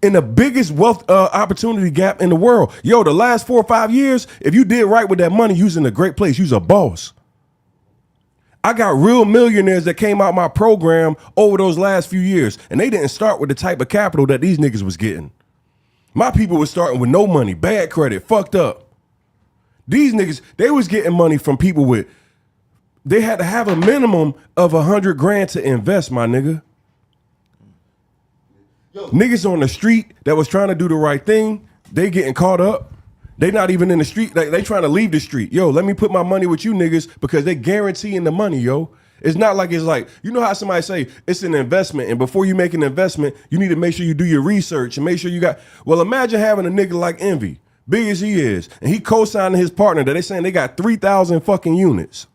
[SPEAKER 14] in the biggest wealth opportunity gap in the world. Yo, the last 4 or 5 years, if you did right with that money, you was in a great place. You was a boss. I got real millionaires that came out my program over those last few years, and they didn't start with the type of capital that these niggas was getting. My people was starting with no money, bad credit, fucked up. These niggas, they was getting money from people with, they had to have a minimum of 100 grand to invest, my nigga. Niggas on the street that was trying to do the right thing, they getting caught up. They not even in the street. They trying to leave the street. Yo, let me put my money with you niggas because they guaranteeing the money, yo. It's not like it's like, you know how somebody say it's an investment, and before you make an investment, you need to make sure you do your research and make sure you got, well, imagine having a nigga like Envy, big as he is, and he co-signing his partner that they saying they got 3,000 fucking units.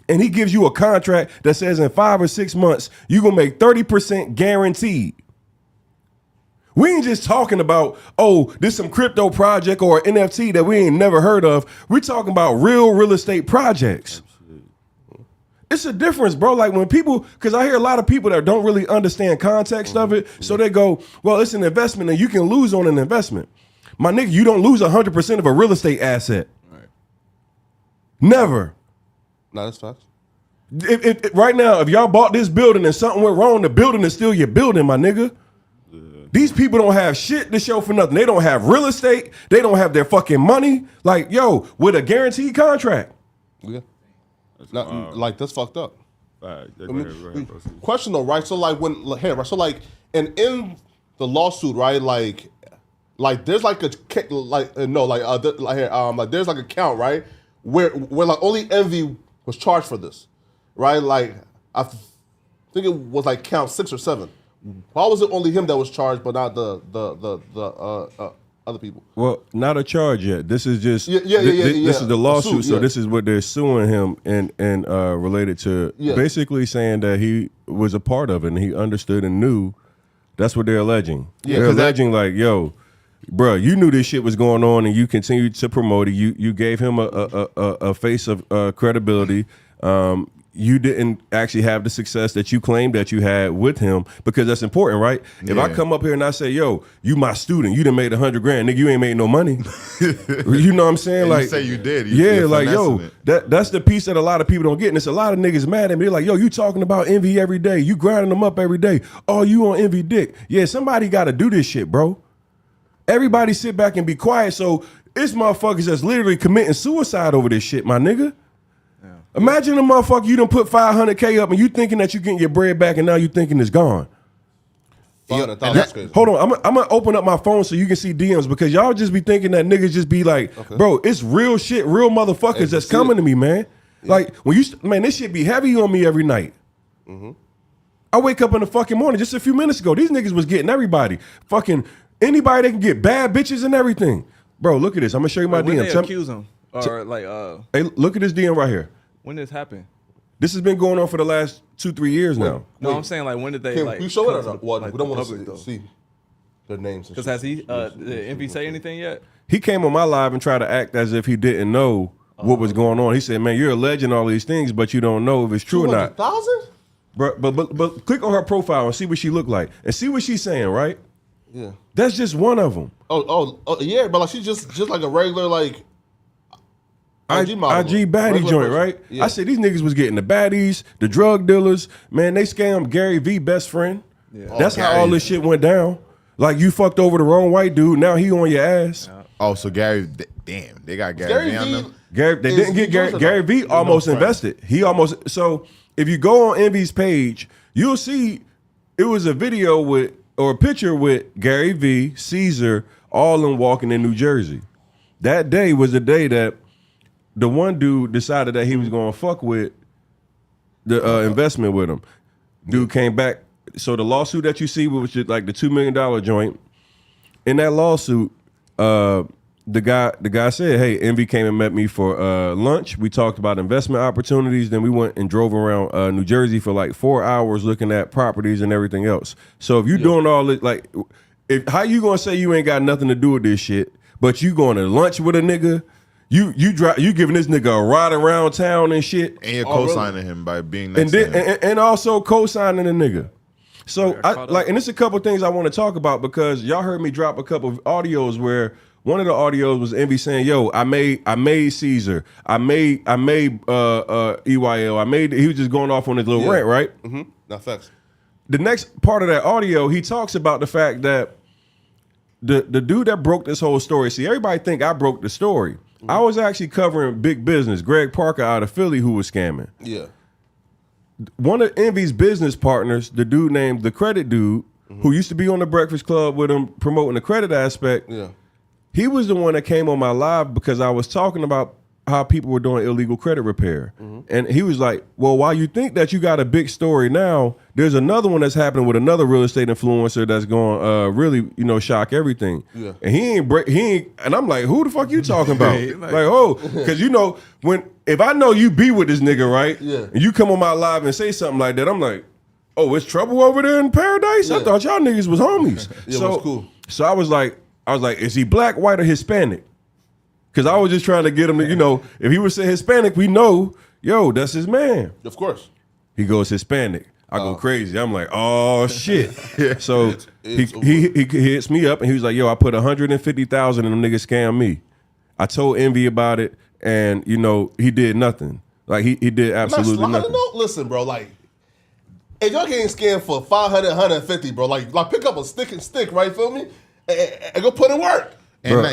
[SPEAKER 14] And he gives you a contract that says in 5 or 6 months, you're going to make 30% guaranteed. We ain't just talking about, oh, this some crypto project or an NFT that we ain't never heard of. We're talking about real estate projects. It's a difference, bro. Like when people, because I hear a lot of people that don't really understand context of it. So they go, well, it's an investment and you can lose on an investment. My nigga, you don't lose 100% of a real estate asset. Right. Never.
[SPEAKER 5] No, that's facts.
[SPEAKER 14] Right now, if y'all bought this building and something went wrong, the building is still your building, my nigga. These people don't have shit to show for nothing. They don't have real estate. They don't have their fucking money. Like, yo, with a guaranteed contract.
[SPEAKER 5] Yeah. Like, that's fucked up.
[SPEAKER 4] Right.
[SPEAKER 5] Question though, right? So like so like, and in the lawsuit, right? Like there's like a like there's like a count, right? Where like only Envy was charged for this, right? Like I think it was like count 6 or 7. Why was it only him that was charged, but not the other people?
[SPEAKER 14] Well, not a charge yet. This is just this is the lawsuit. So this is what they're suing him and related to, basically saying that he was a part of it and he understood and knew. That's what they're alleging. They're alleging like, yo, bro, you knew this shit was going on and you continued to promote it. You gave him a face of credibility. you didn't actually have the success that you claimed that you had with him, because that's important, right? If I come up here and I say, yo, you my student, you done made $100 grand, nigga, you ain't made no money. You know what I'm saying?
[SPEAKER 2] And
[SPEAKER 14] like,
[SPEAKER 2] you say you did.
[SPEAKER 14] You're like, yo, that's the piece that a lot of people don't get. And it's a lot of niggas mad at me. They're like, yo, you talking about Envy every day. You grinding them up every day. Oh, you on Envy dick. Yeah, somebody got to do this shit, bro. Everybody sit back and be quiet. So it's motherfuckers that's literally committing suicide over this shit, my nigga. Imagine a motherfucker you done put 500K up and you thinking that you getting your bread back and now you thinking it's gone.
[SPEAKER 15] Hold
[SPEAKER 14] on, I'm gonna open up my phone so you can see DMs, because y'all just be thinking that niggas just be like, bro, it's real shit, real motherfuckers that's coming to me, man. Like when this shit be heavy on me every night. I wake up in the fucking morning just a few minutes ago. These niggas was getting everybody, fucking anybody that can get bad bitches and everything. Bro, look at this. I'm gonna show you my
[SPEAKER 3] when
[SPEAKER 14] DM.
[SPEAKER 3] They accuse him or like
[SPEAKER 14] hey, look at this DM right here.
[SPEAKER 3] When did this happen?
[SPEAKER 14] This has been going on for the last 2-3 years now.
[SPEAKER 3] No, I'm saying like when did they
[SPEAKER 15] Can you show it or not? Well, we don't want to see their names.
[SPEAKER 3] Because has he did Envy say anything yet?
[SPEAKER 14] He came on my live and tried to act as if he didn't know what was going on. He said, man, you're alleging all these things, but you don't know if it's true or not.
[SPEAKER 15] 200,000?
[SPEAKER 14] But click on her profile and see what she looked like. And see what she's saying, right?
[SPEAKER 15] Yeah.
[SPEAKER 14] That's just one of them.
[SPEAKER 15] Oh, yeah, but like she's just like a regular like IG model.
[SPEAKER 14] IG baddie joint, right? Yeah. I said these niggas was getting the baddies, the drug dealers. Man, they scammed Gary V best friend. Yeah. That's how all this shit went down. Like you fucked over the wrong white dude. Now he on your ass.
[SPEAKER 2] Oh, so Gary, damn, they got Gary V on them.
[SPEAKER 14] They didn't get Gary V almost invested. He almost, so if you go on Envy's page, you'll see it was a video with, or a picture with Gary V, Caesar, all in walking in New Jersey. That day was the day that the one dude decided that he was going to fuck with the investment with him. Dude came back. So the lawsuit that you see, which is like the $2 million joint, in that lawsuit, the guy said, hey, Envy came and met me for lunch. We talked about investment opportunities. Then we went and drove around New Jersey for like 4 hours looking at properties and everything else. So if you're doing all this, like, how you gonna say you ain't got nothing to do with this shit, but you going to lunch with a nigga? You giving this nigga a ride around town and shit,
[SPEAKER 2] and you're co-signing him by being next
[SPEAKER 14] to him.
[SPEAKER 2] And
[SPEAKER 14] also co-signing the nigga. So and it's a couple things I want to talk about, because y'all heard me drop a couple of audios where one of the audios was Envy saying, "Yo, I made Caesar, I made EYL, he was just going off on his little rant, right?"
[SPEAKER 15] Mm-hmm. Not facts.
[SPEAKER 14] The next part of that audio, he talks about the fact that the dude that broke this whole story. See, everybody think I broke the story. I was actually covering big business, Greg Parker out of Philly, who was scamming.
[SPEAKER 15] Yeah.
[SPEAKER 14] One of Envy's business partners, the dude named the Credit Dude, who used to be on the Breakfast Club with him promoting the credit aspect.
[SPEAKER 15] Yeah.
[SPEAKER 14] He was the one that came on my live because I was talking about how people were doing illegal credit repair. And he was like, well, while you think that you got a big story now, there's another one that's happening with another real estate influencer that's going to really, shock everything.
[SPEAKER 15] Yeah.
[SPEAKER 14] And he ain't, and I'm like, who the fuck you talking about? Because if I know you be with this nigga, right?
[SPEAKER 15] Yeah.
[SPEAKER 14] And you come on my live and say something like that, I'm like, oh, it's trouble over there in Paradise? I thought y'all niggas was homies.
[SPEAKER 15] Yeah, it's cool.
[SPEAKER 14] So I was like, is he black, white, or Hispanic? Because I was just trying to get him to, if he would say Hispanic, we know, yo, that's his man.
[SPEAKER 15] Of course.
[SPEAKER 14] He goes Hispanic. I go crazy. I'm like, oh shit. So he hits me up and he was like, yo, I put $150,000 and them niggas scammed me. I told Envy about it, and he did nothing. Like he did absolutely nothing.
[SPEAKER 15] Listen, bro, like if y'all getting scammed for 500, 150, bro, like pick up a stick, right? Feel me? And go put in work.
[SPEAKER 2] And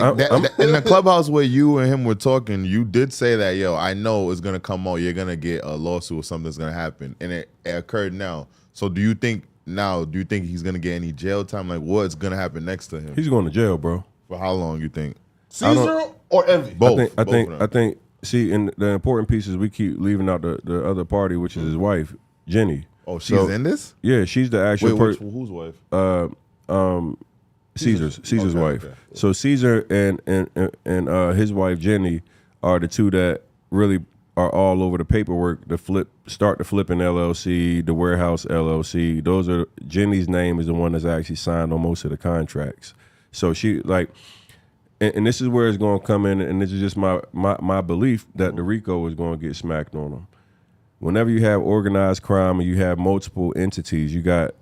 [SPEAKER 2] in the clubhouse where you and him were talking, you did say that, yo, I know it's gonna come out. You're gonna get a lawsuit or something's gonna happen, and it occurred now. So do you think he's gonna get any jail time? Like, what's gonna happen next to him?
[SPEAKER 14] He's going to jail, bro.
[SPEAKER 2] For how long you think?
[SPEAKER 15] Caesar or Envy?
[SPEAKER 2] Both.
[SPEAKER 14] I think. See, and the important piece is we keep leaving out the other party, which is his wife, Jenny.
[SPEAKER 2] Oh, she's in this?
[SPEAKER 14] Yeah, she's the actual person.
[SPEAKER 2] Whose wife?
[SPEAKER 14] Caesar's wife. Okay. So Caesar and his wife Jenny are the two that really are all over the paperwork. Start the flipping LLC, the warehouse LLC. Those are Jenny's name is the one that's actually signed on most of the contracts. So she and this is where it's going to come in, and this is just my belief that the RICO is going to get smacked on them. whenever you have organized crime and you have multiple entities, you got,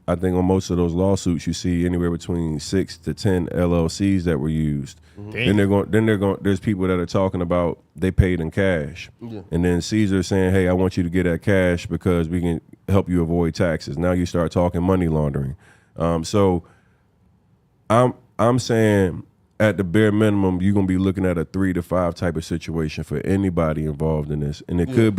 [SPEAKER 14] I think on most of those lawsuits you see anywhere between 6 to 10 LLCs that were used. Then there's people that are talking about they paid in cash.
[SPEAKER 15] Yeah.
[SPEAKER 14] And then Caesar saying, hey, I want you to get that cash because we can help you avoid taxes. Now you start talking money laundering. So I'm saying at the bare minimum, you're gonna be looking at a 3 to 5 type of situation for anybody involved in this, and it could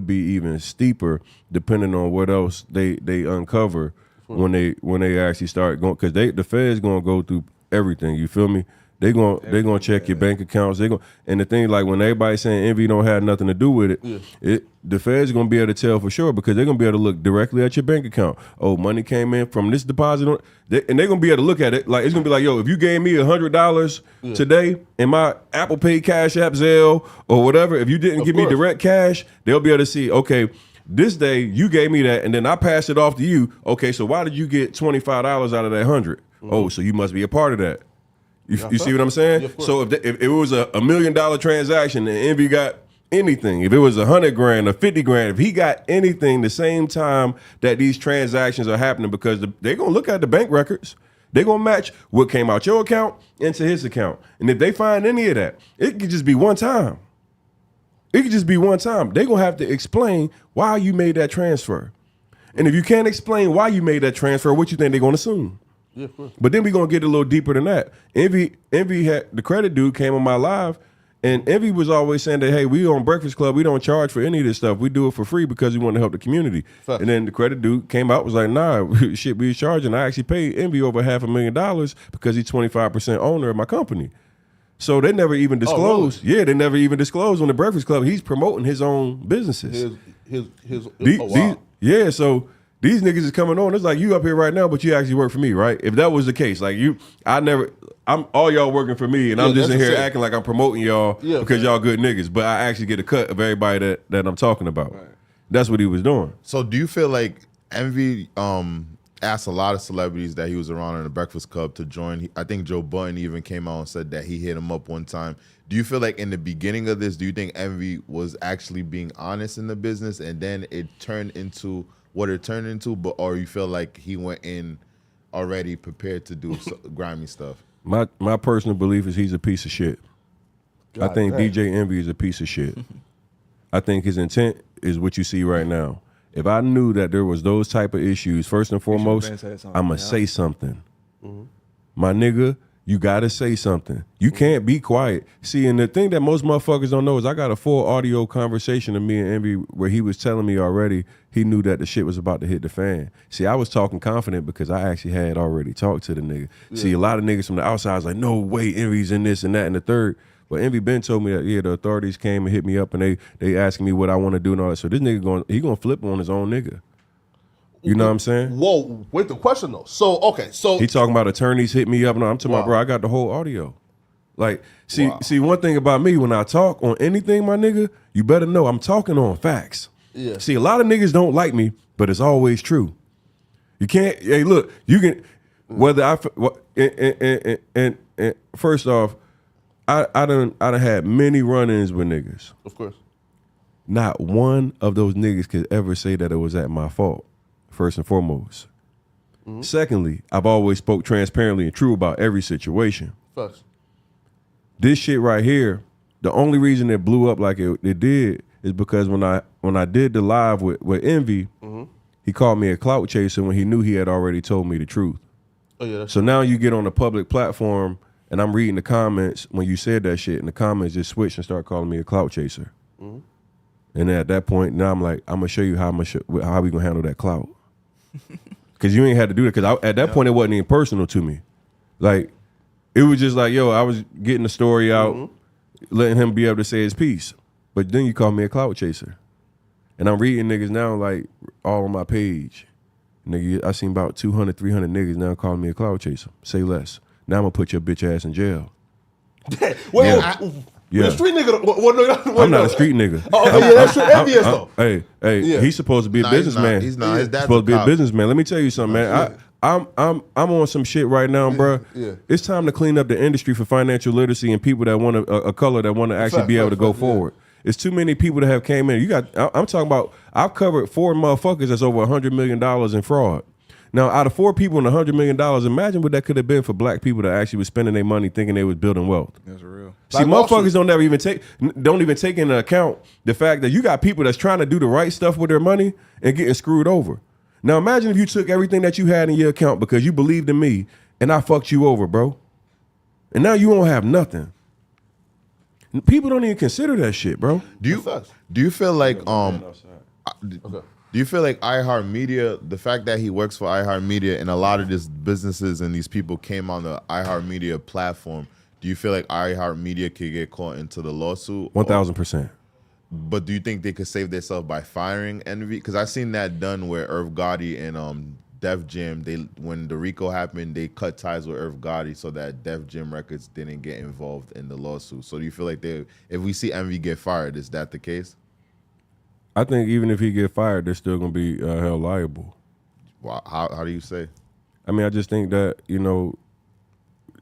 [SPEAKER 14] be even steeper depending on what else they uncover when they actually start going, because the Fed's gonna go through everything. You feel me? They're gonna check your bank accounts. And the thing, like when everybody's saying Envy don't have nothing to do with it, the Fed's gonna be able to tell for sure because they're gonna be able to look directly at your bank account. Oh, money came in from this deposit, and they're gonna be able to look at it. Like it's gonna be like, yo, if you gave me $100 today in my Apple Pay, Cash App, Zelle, or whatever, if you didn't give me direct cash, they'll be able to see, okay, this day you gave me that, and then I passed it off to you. Okay, so why did you get $25 out of that 100? Oh, so you must be a part of that. You see what I'm saying? Yeah, so if it was a $1 million transaction and Envy got anything, if it was $100 grand or $50 grand, if he got anything the same time that these transactions are happening, because they're gonna look at the bank records, they're gonna match what came out your account into his account, and if they find any of that, it could just be one time. It could just be one time. They're gonna have to explain why you made that transfer, and if you can't explain why you made that transfer, what you think they're gonna assume? Yeah, of course. But then we're gonna get a little deeper than that. Envy had the credit dude came on my live, and Envy was always saying that, hey, we on Breakfast Club, we don't charge for any of this stuff. We do it for free because we want to help the community. Fact. And then the credit dude came out, was like, nah, shit, we was charging. I actually paid Envy over $500,000 because he's 25% owner of my company. So they never even disclosed. Oh, really? Yeah, they never even disclosed on the Breakfast Club. He's promoting his own businesses. Yeah, so these niggas is coming on. It's like you up here right now, but you actually work for me, right? If that was the case, like I'm all y'all working for me, and I'm just in here acting like I'm promoting y'all because y'all good niggas, but I actually get a cut of everybody that I'm talking about. Right. That's what he was doing.
[SPEAKER 2] So do you feel like Envy asked a lot of celebrities that he was around in the Breakfast Club to join? I think Joe Budden even came out and said that he hit him up one time. Do you feel like in the beginning of this, do you think Envy was actually being honest in the business and then it turned into what it turned into, or you feel like he went in already prepared to do grimy stuff? My personal belief is he's a piece of shit. I think DJ Envy is a piece of shit. I think his intent is what you see right now. If I knew that there was those type of issues, first and foremost, I'm going to say something. Mm-hmm. My nigga, you got to say something. You can't be quiet. See, and the thing that most motherfuckers don't know is I got a full audio conversation of me and Envy where he was telling me already he knew that the shit was about to hit the fan. See, I was talking confident because I actually had already talked to the nigga. Yeah. See, a lot of niggas from the outside was like, no way, Envy's in this and that and the third. But Envy Ben told me that, yeah, the authorities came and hit me up and they asking me what I want to do and all that. So this nigga he gonna flip on his own nigga. You know what I'm saying?
[SPEAKER 15] Whoa, wait, the question though. So, okay, so
[SPEAKER 14] he talking about attorneys hit me up and I'm talking about, bro, I got the whole audio. Like, see, one thing about me, when I talk on anything, my nigga, you better know I'm talking on facts. Yeah. See, a lot of niggas don't like me, but it's always true. You can't, hey, look, you can, whether and first off, I done had many run-ins with niggas.
[SPEAKER 15] Of course.
[SPEAKER 14] Not one of those niggas could ever say that it was at my fault, first and foremost. Mm-hmm. Secondly, I've always spoke transparently and true about every situation.
[SPEAKER 15] First.
[SPEAKER 14] This shit right here, the only reason it blew up like it did is because when I did the live with Envy, he called me a clout chaser when he knew he had already told me the truth.
[SPEAKER 15] Oh, yeah,
[SPEAKER 14] so now you get on a public platform and I'm reading the comments when you said that shit, and the comments just switch and start calling me a clout chaser. Mm-hmm. And at that point, now I'm like, I'm gonna show you how we gonna handle that clout. Because you ain't had to do that. Because at that point, it wasn't even personal to me. Like, it was just like, yo, I was getting the story out, letting him be able to say his piece. But then you call me a clout chaser. And I'm reading niggas now, like, all on my page. Nigga, I seen about 200, 300 niggas now calling me a clout chaser. Say less. Now I'm gonna put your bitch ass in jail.
[SPEAKER 15] Wait, the street nigga.
[SPEAKER 14] I'm not a street nigga.
[SPEAKER 15] Oh, yeah, that's envious though.
[SPEAKER 14] Hey,
[SPEAKER 15] yeah.
[SPEAKER 14] He's supposed to be a businessman.
[SPEAKER 2] He's not. His dad's
[SPEAKER 14] supposed to be a businessman. Let me tell you something, man. I'm on some shit right now, bro.
[SPEAKER 15] Yeah.
[SPEAKER 14] It's time to clean up the industry for financial literacy and people that want a color that want to actually be able to go forward. It's too many people that have came in. I'm talking about, I've covered 4 motherfuckers that's over $100 million in fraud. Now, out of 4 people and $100 million, imagine what that could have been for black people that actually was spending their money thinking they was building wealth.
[SPEAKER 3] That's real.
[SPEAKER 14] See, motherfuckers don't even take into account the fact that you got people that's trying to do the right stuff with their money and getting screwed over. Now, imagine if you took everything that you had in your account because you believed in me and I fucked you over, bro. And now you won't have nothing. People don't even consider that shit, bro.
[SPEAKER 2] Do you feel like do you feel like iHeartMedia, the fact that he works for iHeartMedia and a lot of these businesses and these people came on the iHeartMedia platform, do you feel like iHeartMedia could get caught into the lawsuit?
[SPEAKER 14] 1,000%.
[SPEAKER 2] But do you think they could save themselves by firing Envy? Because I've seen that done where Irv Gotti and Def Jam, when the RICO happened, they cut ties with Irv Gotti so that Def Jam Records didn't get involved in the lawsuit. So do you feel like if we see Envy get fired, is that the case?
[SPEAKER 14] I think even if he get fired, they're still gonna be held liable.
[SPEAKER 2] Well, how do you say?
[SPEAKER 14] I mean, I just think that,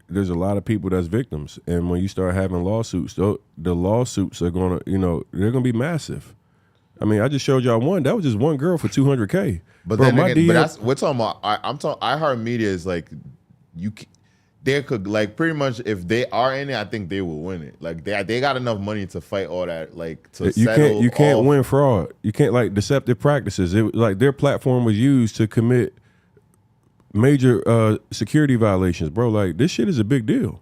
[SPEAKER 14] there's a lot of people that's victims, and when you start having lawsuits, the lawsuits are gonna, they're gonna be massive. I mean, I just showed y'all one. That was just one girl for $200K.
[SPEAKER 2] But
[SPEAKER 14] bro,
[SPEAKER 2] then again, we're talking about. I'm talking. iHeartMedia is like they could like pretty much if they are in it, I think they will win it. Like they got enough money to fight all that. Like to
[SPEAKER 14] you can't win fraud. You can't like deceptive practices. Like their platform was used to commit major security violations, bro. Like this shit is a big deal.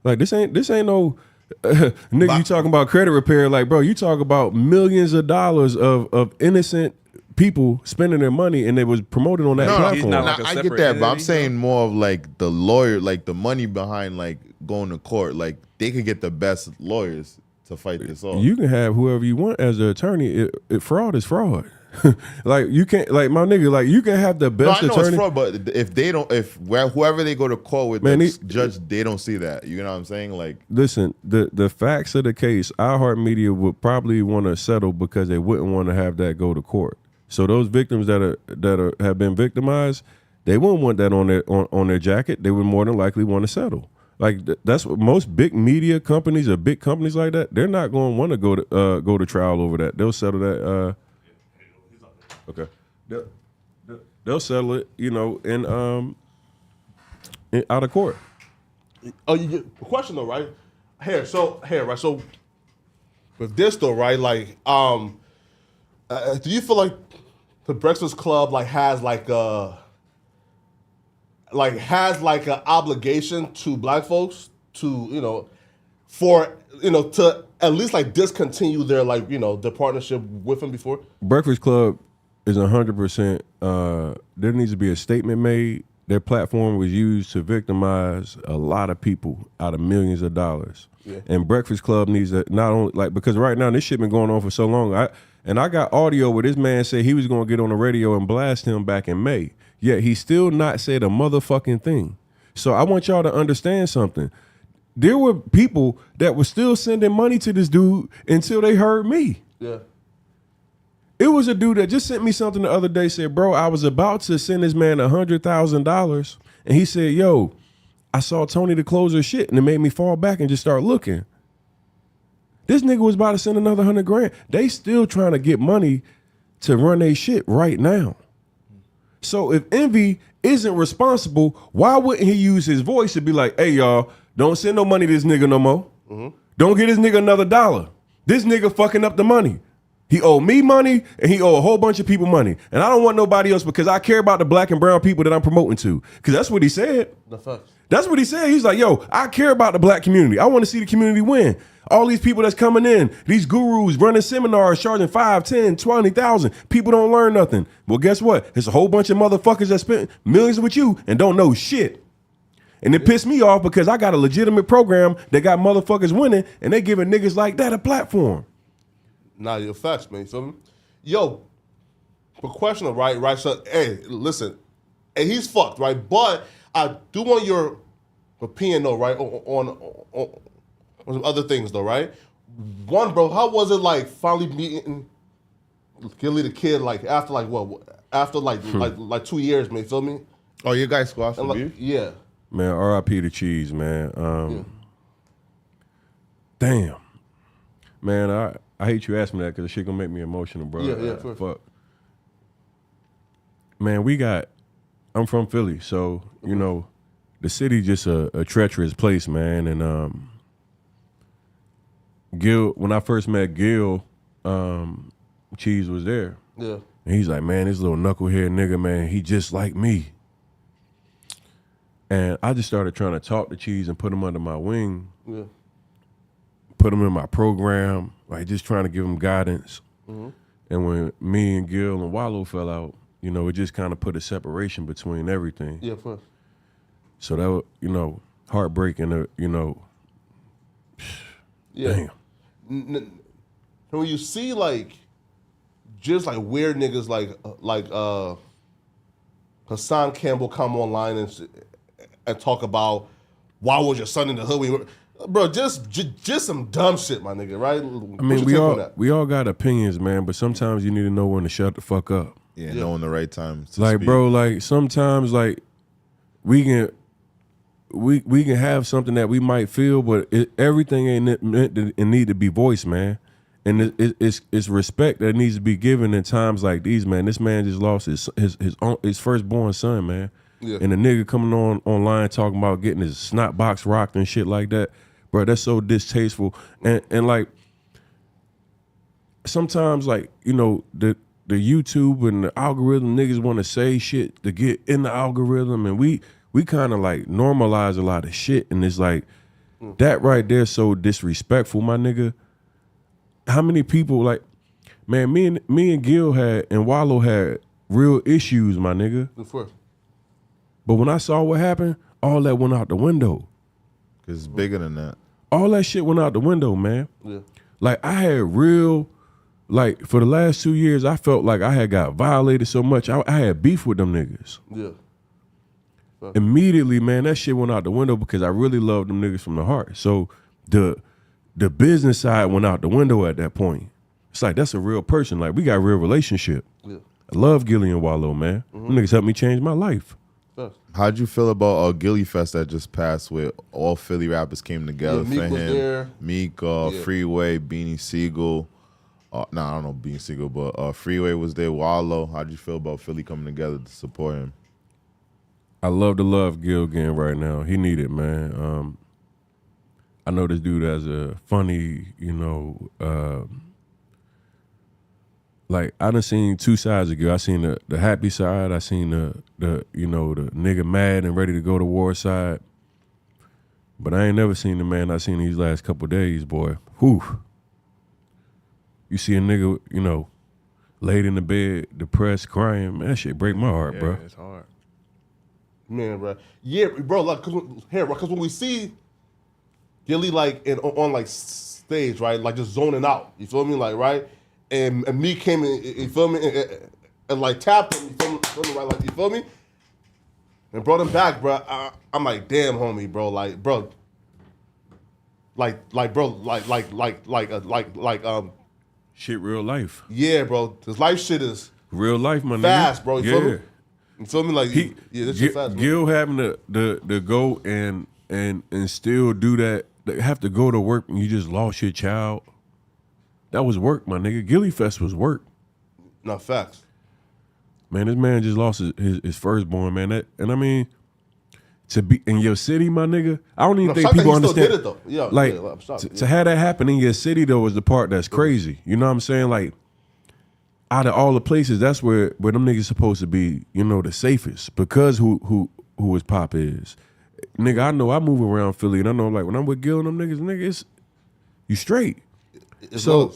[SPEAKER 14] Like this ain't no nigga. You talking about credit repair? Like, bro, you talk about millions of dollars of innocent people spending their money, and they was promoted on that platform.
[SPEAKER 2] I get that, but I'm saying more of like the lawyer, like the money behind like going to court. Like they could get the best lawyers to fight this off.
[SPEAKER 14] You can have whoever you want as an attorney. Fraud is fraud. Like you can't, like my nigga, like you can have the best
[SPEAKER 2] I know
[SPEAKER 14] attorney.
[SPEAKER 2] It's fraud, but if they don't, whoever they go to court with,
[SPEAKER 14] Man,
[SPEAKER 2] the judge, they don't see that. You know what I'm saying? Like,
[SPEAKER 14] listen, the facts of the case, iHeartMedia would probably want to settle because they wouldn't want to have that go to court. So those victims that have been victimized, they wouldn't want that on their jacket. They would more than likely want to settle. Like that's what most big media companies or big companies like that. They're not going to want to go to trial over that. They'll settle that. Okay, they'll settle it, in out of court.
[SPEAKER 15] Oh, you get a question though, right? Right? So with this though, right? Like, do you feel like the Breakfast Club has an obligation to black folks to to at least like discontinue their their partnership with him before?
[SPEAKER 14] Breakfast Club is 100%. There needs to be a statement made. Their platform was used to victimize a lot of people out of millions of dollars. Yeah. And Breakfast Club needs to not only because right now this shit been going on for so long. I got audio where this man said he was gonna get on the radio and blast him back in May. Yet he still not said a motherfucking thing. So I want y'all to understand something. There were people that were still sending money to this dude until they heard me.
[SPEAKER 15] Yeah.
[SPEAKER 14] It was a dude that just sent me something the other day, said, bro, I was about to send this man $100,000. And he said, yo, I saw Tony the Closer shit and it made me fall back and just start looking. This nigga was about to send another $100,000. They still trying to get money to run their shit right now. So if Envy isn't responsible, why wouldn't he use his voice to be like, hey, y'all, don't send no money to this nigga no more. Mm-hmm. Don't get this nigga another $1. This nigga fucking up the money. He owe me money and he owe a whole bunch of people money. And I don't want nobody else because I care about the black and brown people that I'm promoting to. Because that's what he said. That's what he said. He's like, yo, I care about the black community. I want to see the community win. All these people that's coming in, these gurus running seminars, charging 5, 10, 20,000. People don't learn nothing. Well, guess what? There's a whole bunch of motherfuckers that spent millions with you and don't know shit. And it pissed me off because I got a legitimate program that got motherfuckers winning and they giving niggas like that a platform.
[SPEAKER 15] Nah, you're facts, man. You feel me? Yo, but question, right? So, hey, listen, hey, he's fucked, right? But I do want your opinion, though, right? On some other things, though, right? One, bro, how was it like finally meeting Ghillie the Kid? Like after like 2 years, man. You feel me?
[SPEAKER 2] Oh, you guys squashed the beef?
[SPEAKER 15] Yeah.
[SPEAKER 14] Man, R.I.P. the cheese, man. Damn. Man, I hate you asking me that because the shit gonna make me emotional, bro.
[SPEAKER 15] Yeah,
[SPEAKER 14] fuck. Man, I'm from Philly, so you know, the city just a treacherous place, man. And Gil, when I first met Gil, Cheese was there.
[SPEAKER 15] Yeah.
[SPEAKER 14] And he's like, man, this little knucklehead nigga, man, he just like me. And I just started trying to talk to Cheese and put him under my wing.
[SPEAKER 15] Yeah.
[SPEAKER 14] Put him in my program, like just trying to give him guidance.
[SPEAKER 15] Mm-hmm.
[SPEAKER 14] And when me and Gil and Wallow fell out, you know, it just kind of put a separation between everything.
[SPEAKER 15] Yeah, of course.
[SPEAKER 14] So that was, you know, heartbreaking, you know.
[SPEAKER 15] Yeah.
[SPEAKER 14] Damn.
[SPEAKER 15] When you see like just like weird niggas like Hassan Campbell come online and talk about why was your son in the hood? Bro, just some dumb shit, my nigga, right?
[SPEAKER 14] I mean, we all got opinions, man, but sometimes you need to know when to shut the fuck up.
[SPEAKER 2] Yeah, knowing the right time.
[SPEAKER 14] Like,
[SPEAKER 2] speak.
[SPEAKER 14] bro, like sometimes like we can have something that we might feel, but everything ain't meant to and need to be voiced, man. And it's respect that needs to be given in times like these, man. This man just lost his firstborn son, man.
[SPEAKER 15] Yeah.
[SPEAKER 14] And the nigga coming online talking about getting his snot box rocked and shit like that, bro. That's so distasteful. And like sometimes, like, you know, the YouTube and the algorithm niggas want to say shit to get in the algorithm, and we kind of like normalize a lot of shit, and it's like that right there so disrespectful, my nigga. How many people, like, man, me and Gil had and Wallow had real issues, my nigga.
[SPEAKER 15] Of course.
[SPEAKER 14] But when I saw what happened, all that went out the window.
[SPEAKER 2] Cause it's bigger than that.
[SPEAKER 14] All that shit went out the window, man.
[SPEAKER 15] Yeah.
[SPEAKER 14] Like I had real, like for the last 2 years, I felt like I had got violated so much. I had beef with them niggas.
[SPEAKER 15] Yeah.
[SPEAKER 14] Immediately, man, that shit went out the window because I really loved them niggas from the heart. So the business side went out the window at that point. It's like, that's a real person. Like, we got a real relationship.
[SPEAKER 15] Yeah.
[SPEAKER 14] I love Ghillie and Wallow, man. Them niggas helped me change my life.
[SPEAKER 2] How'd you feel about Ghillie Fest that just passed with all Philly rappers came together
[SPEAKER 15] Yeah, Meek
[SPEAKER 2] for
[SPEAKER 15] was
[SPEAKER 2] him?
[SPEAKER 15] there.
[SPEAKER 2] Meek, Freeway, Beanie Siegel. I don't know Beanie Siegel, but Freeway was there, Wallow. How'd you feel about Philly coming together to support him?
[SPEAKER 14] I love to love Gil again right now. He need it, man. I know this dude has a funny, you know, like I done seen two sides of Gil. I seen the happy side. I seen the you know, the nigga mad and ready to go to war side. But I ain't never seen the man I seen these last couple days, boy. Whew. You see a nigga, you know, laid in the bed, depressed, crying. Man, that shit break my heart, bro.
[SPEAKER 3] It's hard.
[SPEAKER 15] Man, bro. Yeah, bro. Like, because when we see Ghillie like on like stage, right, like just zoning out. You feel me, like right, and me came in. You feel me, and like tapped him. You feel me, right? Like you feel me, and brought him back, bro. I'm like, damn, homie, bro. Like, bro. Like, bro.
[SPEAKER 14] Shit, real life.
[SPEAKER 15] Yeah, bro. This life shit is
[SPEAKER 14] real life, my nigga.
[SPEAKER 15] Fast, bro. You feel me? You feel me? Like, yeah, this shit fast. Bro.
[SPEAKER 14] Gil having to go and still do that, have to go to work and you just lost your child. That was work, my nigga. Ghillie Fest was work.
[SPEAKER 15] No, facts.
[SPEAKER 14] Man, this man just lost his firstborn, man. And I mean, to be in your city, my nigga, I don't even think people understand.
[SPEAKER 15] Still did it, though. Yeah,
[SPEAKER 14] like,
[SPEAKER 15] I'm shocked,
[SPEAKER 14] to have that happen in your city, though, is the part that's crazy. You know what I'm saying? Like, out of all the places, that's where them niggas supposed to be, you know, the safest, because who his pop is. Nigga, I know I move around Philly, and I know, like, when I'm with Gil and them niggas, you straight. So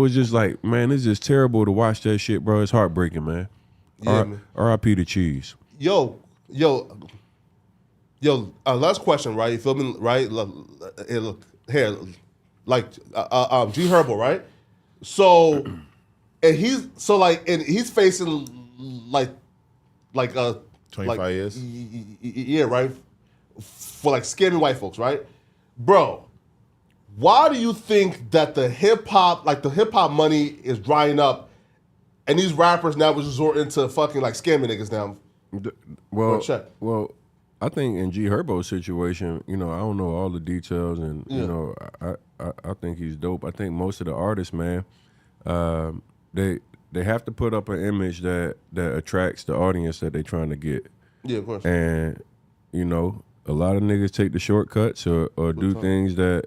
[SPEAKER 14] it's just like, man, it's just terrible to watch that shit, bro. It's heartbreaking, man.
[SPEAKER 15] Yeah, man.
[SPEAKER 14] R.I.P. to Cheese.
[SPEAKER 15] Yo, last question, right? You feel me, right? Here, like, G Herbo, right? So, and he's facing like
[SPEAKER 2] 25 years.
[SPEAKER 15] Yeah, right. For like scamming white folks, right, bro? Why do you think that the hip hop money is drying up, and these rappers now was resorting to fucking like scamming niggas now?
[SPEAKER 14] Well, I think in G Herbo's situation, I don't know all the details, and I think he's dope. I think most of the artists, man, they have to put up an image that attracts the audience that they're trying to get.
[SPEAKER 15] Yeah, of course.
[SPEAKER 14] And a lot of niggas take the shortcuts or do things that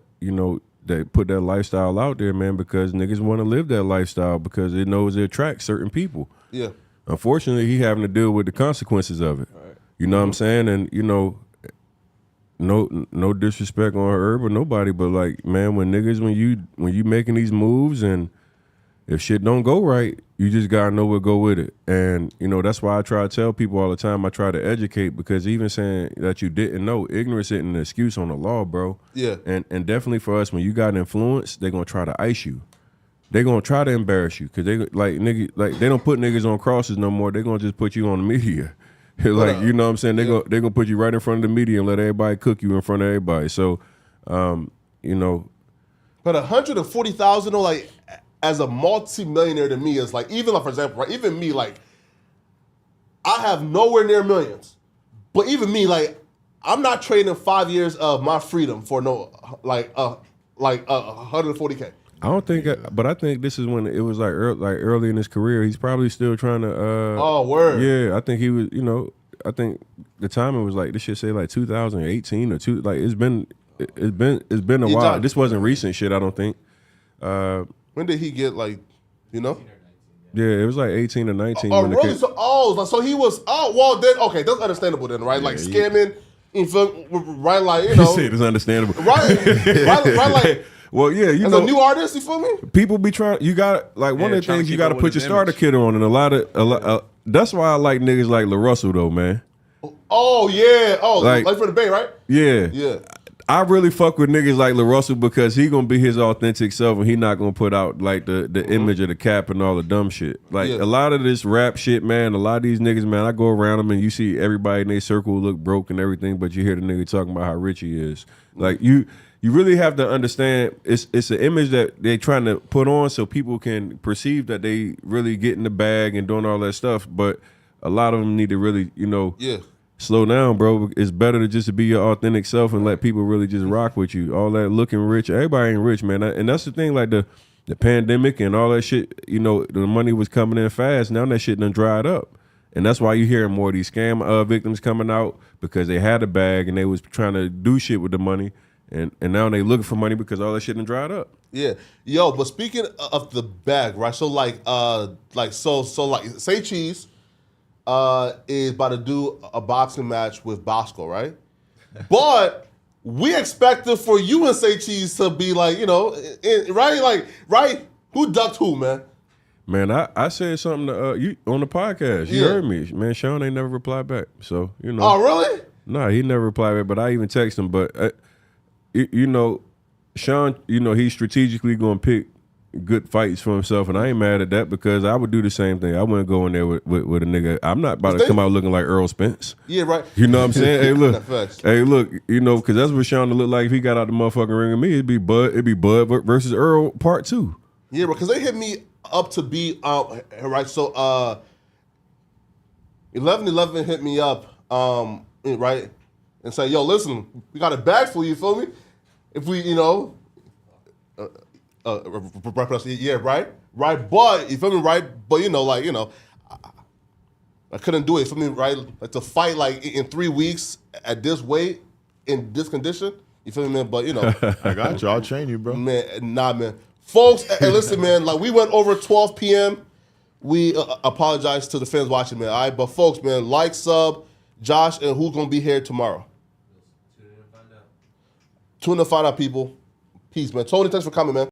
[SPEAKER 14] they put that lifestyle out there, man, because niggas want to live that lifestyle because it knows it attracts certain people.
[SPEAKER 15] Yeah.
[SPEAKER 14] Unfortunately, he having to deal with the consequences of it.
[SPEAKER 15] Right.
[SPEAKER 14] You know what I'm saying? And no disrespect on Herb or nobody, but like, man, when you making these moves, and if shit don't go right, you just gotta know where to go with it. And that's why I try to tell people all the time. I try to educate, because even saying that you didn't know, ignorance isn't an excuse on the law, bro.
[SPEAKER 15] Yeah.
[SPEAKER 14] And definitely for us, when you got influence, they're gonna try to ice you. They're gonna try to embarrass you, because they they don't put niggas on crosses no more. They're gonna just put you on the media. Like, you know what I'm saying? They're gonna put you right in front of the media and let everybody cook you in front of everybody. So,
[SPEAKER 15] But 140,000, like, as a multi-millionaire to me is like, even like, for example, right? Even me, like, I have nowhere near millions, but even me, like, I'm not trading 5 years of my freedom for no like 140K.
[SPEAKER 14] I don't think, but I think this is when it was like early in his career. He's probably still trying to.
[SPEAKER 15] Oh, word.
[SPEAKER 14] Yeah, I think he was. I think the timing was like, this shit say like 2018 or two. Like it's been a while. This wasn't recent shit. I don't think.
[SPEAKER 15] When did he get like,
[SPEAKER 14] Yeah, it was like 18 or 19.
[SPEAKER 15] Oh, really? So he was. Oh, well then, okay, that's understandable then, right? Like scamming, right? Like
[SPEAKER 14] You said it's understandable,
[SPEAKER 15] right? Like.
[SPEAKER 14] Well, yeah,
[SPEAKER 15] as a new artist, you feel me?
[SPEAKER 14] People be trying. You got one of the things you got to put your starter kit on, and a lot of that's why I like niggas like LaRussell though, man.
[SPEAKER 15] Oh yeah, like for the Bay, right?
[SPEAKER 14] Yeah,
[SPEAKER 15] yeah.
[SPEAKER 14] I really fuck with niggas like LaRussell because he gonna be his authentic self, and he not gonna put out like the image of the cap and all the dumb shit. Like a lot of this rap shit, man. A lot of these niggas, man. I go around them and you see everybody in their circle look broke and everything, but you hear the nigga talking about how rich he is. Like You really have to understand it's an image that they're trying to put on so people can perceive that they really get in the bag and doing all that stuff. But a lot of them need to really, slow down, bro. It's better to just be your authentic self and let people really just rock with you. All that looking rich, everybody ain't rich, man. And that's the thing, like the pandemic and all that shit, the money was coming in fast. Now that shit done dried up. And that's why you hearing more of these scam victims coming out, because they had a bag and they was trying to do shit with the money. And now they looking for money because all that shit done dried up.
[SPEAKER 15] Yeah, yo. But speaking of the bag, right? So Say Cheese is about to do a boxing match with Bosco, right? But we expected for you and Say Cheese to be like, right? Like, right? Who ducked who, man?
[SPEAKER 14] Man, I said something to you on the podcast. You heard me, man. Sean ain't never replied back, so
[SPEAKER 15] Oh, really?
[SPEAKER 14] Nah, he never replied back. But I even text him, but. Sean, he's strategically going to pick good fights for himself, and I ain't mad at that because I would do the same thing. I wouldn't go in there with a nigga. I'm not about to come out looking like Earl Spence.
[SPEAKER 15] Yeah, right.
[SPEAKER 14] You know what I'm saying? Hey, look, because that's what Sean would look like if he got out the motherfucking ring with me. It'd be Bud versus Earl Part 2.
[SPEAKER 15] Yeah, because they hit me up to be right. So 1111 hit me up, right. And say, yo, listen, we got a bag for you, feel me? If we, right? Right, but, you feel me, right? But, I couldn't do it, feel me, right? Like, to fight, like, in 3 weeks at this weight, in this condition, you feel me, man? But,
[SPEAKER 2] I got you. I'll train you, bro.
[SPEAKER 15] Man, nah, man. Folks, hey, listen, man, like, we went over 12 p.m. We apologize to the fans watching, man, all right? But, folks, man, like, sub, Josh, and who's going to be here tomorrow? Tune in to find out, people. Peace, man. Tony, thanks for coming, man.